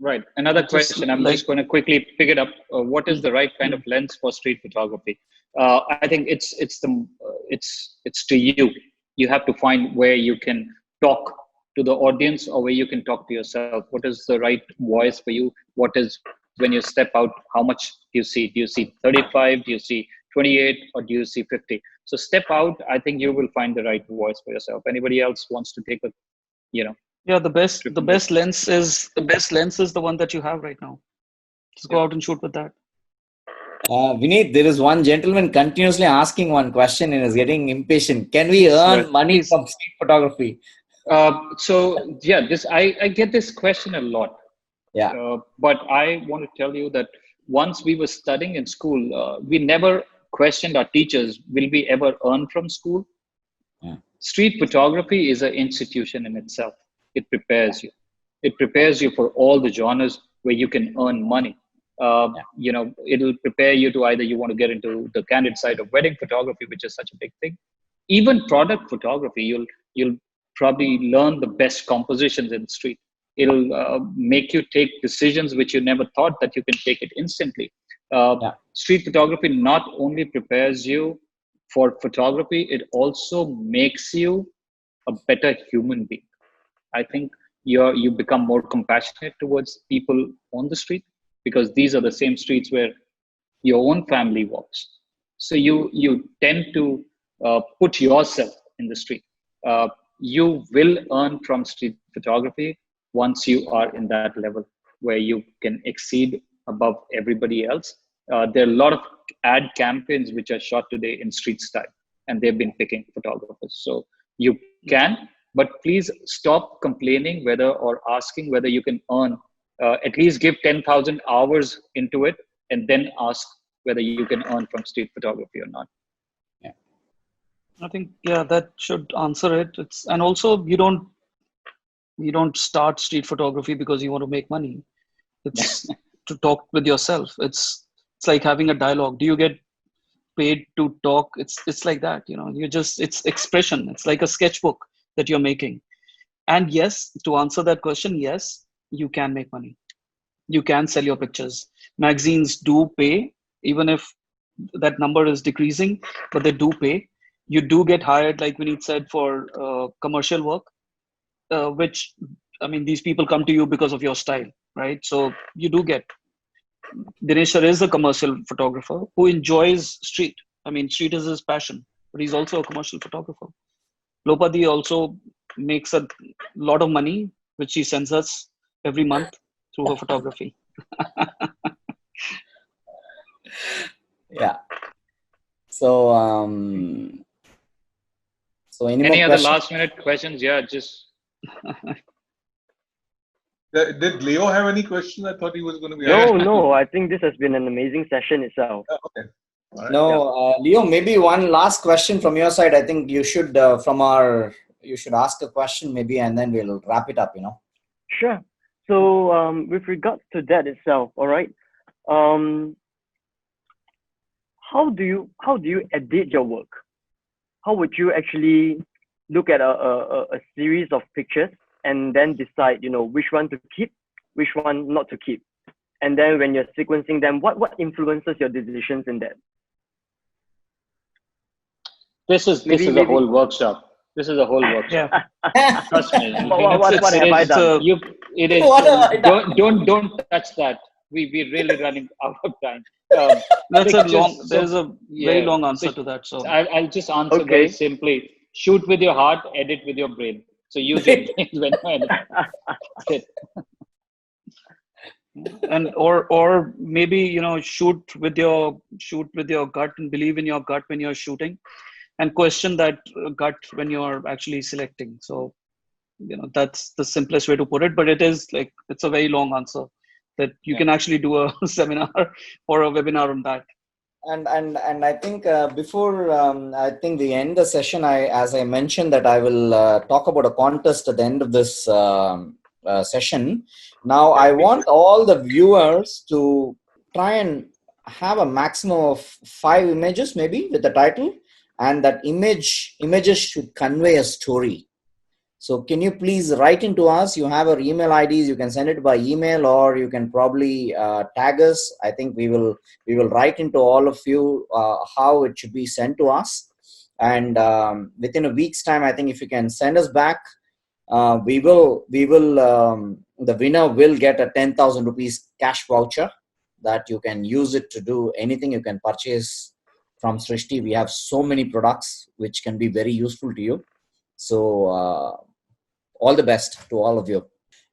Right. Another Just question. I'm like just going to quickly pick it up. What is the right kind of lens for street photography? I think it's to you. You have to find where you can talk to the audience or where you can talk to yourself. What is the right voice for you? What is when you step out? How much do you see? Do you see 35? Do you see 28? Or do you see 50? So step out. I think you will find the right voice for yourself. Anybody else wants to take a, you know, yeah, the trip on best this? lens is the one that you have right now. Just go out and shoot with that. Vineet, there is one gentleman continuously asking one question and is getting impatient. Can we earn Right. money Please. from street photography? So yeah, I get this question a lot. Yeah. But I want to tell you that once we were studying in school, we never questioned our teachers, will we ever earn from school? Yeah. Street photography is an institution in itself. It prepares you. It prepares you for all the genres where you can earn money. It'll prepare you to either you want to get into the candid side of wedding photography, which is such a big thing. Even product photography, you'll probably learn the best compositions in the street. It'll make you take decisions which you never thought that you can take it instantly. Street photography not only prepares you for photography, it also makes you a better human being. I think you become more compassionate towards people on the street because these are the same streets where your own family walks. So you tend to put yourself in the street. You will earn from street photography once you are in that level where you can exceed above everybody else. There are a lot of ad campaigns which are shot today in street style, and they've been picking photographers. So you can, but please stop complaining whether or asking whether you can earn. At least give 10,000 hours into it, and then ask whether you can earn from street photography or not. Yeah. I think that should answer it. And also you don't start street photography because you want to make money. It's to talk with yourself. It's like having a dialogue. Do you get paid to talk? It's like that, it's expression. It's like a sketchbook that you're making. And yes, to answer that question, yes, you can make money. You can sell your pictures. Magazines do pay, even if that number is decreasing, but they do pay. You do get hired, like Vineet said, for commercial work, which, I mean, these people come to you because of your style, right? So you do get. Dinesh sir is a commercial photographer who enjoys street. I mean, street is his passion, but he's also a commercial photographer. Lopadi also makes a lot of money, which she sends us every month through her photography. Yeah. So, any more other questions? last minute questions? Yeah, just. Did Leo have any questions? I thought he was going to be. No. I think this has been an amazing session itself. Okay. All right. No, Leo, maybe one last question from your side. I think you should, you should ask a question maybe, and then we'll wrap it up, Sure. So with regards to that itself, all right. How do you edit your work? How would you actually look at a series of pictures and then decide, which one to keep, which one not to keep? And then when you're sequencing them, what influences your decisions in that? This is a whole workshop. This is a whole workshop. Yeah. Trust me. What have I done? It is. What have I done? Don't touch that. We're really running out of time. There's a yeah. very long answer to that. So I'll just answer very simply. Shoot with your heart, edit with your brain. So use your brain when you edit. That's it. And or maybe shoot with your gut and believe in your gut when you're shooting, and question that gut when you're actually selecting. So that's the simplest way to put it, but it's a very long answer that you can actually do a seminar or a webinar on that. And I think before I think we end the session, as I mentioned that I will talk about a contest at the end of this session. Now I want all the viewers to try and have a maximum of 5 images maybe with the title, and that images should convey a story. So can you please write into us? You have our email IDs. You can send it by email, or you can probably tag us. I think we will write into all of you how it should be sent to us. And within a week's time, I think if you can send us back, the winner will get a 10,000 rupees cash voucher that you can use it to do anything. You can purchase from Srishti. We have so many products which can be very useful to you. So all the best to all of you.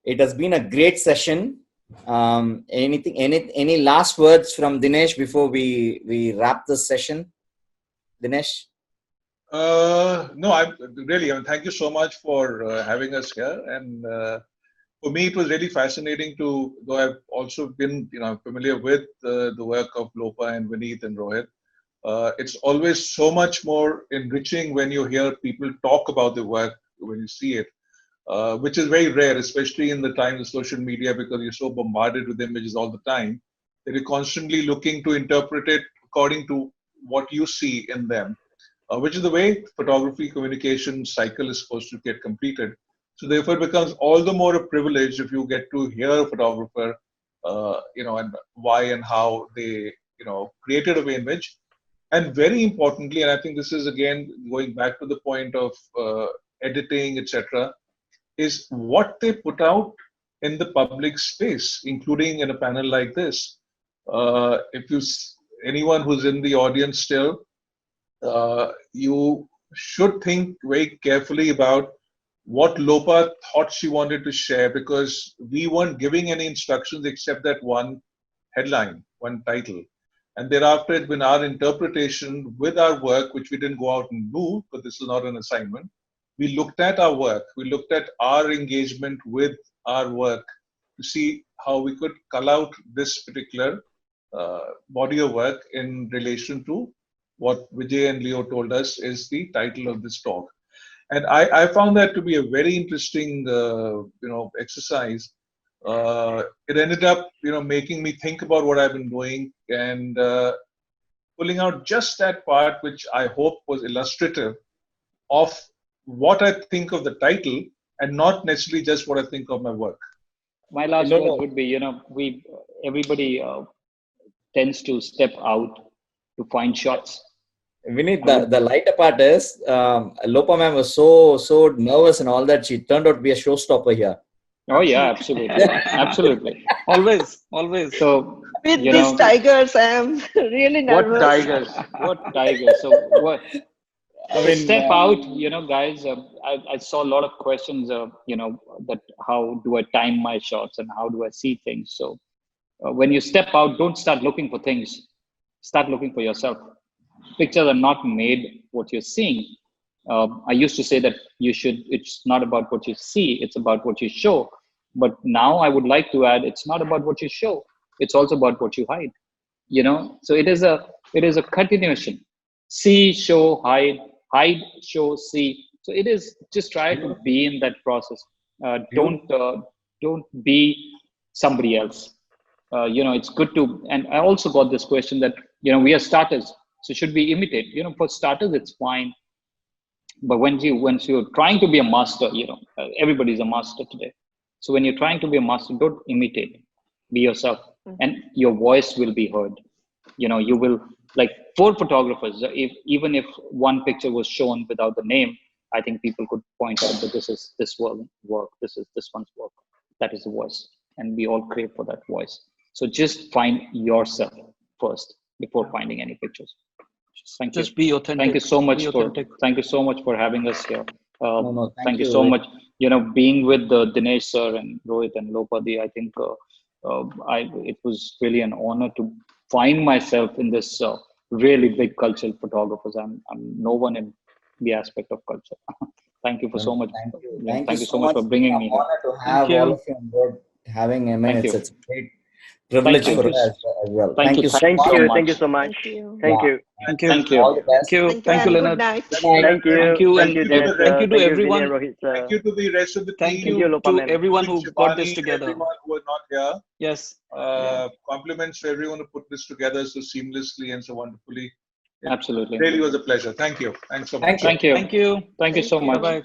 It has been a great session. Any last words from Dinesh before we wrap this session? Dinesh? No, thank you so much for having us here. And for me, it was really fascinating though I've also been, familiar with the work of Lopa and Vineet and Rohit. It's always so much more enriching when you hear people talk about the work, when you see it, which is very rare, especially in the times of social media, because you're so bombarded with images all the time that you're constantly looking to interpret it according to what you see in them. Which is the way photography communication cycle is supposed to get completed. So therefore it becomes all the more a privilege if you get to hear a photographer, and why and how they, created an image. And very importantly, and I think this is again going back to the point of editing, etc., is what they put out in the public space, including in a panel like this. Anyone who's in the audience still, you should think very carefully about what Lopa thought she wanted to share, because we weren't giving any instructions except that one headline, one title. And thereafter, it's been our interpretation with our work, which we didn't go out and do, but this is not an assignment. We looked at our work, we looked at our engagement with our work to see how we could cull out this particular body of work in relation to what Vijay and Leo told us is the title of this talk. And I found that to be a very interesting, exercise. It ended up, making me think about what I've been doing and pulling out just that part, which I hope was illustrative of what I think of the title and not necessarily just what I think of my work. My last words would be, everybody tends to step out to find shots. Vineet, the lighter part is Lopa ma'am was so nervous and all that. She turned out to be a showstopper here. Oh yeah, absolutely, absolutely, always. So with these tigers, I am really nervous. What tigers? What tigers? So what? Step out, guys. I saw a lot of questions. That how do I time my shots and how do I see things? So when you step out, don't start looking for things. Start looking for yourself. Pictures are not made what you're seeing. I used to say that it's not about what you see, it's about what you show. But now I would like to add, it's not about what you show, it's also about what you hide. So it is a continuation. See, show, hide, show, see. So it is just try to be in that process. Don't be somebody else. It's good to, and I also got this question that, we are starters. So should we imitate? For starters, it's fine. But once you're trying to be a master, everybody's a master today. So when you're trying to be a master, don't imitate. Be yourself, and your voice will be heard. You will, like, for photographers, even if one picture was shown without the name, I think people could point out that this is this work, this is this one's work. That is the voice, and we all crave for that voice. So just find yourself first before finding any pictures. Thank you. Just be authentic. Thank you so much thank you so much for having us here. Thank you so much. Being with Dinesh sir and Rohit and Lopadi, I think it was really an honor to find myself in this really big cultural photographers. I'm no one in the aspect of culture. Thank you for so much. Thank you so much for bringing me here. Honor to have all of you on board. Having it's a great privilege for us as well. Thank you. Thank you so much. Thank you. All the best. Thank you, Leonard. Good night. Thank you. Thank you to everyone. Thank you to the rest of the team. Thank you to everyone who got this together. Everyone who was not here. Yes. Compliments to everyone who put this together so seamlessly and so wonderfully. Absolutely. It really was a pleasure. Thank you. Thanks so much. Thank you. Thank you. Thank you so much. Bye-bye.